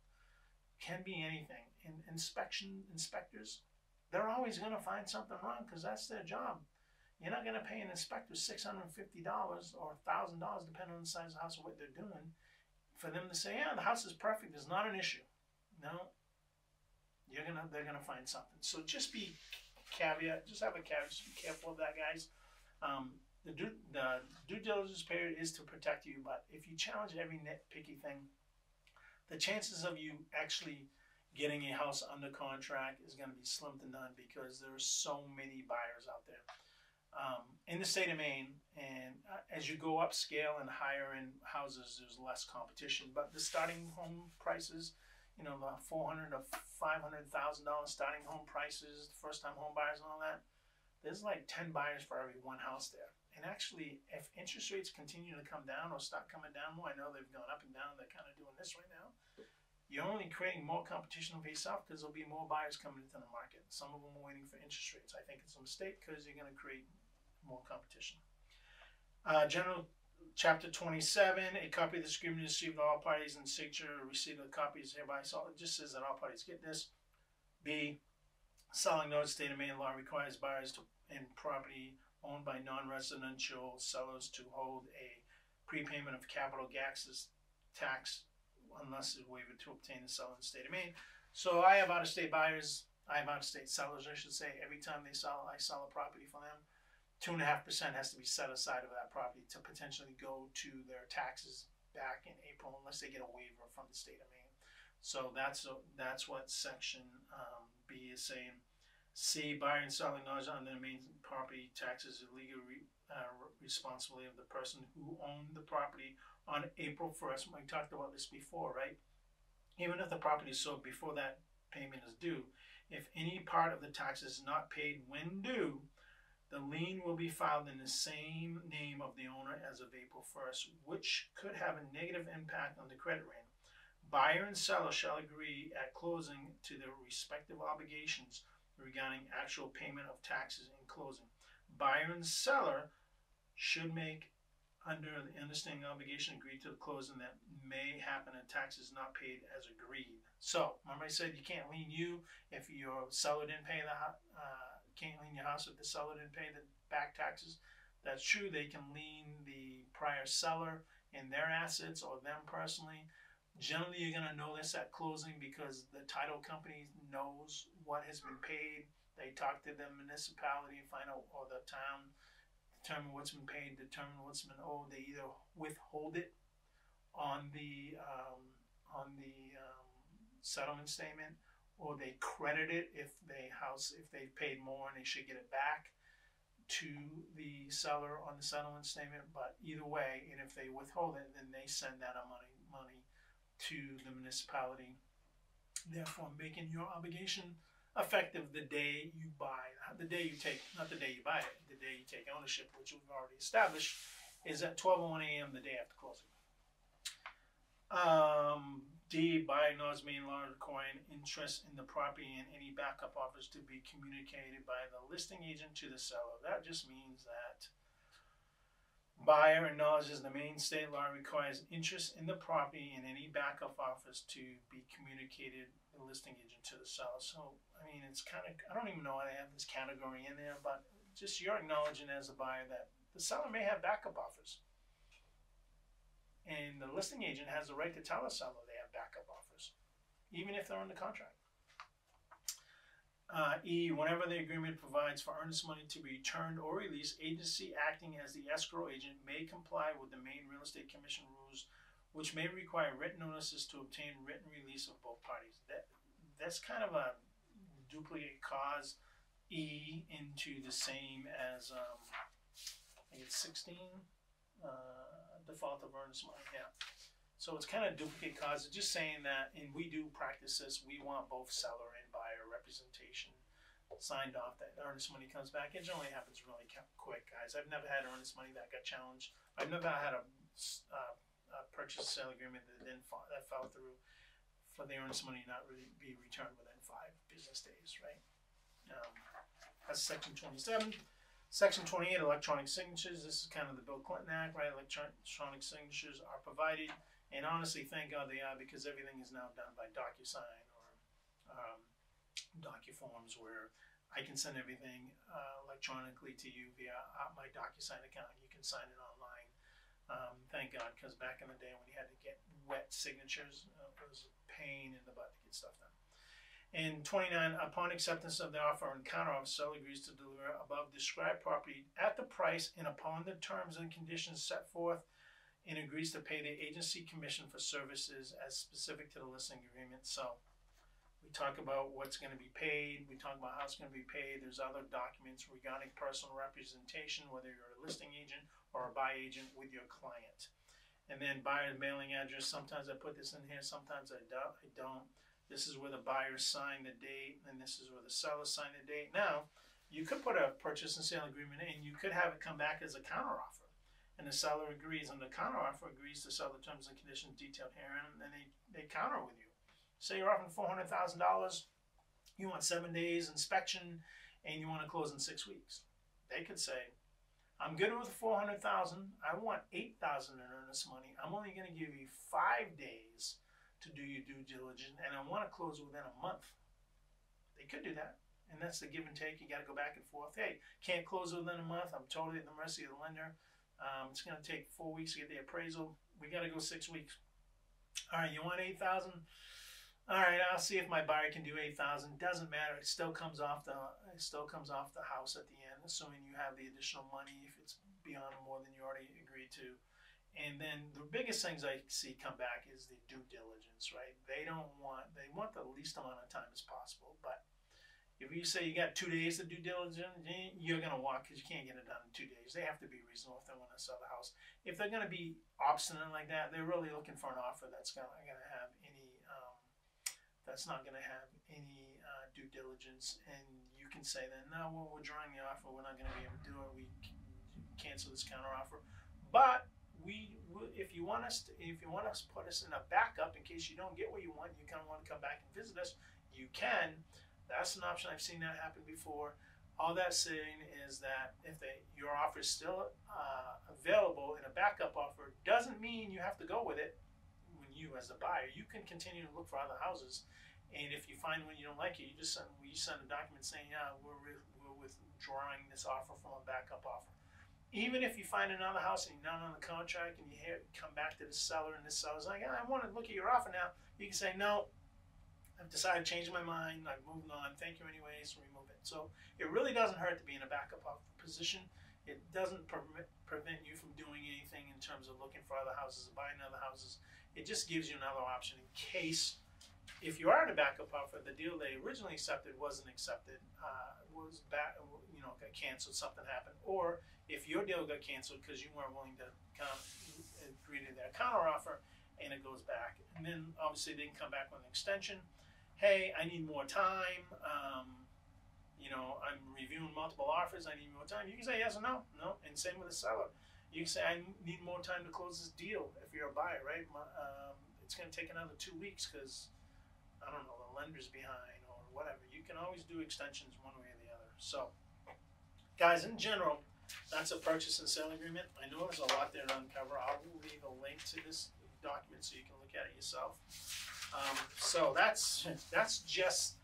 Speaker 1: Can be anything. And inspectors, they're always going to find something wrong, because that's their job. You're not going to pay an inspector $650 or $1,000, depending on the size of the house or what they're doing, for them to say, yeah, the house is perfect, there's not an issue. No, they're gonna find something. So just have a caveat, just be careful of that, guys. The due diligence period is to protect you, but if you challenge every nitpicky thing, the chances of you actually getting a house under contract is going to be slim to none, because there are so many buyers out there in the state of Maine. And as you go upscale and higher end houses, there's less competition. But the starting home prices, you know, the $400,000 to $500,000 starting home prices, first time home buyers and all that, there's like 10 buyers for every one house there. And actually, if interest rates continue to come down or start coming down more, I know they've gone up and down, they're kind of doing this right now, you're only creating more competition for yourself, because there'll be more buyers coming into the market. Some of them are waiting for interest rates. I think it's a mistake, because you're going to create more competition. General Chapter 27, a copy of this agreement is received by all parties, and signature receipt of the copy is hereby. So it just says that all parties get this. B, selling notice, state of Maine law requires buyers in property owned by non-residential sellers to hold a prepayment of capital gains tax unless it's waived to obtain the seller in the state of Maine. So I have out-of-state buyers, I have out-of-state sellers, I should say. Every time they sell, I sell a property for them. 2.5% has to be set aside of that property to potentially go to their taxes back in April, unless they get a waiver from the state of Maine. So that's what section B is saying. C, buyer and seller acknowledge on their Maine property taxes is legal responsibility of the person who owned the property on April 1st. We talked about this before, right? Even if the property is sold before that payment is due, if any part of the tax is not paid when due, the lien will be filed in the same name of the owner as of April 1st, which could have a negative impact on the credit rating. Buyer and seller shall agree at closing to their respective obligations regarding actual payment of taxes in closing. Buyer and seller should make, under the understanding obligation, agree to the closing that may happen and taxes not paid as agreed. So, remember I said you can't lien you if your seller didn't pay can't lien your house if the seller didn't pay the back taxes. That's true. They can lien the prior seller and their assets, or them personally. Generally, you're going to know this at closing, because the title company knows what has been paid. They talk to the municipality and find out, or the town, determine what's been paid, determine what's been owed. They either withhold it on the settlement statement, or they credit it if they've paid more and they should get it back to the seller on the settlement statement. But either way, and if they withhold it, then they send that money to the municipality, therefore making your obligation effective the day you buy, not the day you buy it, the day you take ownership, which we've already established is at 12:01 a.m. the day after closing. D, buyer acknowledges Maine law requiring interest in the property and any backup offers to be communicated by the listing agent to the seller. That just means that buyer acknowledges the Maine state law requires interest in the property and any backup offers to be communicated the listing agent to the seller. So, I mean, it's kind of, I don't even know why they have this category in there, but just you're acknowledging as a buyer that the seller may have backup offers. And the listing agent has the right to tell the seller they have backup offers, even if they're under contract. E, whenever the agreement provides for earnest money to be returned or released, agency acting as the escrow agent may comply with the Maine Real Estate Commission rules, which may require written notices to obtain written release of both parties. That's kind of a duplicate cause E into the same as, I think it's 16. Default of earnest money, yeah. So it's kind of duplicate cause. It's just saying that, and we do practice this, we want both seller and buyer representation signed off that earnest money comes back. It generally happens really quick, guys. I've never had earnest money that got challenged. I've never had a purchase sale agreement that fell through for the earnest money not really be returned within 5 business days, right? That's section 27. Section 28, electronic signatures. This is kind of the Bill Clinton Act, right? Electronic signatures are provided, and honestly, thank God they are, because everything is now done by DocuSign or DocuForms, where I can send everything electronically to you via my DocuSign account. You can sign it online. Thank God, because back in the day when you had to get wet signatures, it was a pain in the butt to get stuff done. And 29, upon acceptance of the offer and counteroffer, seller agrees to deliver above described property at the price and upon the terms and conditions set forth, and agrees to pay the agency commission for services as specific to the listing agreement. So we talk about what's going to be paid. We talk about how it's going to be paid. There's other documents regarding personal representation, whether you're a listing agent or a buy agent with your client. And then buyer's mailing address. Sometimes I put this in here. Sometimes I don't. This is where the buyer signed the date, and this is where the seller signed the date. Now, you could put a purchase and sale agreement in. You could have it come back as a counteroffer, and the seller agrees, and the counteroffer agrees to sell the terms and conditions detailed herein, and then they counter with you. Say you're offering $400,000, you want 7 days inspection, and you want to close in 6 weeks. They could say, I'm good with $400,000. I want $8,000 in earnest money. I'm only going to give you 5 days to do your due diligence, and I want to close within a month. They could do that, and that's the give and take. You got to go back and forth. Hey, can't close within a month. I'm totally at the mercy of the lender. It's going to take 4 weeks to get the appraisal. We got to go 6 weeks. All right, you want 8,000? All right, I'll see if my buyer can do 8,000. Doesn't matter. It still comes off the house at the end, assuming you have the additional money if it's beyond more than you already agreed to. And then the biggest things I see come back is the due diligence, right? They want the least amount of time as possible. But if you say you got 2 days to due diligence, you're going to walk because you can't get it done in 2 days. They have to be reasonable if they want to sell the house. If they're going to be obstinate like that, they're really looking for an offer that's not going to have any due diligence. And you can say then, no, well, we're drawing the offer. We're not going to be able to do it. We cancel this counter offer. But if you want us to put us in a backup in case you don't get what you want, you kind of want to come back and visit us, you can. That's an option. I've seen that happen before. All that's saying is that if your offer is still available in a backup offer, doesn't mean you have to go with it. When you, as a buyer, you can continue to look for other houses, and if you find one you don't like it, you send a document saying, yeah, we're withdrawing this offer from a backup offer. Even if you find another house and you're not on the contract and you come back to the seller and the seller's like, I want to look at your offer now, you can say, no, I've decided to change my mind, I've moved on, thank you anyways, remove it. So it really doesn't hurt to be in a backup position. It doesn't prevent you from doing anything in terms of looking for other houses or buying other houses. It just gives you another option in case, if you are in a backup offer, the deal they originally accepted wasn't accepted, got canceled, something happened, or if your deal got canceled because you weren't willing to agree to their counter offer, and it goes back. And then obviously they can come back with an extension. Hey, I need more time. I'm reviewing multiple offers. I need more time. You can say yes or no. No. And same with the seller. You can say, I need more time to close this deal if you're a buyer, right? it's going to take another 2 weeks because, I don't know, the lender's behind or whatever. You can always do extensions one way or the other. So, guys, in general, that's a purchase and sale agreement. I know there's a lot there to uncover. I'll leave a link to this document so you can look at it yourself. So that's just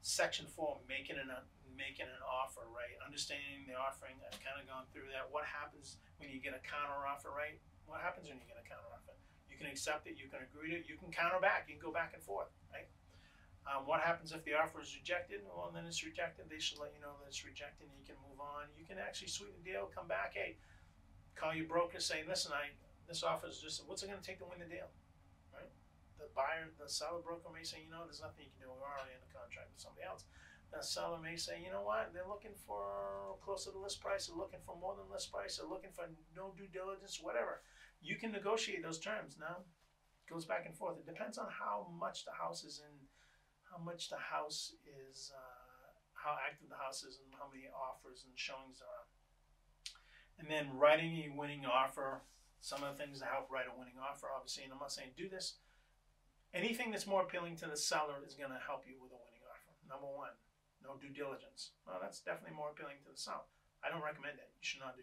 Speaker 1: section 4, making an offer, right? Understanding the offering. I've kind of gone through that. What happens when you get a counter offer, right? What happens when you get a counter offer? You can accept it, you can agree to it, you can counter back, you can go back and forth, right? What happens if the offer is rejected? Well, then it's rejected. They should let you know that it's rejected and you can move on. You can actually sweeten the deal, come back, hey, call your broker, say, listen, this offer is just, what's it going to take to win the deal, right? The buyer, the seller broker may say, there's nothing you can do. We're already in the contract with somebody else. The seller may say, you know what, they're looking for closer to list price, they're looking for more than list price, they're looking for no due diligence, whatever. You can negotiate those terms. Now, it goes back and forth. It depends on how much the house is in, how active the house is and how many offers and showings there are. And then writing a winning offer, some of the things that help write a winning offer, obviously, and I'm not saying do this, anything that's more appealing to the seller is going to help you with a winning offer. Number 1. No due diligence. Well, that's definitely more appealing to the seller. I don't recommend it. You should not do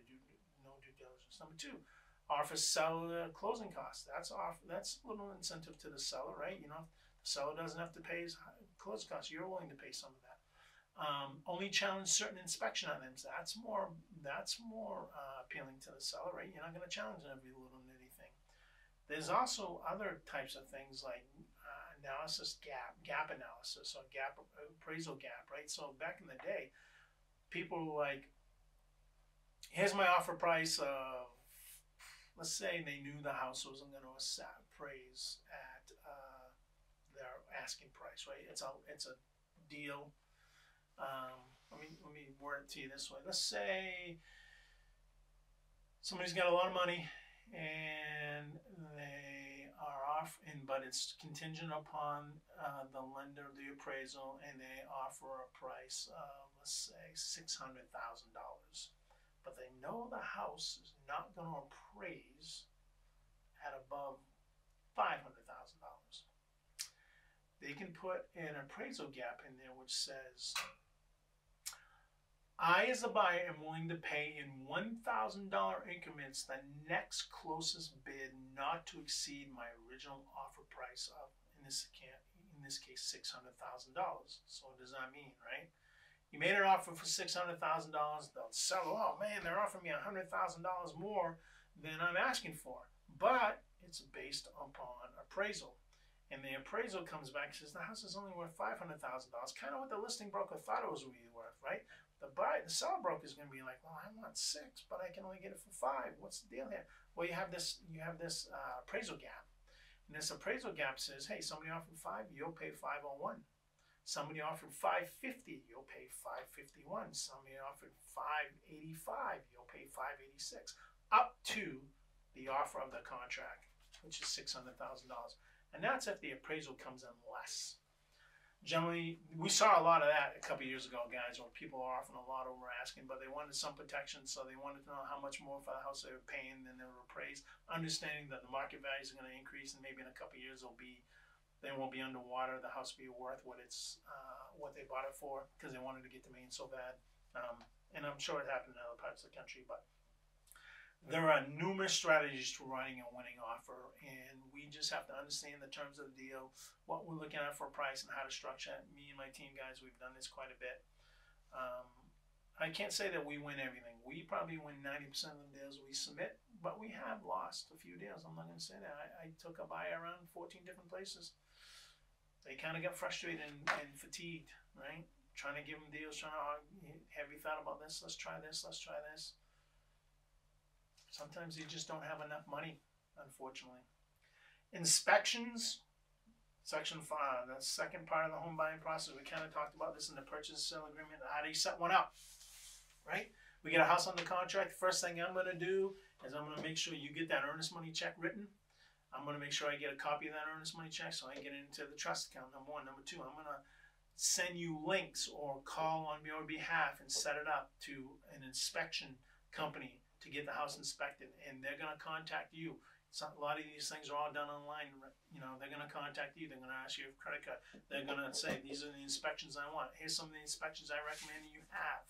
Speaker 1: no due diligence. Number 2, offer seller closing costs. That's a little incentive to the seller, right? The seller doesn't have to pay his closing costs. You're willing to pay some of that. Only challenge certain inspection items. That's more appealing to the seller, right? You're not going to challenge every little nitty thing. There's also other types of things like analysis gap analysis or appraisal gap, right? So back in the day, people were like, here's my offer price of, let's say they knew the house was going to appraise at their asking price, right? It's a deal. Let me word it to you this way. Let's say somebody's got a lot of money and they are off, but it's contingent upon the lender, the appraisal, and they offer a price of, let's say, $600,000. But they know the house is not going to appraise at above $500,000. They can put an appraisal gap in there which says, I, as a buyer, am willing to pay in $1,000 increments the next closest bid not to exceed my original offer price of, in this case, $600,000. So what does that mean, right? You made an offer for $600,000. They'll sell, oh man, they're offering me $100,000 more than I'm asking for. But it's based upon appraisal. And the appraisal comes back and says the house is only worth $500,000. Kind of what the listing broker thought it was really worth, right? The seller broker is going to be like, well, I want 6, but I can only get it for 5. What's the deal here? Well, you have this appraisal gap. And this appraisal gap says, hey, somebody offered 5, you'll pay 501. Somebody offered $550, you'll pay $551. Somebody offered $585, you'll pay $586, up to the offer of the contract, which is $600,000. And that's if the appraisal comes in less. Generally, we saw a lot of that a couple years ago, guys, where people are offering a lot over asking, but they wanted some protection, so they wanted to know how much more for the house they were paying than they were appraised, understanding that the market values are going to increase, and maybe in a couple years they won't be underwater. The house will be worth what they bought it for, because they wanted to get to Maine so bad. And I'm sure it happened in other parts of the country, but there are numerous strategies to writing a winning offer, and we just have to understand the terms of the deal, what we're looking at for a price, and how to structure it. Me and my team, guys, we've done this quite a bit. I can't say that we win everything. We probably win 90% of the deals we submit, but we have lost a few deals. I'm not going to say that. I took a buyer around 14 different places. They kind of got frustrated and fatigued, right? Trying to give them deals, have you thought about this? Let's try this. Let's try this. Sometimes you just don't have enough money, unfortunately. Inspections, section 5, the second part of the home buying process. We kind of talked about this in the purchase and sale agreement. How do you set one up, right? We get a house under contract. First thing I'm going to do is I'm going to make sure you get that earnest money check written. I'm going to make sure I get a copy of that earnest money check so I get it into the trust account, number 1. Number 2, I'm going to send you links or call on your behalf and set it up to an inspection company to get the house inspected, and they're going to contact you. a lot of these things are all done online. You know, they're going to contact you. They're going to ask you for a credit card. They're going to say, these are the inspections I want. Here's some of the inspections I recommend that you have.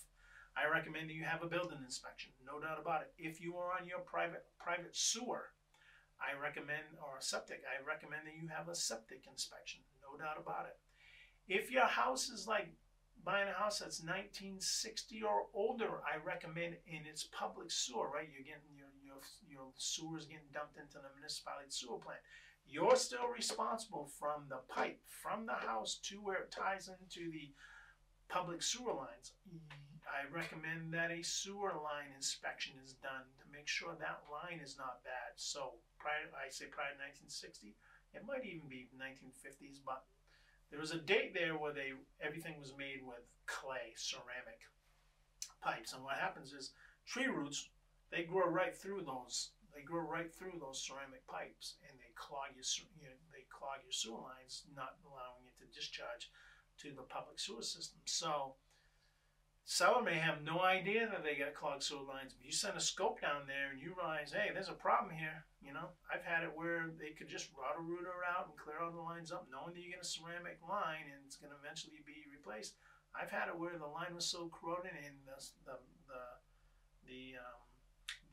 Speaker 1: I recommend that you have a building inspection, no doubt about it. If you are on your private sewer, I recommend, or septic, I recommend that you have a septic inspection, no doubt about it. If your house is like buying a house that's 1960 or older, I recommend in its public sewer, right? You're getting your sewers getting dumped into the municipality sewer plant. You're still responsible from the pipe, from the house to where it ties into the public sewer lines. I recommend that a sewer line inspection is done to make sure that line is not bad. So prior to 1960, it might even be 1950s, but there was a date there where everything was made with clay, ceramic pipes. And what happens is tree roots, they grow right through those. They grow right through those ceramic pipes, and they clog your sewer lines, not allowing it to discharge to the public sewer system. So seller may have no idea that they got clogged sewer lines, but you send a scope down there and you realize, hey, there's a problem here. You know, I've had it where they could just route a rooter out and clear all the lines up, knowing that you get a ceramic line and it's going to eventually be replaced. I've had it where the line was so corroded and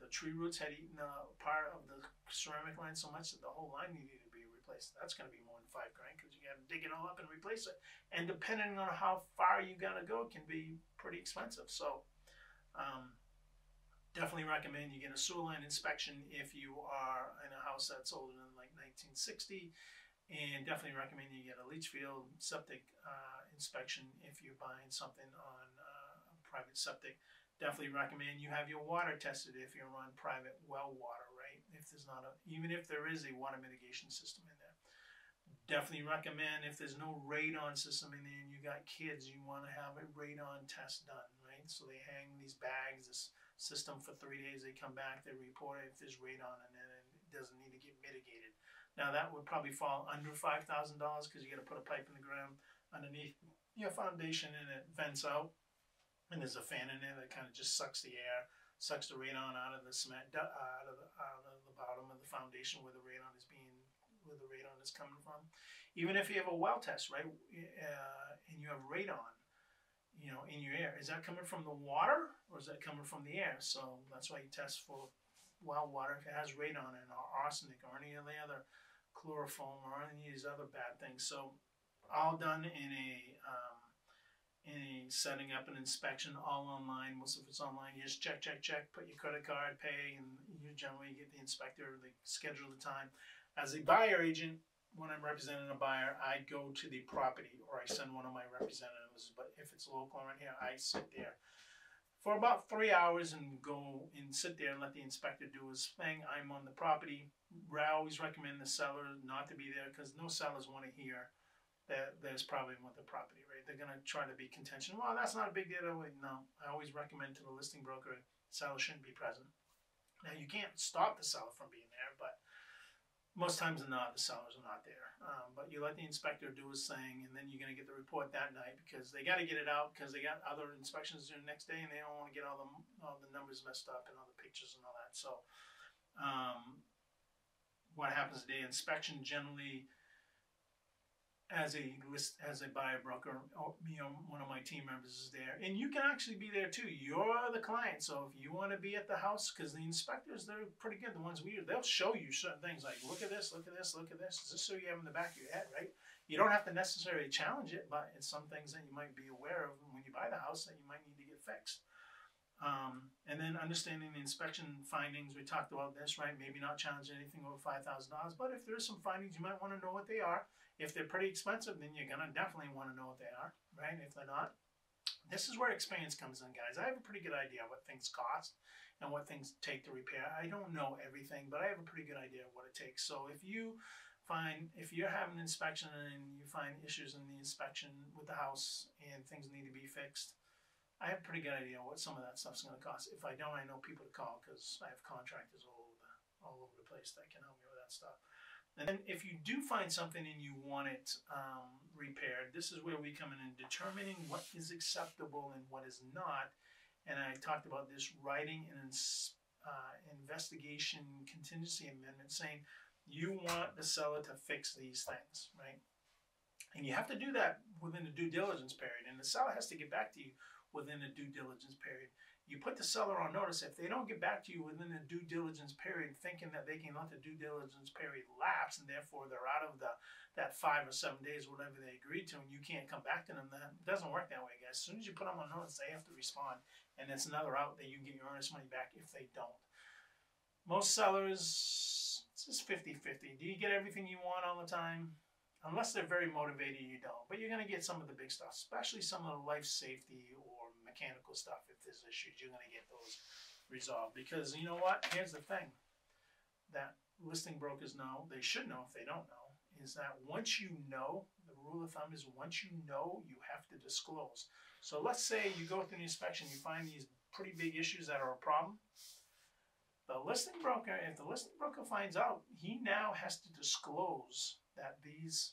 Speaker 1: the tree roots had eaten part of the ceramic line so much that the whole line needed to be replaced. That's going to be more than $5 grand because you got to dig it all up and replace it. And depending on how far you got to go, it can be pretty expensive. So definitely recommend you get a sewer line inspection if you are in a house that's older than like 1960. And definitely recommend you get a leach field septic inspection if you're buying something on a private septic. Definitely recommend you have your water tested if you're on private well water, right? If there's not even if there is a water mitigation system in there. Definitely recommend if there's no radon system in there and you got kids, you want to have a radon test done, right? So they hang these bags, this system for 3 days, they come back, they report if there's radon in it and it doesn't need to get mitigated. Now that would probably fall under $5,000 because you got to put a pipe in the ground underneath your foundation and it vents out. And there's a fan in there that kind of just sucks the air, sucks the radon out of the cement, out of the bottom of the foundation where the radon is coming from. Even if you have a well test, right, and you have radon, you know, in your air, is that coming from the water or is that coming from the air? So that's why you test for well water if it has radon in or arsenic or any of the other chloroform or any of these other bad things. So all done in a setting up an inspection, all online. Most of it's online. You just check, put your credit card, pay, and you generally get the inspector, they schedule the time. As a buyer agent, when I'm representing a buyer, I go to the property or I send one of my representatives, but if it's local around here, I sit there for about 3 hours and go and sit there and let the inspector do his thing. I'm on the property. I always recommend the seller not to be there because no sellers want to hear that there's problem with the property, right? They're going to try to be contention. Well, that's not a big deal. No, I always recommend to the listing broker, the seller shouldn't be present. Now, you can't stop the seller from being there, but most times than not, the sellers are not there. But you let the inspector do his thing, and then you're going to get the report that night because they got to get it out because they got other inspections the next day, and they don't want to get all the numbers messed up and all the pictures and all that. So what happens today, inspection generally, as a buyer broker, you know, one of my team members is there, and you can actually be there too. You're the client, so if you want to be at the house, because the inspectors, they're pretty good. The ones they'll show you certain things like look at this, look at this, look at this, just so you have in the back of your head, right? You don't have to necessarily challenge it, but it's some things that you might be aware of when you buy the house that you might need to get fixed. And then understanding the inspection findings, we talked about this, right? Maybe not challenge anything over $5,000, but if there's some findings, you might want to know what they are. If they're pretty expensive, then you're going to definitely want to know what they are, right? If they're not, this is where experience comes in, guys. I have a pretty good idea of what things cost and what things take to repair. I don't know everything, but I have a pretty good idea of what it takes. So if you're having an inspection and you find issues in the inspection with the house and things need to be fixed, I have a pretty good idea what some of that stuff's going to cost. If I don't, I know people to call because I have contractors all over the place that can help me with that stuff. And then if you do find something and you want it repaired, this is where we come in and determining what is acceptable and what is not. And I talked about this, writing an investigation contingency amendment saying you want the seller to fix these things, right? And you have to do that within the due diligence period, and the seller has to get back to you within the due diligence period. You put the seller on notice. If they don't get back to you within the due diligence period, thinking that they can let the due diligence period lapse and therefore they're out of that 5 or 7 days, whatever they agreed to, and you can't come back to them, then it doesn't work that way, guys. As soon as you put them on notice, they have to respond, and it's another out that you can get your earnest money back if they don't. Most sellers, it's just 50-50. Do you get everything you want all the time? Unless they're very motivated, you don't. But you're going to get some of the big stuff, especially some of the life safety or mechanical stuff. If there's issues, you're going to get those resolved. Because you know what? Here's the thing that listing brokers know, they should know if they don't know, is that once you know, the rule of thumb is once you know, you have to disclose. So let's say you go through the inspection, you find these pretty big issues that are a problem. The listing broker, if the listing broker finds out, he now has to disclose that these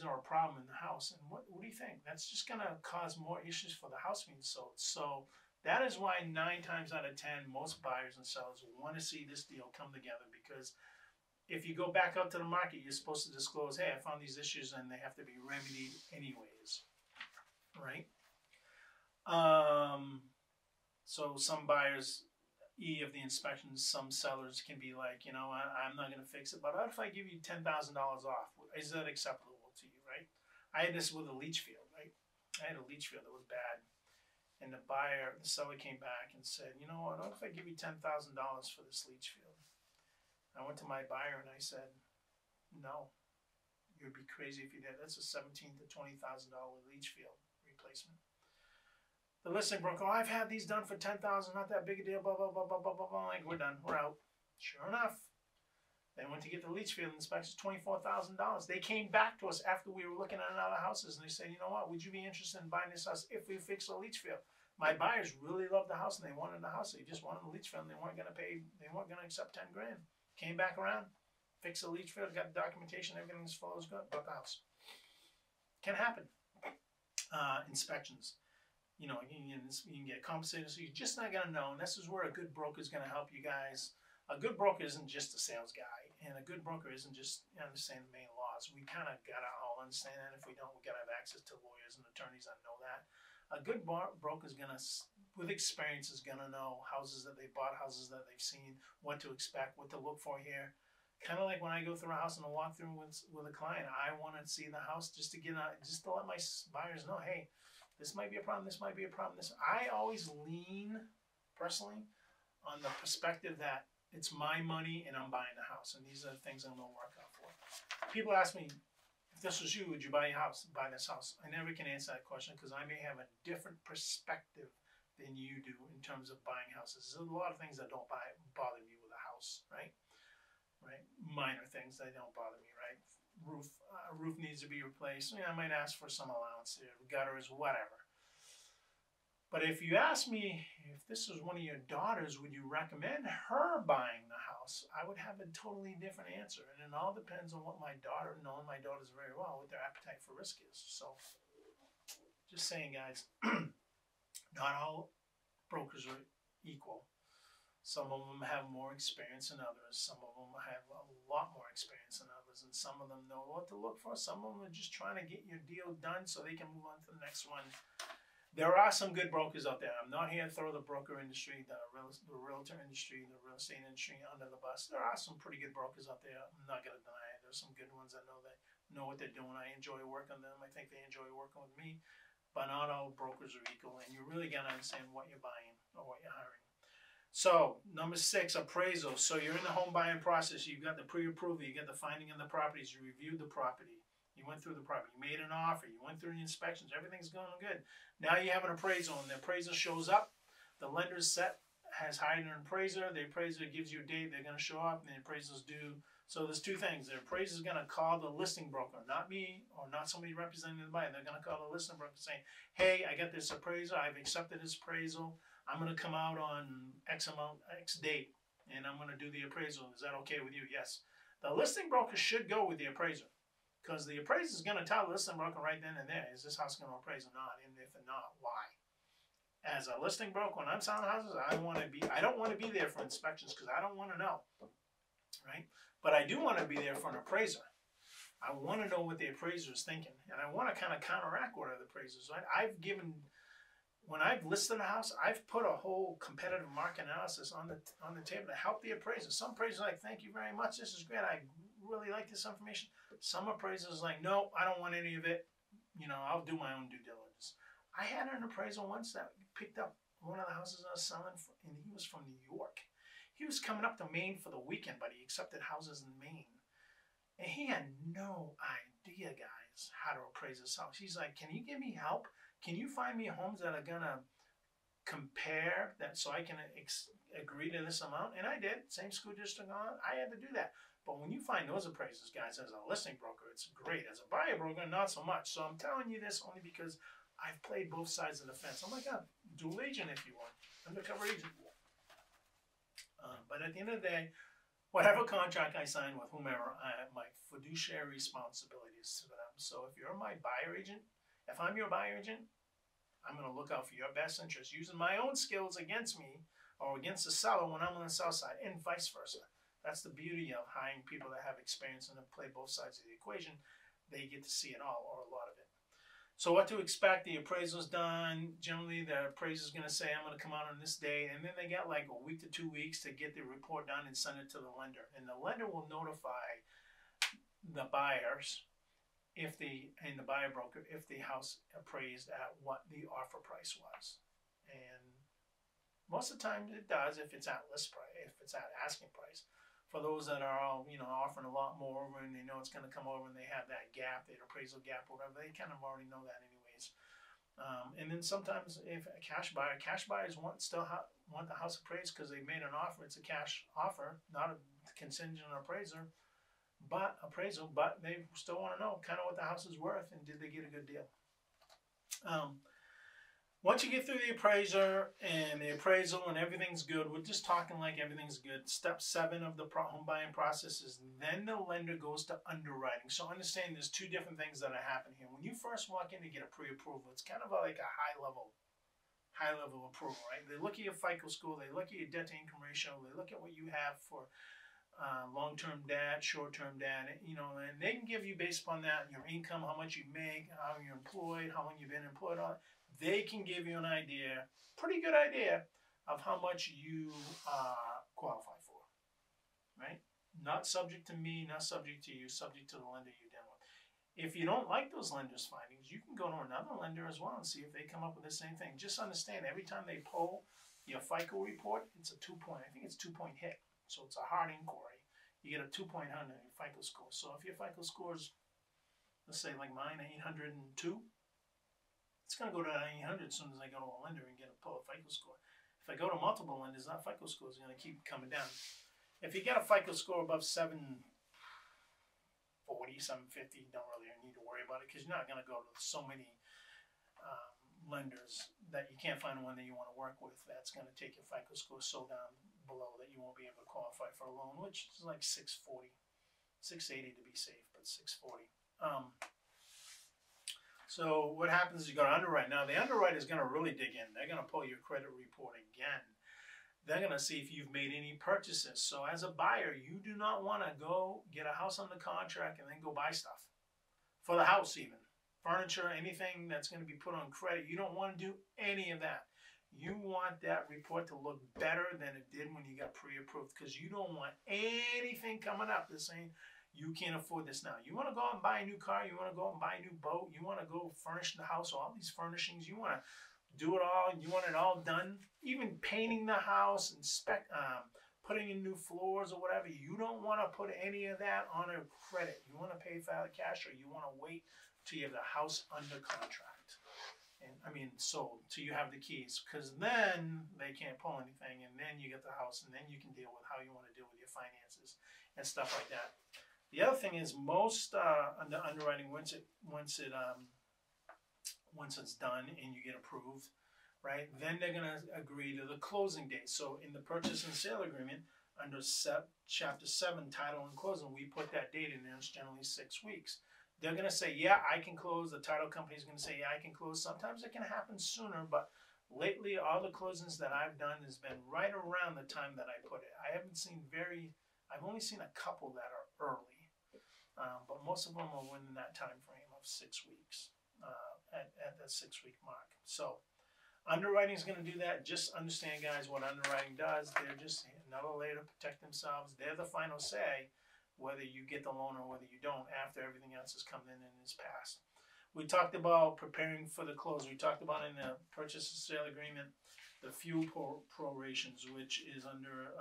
Speaker 1: are a problem in the house. And what do you think? That's just going to cause more issues for the house being sold. So that is why 9 times out of 10, most buyers and sellers want to see this deal come together, because if you go back out to the market, you're supposed to disclose, hey, I found these issues and they have to be remedied anyways, right? So some buyers of the inspections, some sellers can be like, you know, I'm not going to fix it, but what if I give you $10,000 off? Is that acceptable to you, right? I had this with a leach field, right? I had a leach field that was bad, and the seller came back and said, you know what if I give you $10,000 for this leach field? I went to my buyer and I said, no, you'd be crazy if you did. That's a $17,000 to $20,000 leach field replacement. The listing broker, oh, I've had these done for $10,000, not that big a deal, blah, blah, blah, blah, blah, blah, blah. Like, we're done, we're out. Sure enough, they went to get the leach field inspections, $24,000. They came back to us after we were looking at other houses, and they said, you know what, would you be interested in buying this house if we fix the leach field? My buyers really loved the house, and they wanted the house. They just wanted the leach field, and they weren't going to accept 10 grand. Came back around, fixed the leach field, got the documentation, everything's flows good, bought the house. Can happen. Inspections. You know, you can get compensated, so you're just not going to know. And this is where a good broker is going to help you guys. A good broker isn't just a sales guy, and a good broker isn't just understanding the Maine laws. We kind of got to all understand that. If we don't, we got to have access to lawyers and attorneys that know that. A good broker is going to, with experience, is going to know houses that they bought, houses that they've seen, what to expect, what to look for here. Kind of like when I go through a house and I walk through with a client, I want to see the house just to let my buyers know, hey, this might be a problem, this might be a problem. I always lean, personally, on the perspective that it's my money and I'm buying the house. And these are the things I'm going to work out for. People ask me, if this was you, would you buy this house? I never can answer that question because I may have a different perspective than you do in terms of buying houses. There's a lot of things that don't bother me with a house, right? Minor things that don't bother me, right? Roof needs to be replaced. I might ask for some allowance there, gutters, whatever. But if you ask me if this was one of your daughters, would you recommend her buying the house? I would have a totally different answer. And it all depends on what knowing my daughters very well, what their appetite for risk is. So, just saying, guys, not all brokers are equal. Some of them have more experience than others. Some of them have a lot more experience than others. And some of them know what to look for. Some of them are just trying to get your deal done so they can move on to the next one. There are some good brokers out there. I'm not here to throw the broker industry, the realtor industry, the real estate industry under the bus. There are some pretty good brokers out there. I'm not going to deny it. There's some good ones that know what they're doing. I enjoy working with them. I think they enjoy working with me. But not all brokers are equal. And you really got to understand what you're buying or what you're hiring. So, number 6, appraisal. So you're in the home buying process. You've got the pre-approval. You got the finding of the properties. You reviewed the property. You went through the property. You made an offer. You went through the inspections. Everything's going good. Now you have an appraisal, and the appraisal shows up. The lender's has hired an appraiser. The appraiser gives you a date. They're going to show up, and the appraisal's due. So there's 2 things. The appraiser's going to call the listing broker, not me or not somebody representing the buyer. They're going to call the listing broker saying, hey, I got this appraiser. I've accepted this appraisal. I'm going to come out on X date, and I'm going to do the appraisal. Is that okay with you? Yes. The listing broker should go with the appraiser, because the appraiser is going to tell the listing broker right then and there, is this house going to appraise or not? And if not, why? as a listing broker, when I'm selling houses, I don't want to be there for inspections because I don't want to know, right? But I do want to be there for an appraiser. I want to know what the appraiser is thinking, and I want to kind of counteract what the appraisers, right? When I've listed a house, I've put a whole competitive market analysis on the table to help the appraiser. Some appraisers are like, thank you very much, this is great, I really like this information. Some appraisers are like, no, I don't want any of it. You know, I'll do my own due diligence. I had an appraiser once that picked up one of the houses I was selling, and he was from New York. He was coming up to Maine for the weekend, but he accepted houses in Maine. And he had no idea, guys, how to appraise this house. He's like, can you give me help? Can you find me homes that are going to compare that so I can agree to this amount? And I did. Same school district on. I had to do that. But when you find those appraisers, guys, as a listing broker, it's great. As a buyer broker, not so much. So I'm telling you this only because I've played both sides of the fence. I'm like a dual agent, if you want. Undercover agent. But at the end of the day, whatever contract I sign with whomever, my fiduciary responsibility is to them. So if you're my buyer agent, if I'm your buyer agent, I'm going to look out for your best interest using my own skills against me or against the seller when I'm on the sell side, and vice versa. That's the beauty of hiring people that have experience and have played both sides of the equation. They get to see it all, or a lot of it. So what to expect? The appraisal's done. Generally, the appraiser's going to say, I'm going to come out on this day. And then they get like a week to 2 weeks to get the report done and send it to the lender. And the lender will notify the buyers and the buyer broker if the house appraised at what the offer price was. And most of the time it does if it's at list price, if it's at asking price. For those that are all, offering a lot more and they know it's going to come over and they have that gap, that appraisal gap, whatever, they kind of already know that anyways. And then sometimes if a cash buyers want the house appraised because they made an offer. It's a cash offer, not a contingent appraisal, but they still want to know kind of what the house is worth and did they get a good deal. Once you get through the appraiser and the appraisal and everything's good, we're just talking like everything's good. Step 7 of the home buying process is then the lender goes to underwriting. So understand there's 2 different things that are happening here. When you first walk in to get a pre-approval, it's kind of like a high level approval, right? They look at your FICO score, they look at your debt to income ratio, they look at what you have for long-term debt, short-term debt, and they can give you based upon that, your income, how much you make, how you're employed, how long you've been employed on. They can give you an idea, pretty good idea, of how much you qualify for, right? Not subject to me, not subject to you, subject to the lender you're dealing with. If you don't like those lenders' findings, you can go to another lender as well and see if they come up with the same thing. Just understand, every time they pull your FICO report, it's a 2-point, I think it's 2-point hit. So it's a hard inquiry. You get a 2-point on your FICO score. So if your FICO score is, let's say like mine, 802, it's going to go to 900 as soon as I go to a lender and pull a FICO score. If I go to multiple lenders, that FICO score is going to keep coming down. If you get a FICO score above 740, 750, you don't really need to worry about it because you're not going to go to so many lenders that you can't find one that you want to work with that's going to take your FICO score so down below that you won't be able to qualify for a loan, which is like 640, 680 to be safe, but 640. So what happens is you go to underwrite. Now the underwriter is going to really dig in. They're going to pull your credit report again. They're going to see if you've made any purchases. So as a buyer, you do not want to go get a house under contract and then go buy stuff. For the house even. Furniture, anything that's going to be put on credit. You don't want to do any of that. You want that report to look better than it did when you got pre-approved because you don't want anything coming up that's saying you can't afford this now. You want to go out and buy a new car. You want to go out and buy a new boat. You want to go furnish the house, all these furnishings. You want to do it all. You want it all done. Even painting the house and putting in new floors or whatever. You don't want to put any of that on a credit. You want to pay for the cash or you want to wait till you have the house under contract. Sold till you have the keys, because then they can't pull anything, and then you get the house, and then you can deal with how you want to deal with your finances and stuff like that. The other thing is most under underwriting, once it's done and you get approved, right? Then they're going to agree to the closing date. So in the purchase and sale agreement, under Chapter 7, title and closing, we put that date in there. It's generally 6 weeks. They're going to say, yeah, I can close. The title company is going to say, yeah, I can close. Sometimes it can happen sooner, but Lately, all the closings that I've done has been right around the time that I put it. I've only seen a couple that are early, but most of them are within that time frame of 6 weeks, at that 6-week mark. So underwriting is going to do that. Just understand, guys, what underwriting does. They're just another layer to protect themselves. They're the final say whether you get the loan or whether you don't after everything else has come in and is passed. We talked about preparing for the close. We talked about in the purchase and sale agreement the fuel prorations, which is under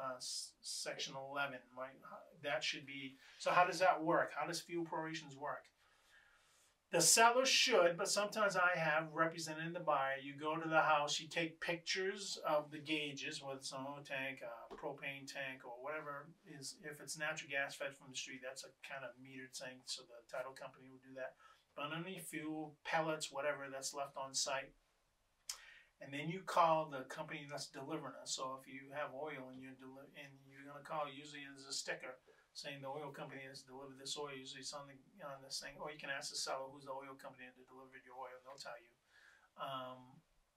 Speaker 1: section 11, right? That should be, so how does that work? How does fuel prorations work? The seller should, but sometimes I have represented the buyer. You go to the house, you take pictures of the gauges, whether it's an oil tank, a propane tank, or whatever is. If it's natural gas fed from the street, that's a kind of metered thing, so the title company will do that. But underneath fuel, pellets, whatever that's left on site. And then you call the company that's delivering it. So if you have oil and you're going to call, usually there's a sticker saying the oil company has delivered this oil. Usually it's on this thing. Or you can ask the seller who's the oil company that delivered your oil, and they'll tell you.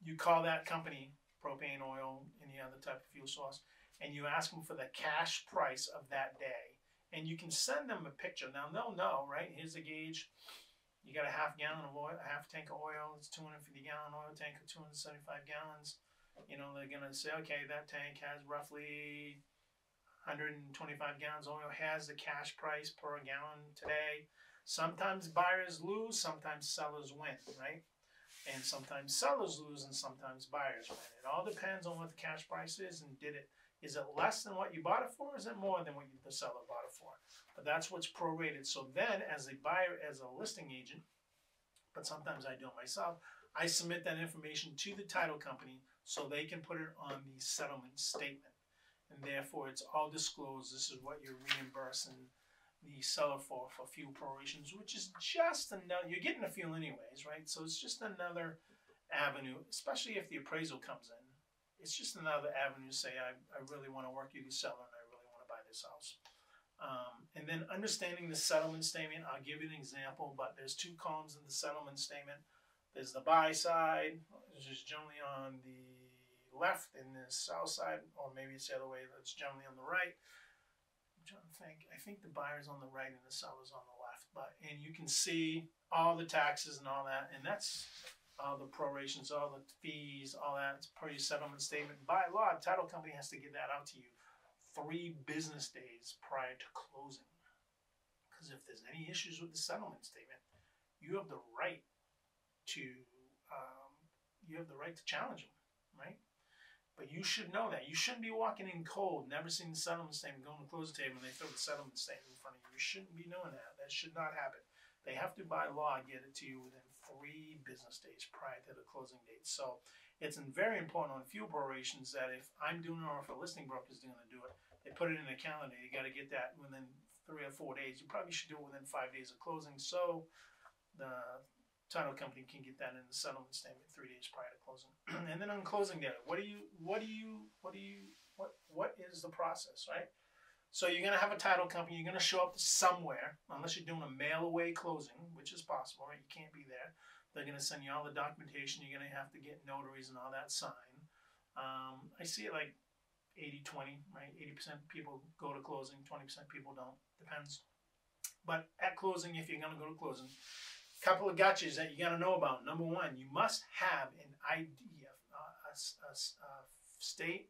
Speaker 1: You call that company, propane, oil, any other type of fuel source, and you ask them for the cash price of that day. And you can send them a picture. Now they'll know, right? Here's the gauge. You got a half gallon of oil, a half tank of oil. It's 250-gallon oil tank of 275 gallons. You know, they're gonna say, okay, that tank has roughly 125 gallons of oil, has the cash price per gallon today. Sometimes buyers lose, sometimes sellers win, right? And sometimes sellers lose and sometimes buyers win. It all depends on what the cash price is and is it less than what you bought it for, or is it more than what the seller bought it for? But that's what's prorated. So then as a buyer, as a listing agent, but sometimes I do it myself, I submit that information to the title company so they can put it on the settlement statement. And therefore it's all disclosed. This is what you're reimbursing the seller for fuel prorations, which is just another, you're getting a fuel anyways, right? So it's just another avenue, especially if the appraisal comes in. It's just another avenue to say, I really want to work you the seller and I really want to buy this house. And then understanding the settlement statement, I'll give you an example, but there's 2 columns in the settlement statement. There's the buy side, which is generally on the left, and the sell side, or maybe it's the other way, that's generally on the right. I'm trying to think. I think the buyer's on the right and the seller's on the left. And you can see all the taxes and all that, and that's all the prorations, all the fees, all that. It's per your settlement statement. By law, the title company has to get that out to you 3 business days prior to closing. Because if there's any issues with the settlement statement, you have the right to challenge them, right? But you should know that. You shouldn't be walking in cold, never seen the settlement statement, going to the closing table, and they throw the settlement statement in front of you. You shouldn't be doing that. That should not happen. They have to, by law, get it to you within 3 business days prior to the closing date. So it's very important on fuel prorations that if I'm doing it or if a listing broker is going to do it, they put it in the calendar. You got to get that within 3 or 4 days. You probably should do it within 5 days of closing, so the title company can get that in the settlement statement 3 days prior to closing. And then on closing day, what is the process, right? So you're going to have a title company. You're going to show up somewhere, unless you're doing a mail-away closing, which is possible, right? You can't be there. They're going to send you all the documentation. You're going to have to get notaries and all that signed. I see it like 80-20, right? 80% people go to closing, 20% people don't. Depends. But at closing, if you're going to go to closing, a couple of gotchas that you got to know about. Number 1, you must have an ID, a state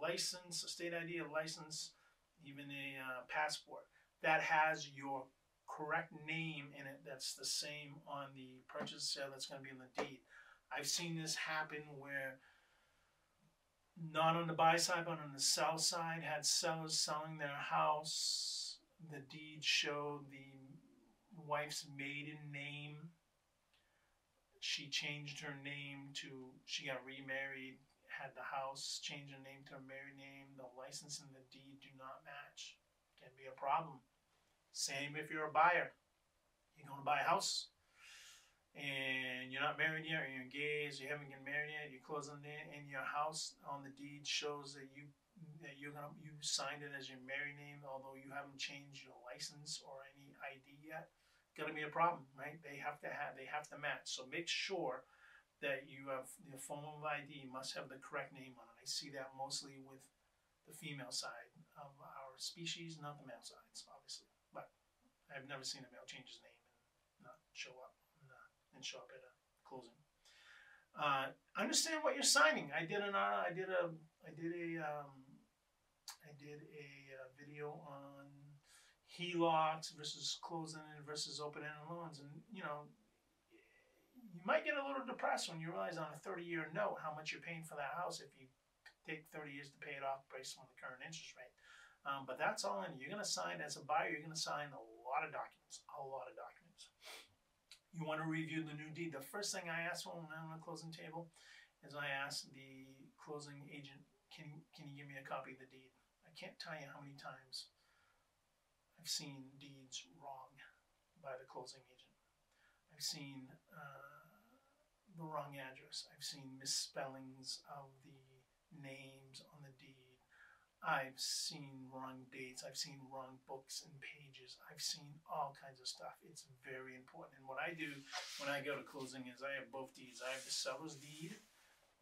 Speaker 1: license, a state ID, a license, even a passport that has your correct name in it. That's the same on the purchase sale that's going to be in the deed. I've seen this happen where not on the buy side but on the sell side, had sellers selling their house. The deed showed the wife's maiden name. She changed her name to, she got remarried, had the house, changed her name to her married name. The license and the deed do not match. Can be a problem. Same if you're a buyer. You're going to buy a house and you're not married yet, or you're engaged, you haven't get married yet, you're closing in your house on the deed shows that you signed it as your married name, although you haven't changed your license or any ID yet. Going to be a problem, right? They have to match. So make sure that you have the form of ID must have the correct name on it. I see that mostly with the female side of our species, not the male sides, obviously. But I've never seen a male change his name and not show up and show up at a closing. Understand what you're signing. I did a video on HELOCs versus closed-ended versus open-ended loans, and you might get a little depressed when you realize on a 30-year note how much you're paying for that house if you take 30 years to pay it off based on the current interest rate. But that's all in. You're going to sign, as a buyer, you're going to sign a lot of documents, You want to review the new deed. The first thing I ask when I'm on the closing table is I ask the closing agent, can you give me a copy of the deed? I can't tell you how many times I've seen deeds wrong by the closing agent. I've seen the wrong address. I've seen misspellings of the names on the deed. I've seen wrong dates. I've seen wrong books and pages. I've seen all kinds of stuff. It's very important. And what I do when I go to closing is I have both deeds. I have the seller's deed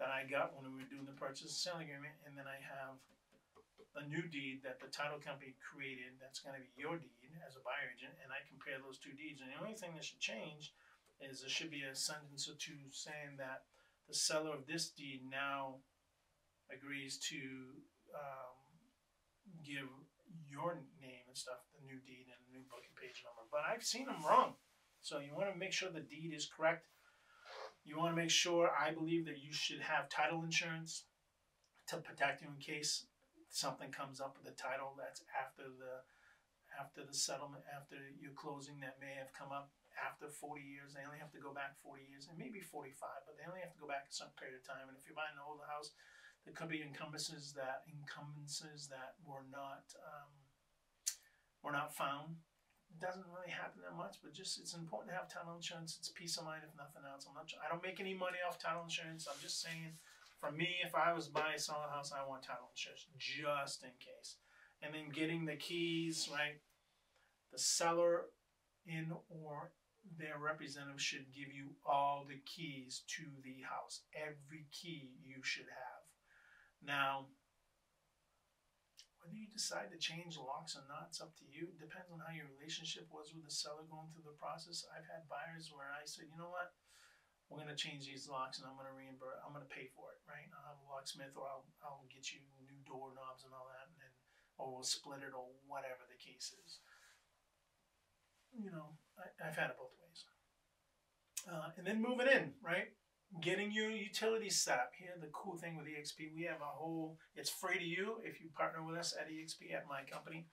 Speaker 1: that I got when we were doing the purchase and sale agreement, and then I have a new deed that the title company created that's going to be your deed as a buyer agent, and I compare those two deeds. And the only thing that should change is there should be a sentence or two saying that the seller of this deed now agrees to give your name and stuff, the new deed and the new book and page number. But I've seen them wrong. So you want to make sure the deed is correct. You want to make sure, I believe, that you should have title insurance to protect you in case something comes up with the title that's after the settlement, after your closing, that may have come up after 40 years. They only have to go back 40 years, and maybe 45, but they only have to go back a certain period of time. And if you're buying an older house, there could be encumbrances that were not found. It doesn't really happen that much, but just it's important to have title insurance. It's peace of mind, if nothing else. I don't make any money off title insurance. I'm just saying, for me, if I was buying a selling house, I want title insurance just in case. And then getting the keys, right? The seller or their representative should give you all the keys to the house. Every key you should have. Now, whether you decide to change locks or not, it's up to you. It depends on how your relationship was with the seller going through the process. I've had buyers where I said, you know what? We're going to change these locks and I'm going to reimburse. I'm going to pay for it, right? I'll have a locksmith, or I'll get you new doorknobs and all that, or we'll split it, or whatever the case is. I've had it both ways. And then moving in, right? Getting your utilities set up. Here, the cool thing with EXP, we have it's free to you if you partner with us at EXP, at my company.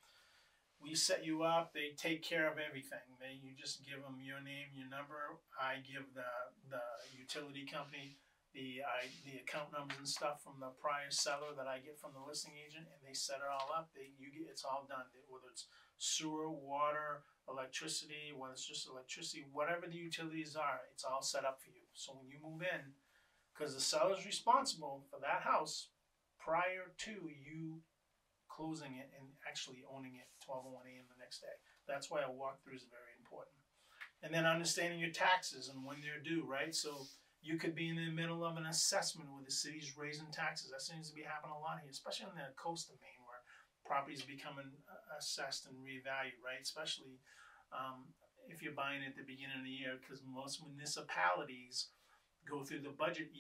Speaker 1: We set you up. They take care of everything. You just give them your name, your number. I give the utility company the account numbers and stuff from the prior seller that I get from the listing agent, and they set it all up. It's all done. Whether it's sewer, water, electricity, whether it's just electricity, whatever the utilities are, it's all set up for you. So when you move in, because the seller is responsible for that house prior to you closing it and actually owning it 12:01 a.m. the next day. That's why a walkthrough is very important. And then understanding your taxes and when they're due, right? So you could be in the middle of an assessment where the city's raising taxes. That seems to be happening a lot here, especially on the coast of Maine, where properties are becoming assessed and revalued, right? Especially if you're buying at the beginning of the year, because most municipalities go through the budget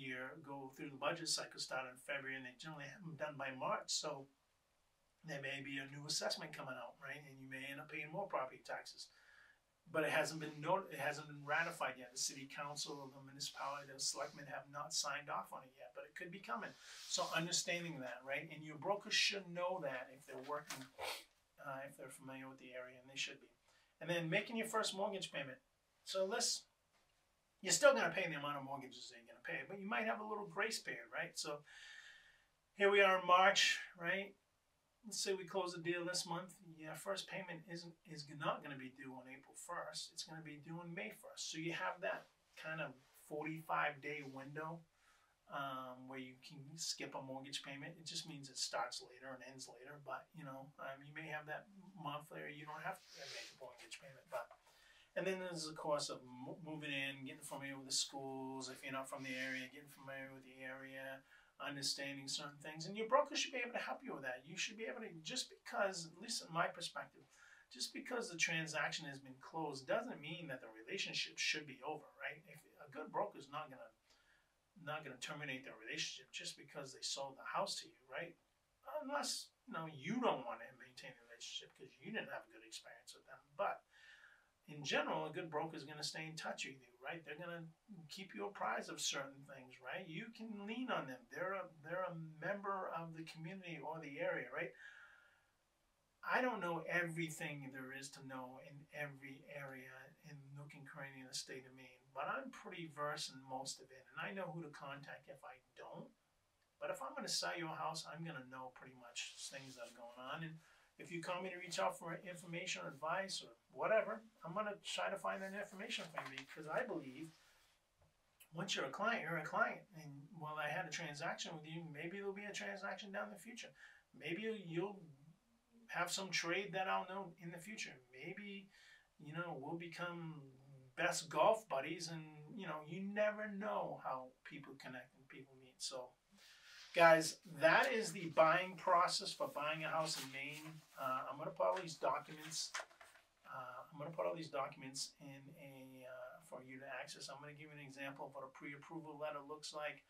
Speaker 1: cycle starting in February, and they generally have them done by March. So there may be a new assessment coming out, right? And you may end up paying more property taxes. But it hasn't been ratified yet. The city council, the municipality, the selectmen have not signed off on it yet, but it could be coming. So understanding that, right? And your broker should know that if they're working, if they're familiar with the area, and they should be. And then making your first mortgage payment. So you're still going to pay the amount of mortgages that you're going to pay, but you might have a little grace period, right? So here we are in March, right? Let's say we close the deal this month. Your first payment is not going to be due on April 1st. It's going to be due on May 1st. So you have that kind of 45-day window where you can skip a mortgage payment. It just means it starts later and ends later. But, you may have that month where you don't have to make a mortgage payment. But And then there's the course of moving in, getting familiar with the schools. If you're not from the area, getting familiar with the area, understanding certain things. And your broker should be able to help you with that. You should be able to, just because, at least in my perspective, just because the transaction has been closed doesn't mean that the relationship should be over, right? If a good broker is not gonna terminate their relationship just because they sold the house to you, right? Unless you don't want to maintain a relationship because you didn't have a good experience with them. But in general, a good broker is going to stay in touch with you, right? They're going to keep you apprised of certain things, right? You can lean on them. They're a member of the community or the area, right? I don't know everything there is to know in every area in nook and cranny in the state of Maine, but I'm pretty versed in most of it, and I know who to contact if I don't. But if I'm going to sell your house, I'm going to know pretty much things that are going on. And if you call me to reach out for information or advice or whatever, I'm going to try to find that information for you, because I believe once you're a client, you're a client. And while I had a transaction with you, maybe there'll be a transaction down the future. Maybe you'll have some trade that I'll know in the future. Maybe, we'll become best golf buddies, and, you never know how people connect and people meet. So, guys, that is the buying process for buying a house in Maine. I'm going to put all these documents. In for you to access. I'm going to give you an example of what a pre-approval letter looks like.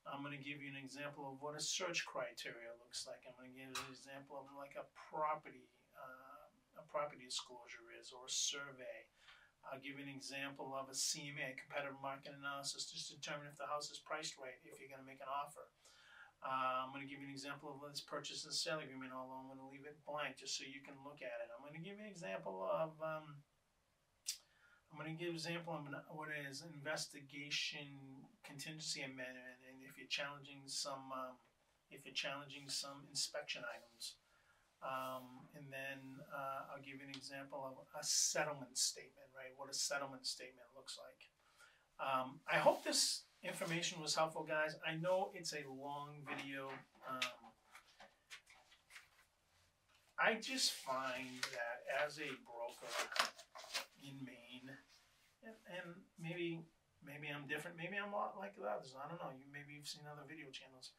Speaker 1: I'm going to give you an example of what a search criteria looks like. I'm going to give you an example of like a property disclosure is, or a survey. I'll give you an example of a CMA, competitive market analysis, just to determine if the house is priced right, if you're going to make an offer. I'm going to give you an example of this purchase and sale agreement, although I'm going to leave it blank just so you can look at it. I'm going to give you an example of what is investigation contingency amendment, and if you're challenging some inspection items. And then I'll give you an example of a settlement statement, right? What a settlement statement looks like. I hope this information was helpful, guys. I know it's a long video. I just find that as a broker in Maine, and maybe I'm different, maybe I'm a lot like others, I don't know, maybe you've seen other video channels.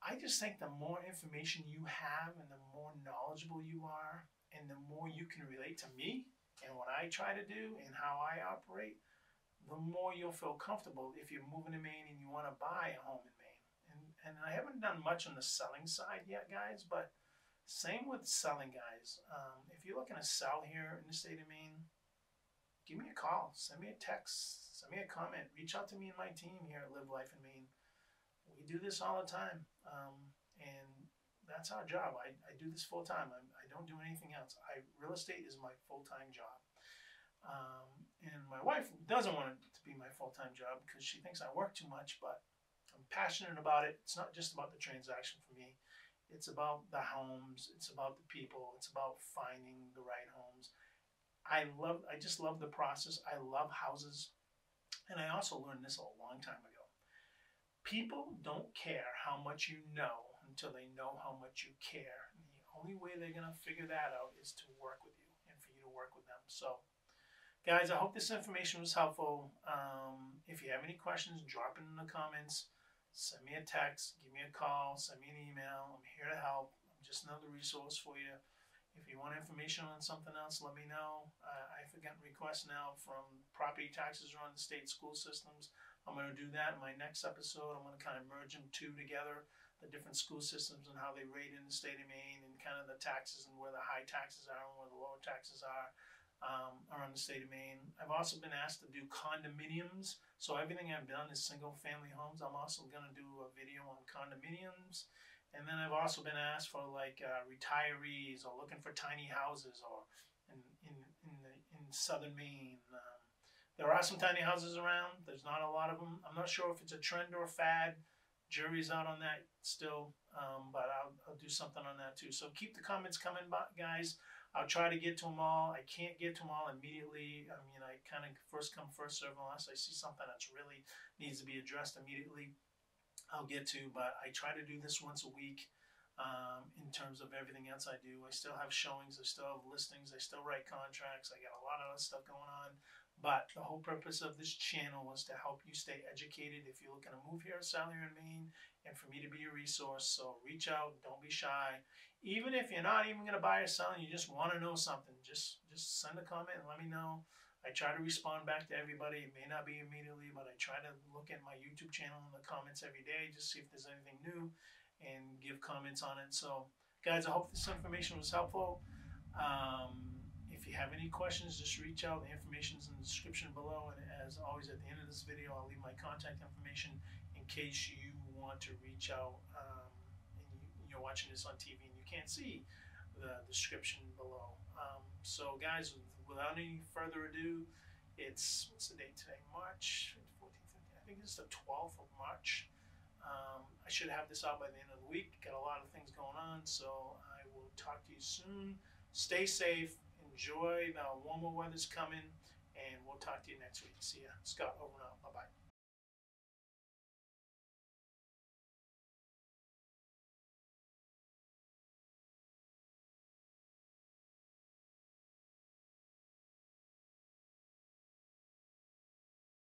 Speaker 1: I just think the more information you have and the more knowledgeable you are and the more you can relate to me and what I try to do and how I operate, the more you'll feel comfortable if you're moving to Maine and you want to buy a home in Maine. And I haven't done much on the selling side yet, guys, but same with selling, guys. If you're looking to sell here in the state of Maine, give me a call, send me a text, send me a comment, reach out to me and my team here at Live Life in Maine. We do this all the time, and that's our job. I do this full time. I don't do anything else. Real estate is my full-time job. And my wife doesn't want it to be my full-time job because she thinks I work too much, but I'm passionate about it. It's not just about the transaction for me. It's about the homes. It's about the people. It's about finding the right homes. I just love the process. I love houses. And I also learned this a long time ago. People don't care how much you know until they know how much you care. And the only way they're going to figure that out is to work with you and for you to work with them. So, guys, I hope this information was helpful. If you have any questions, drop it in the comments. Send me a text, give me a call, send me an email. I'm here to help. I'm just another resource for you. If you want information on something else, let me know. I've gotten requests now from property taxes around the state school systems. I'm going to do that in my next episode. I'm going to kind of merge them two together, the different school systems and how they rate in the state of Maine, and kind of the taxes and where the high taxes are and where the lower taxes are around the state of Maine. I've also been asked to do condominiums. So everything I've done is single family homes. I'm also going to do a video on condominiums. And then I've also been asked for like retirees or looking for tiny houses or in southern Maine. There are some tiny houses around. There's not a lot of them. I'm not sure if it's a trend or a fad. Jury's out on that still, but I'll do something on that too. So keep the comments coming, guys. I'll try to get to them all. I can't get to them all immediately. I mean, I kind of first come, first serve, unless I see something that's really needs to be addressed immediately. I'll get to, but I try to do this once a week. in terms of everything else I do. I still have showings, I still have listings, I still write contracts, I got a lot of other stuff going on. But the whole purpose of this channel was to help you stay educated if you're looking to move here, sell here in Maine, and for me to be a resource. So reach out, don't be shy. Even if you're not even going to buy or sell and you just want to know something, just send a comment and let me know. I try to respond back to everybody. It may not be immediately, but I try to look at my YouTube channel and the comments every day, just see if there's anything new and give comments on it. So, guys, I hope this information was helpful. If you have any questions, just reach out. The information is in the description below. And as always, at the end of this video, I'll leave my contact information in case you want to reach out and you're watching this on TV and you can't see the description below. So, guys, without any further ado, what's the date today? March 14th. I think it's the 12th of March. I should have this out by the end of the week. Got a lot of things going on, so I will talk to you soon. Stay safe. Enjoy. The warmer weather's coming, and we'll talk to you next week. See ya. Scott, over and out.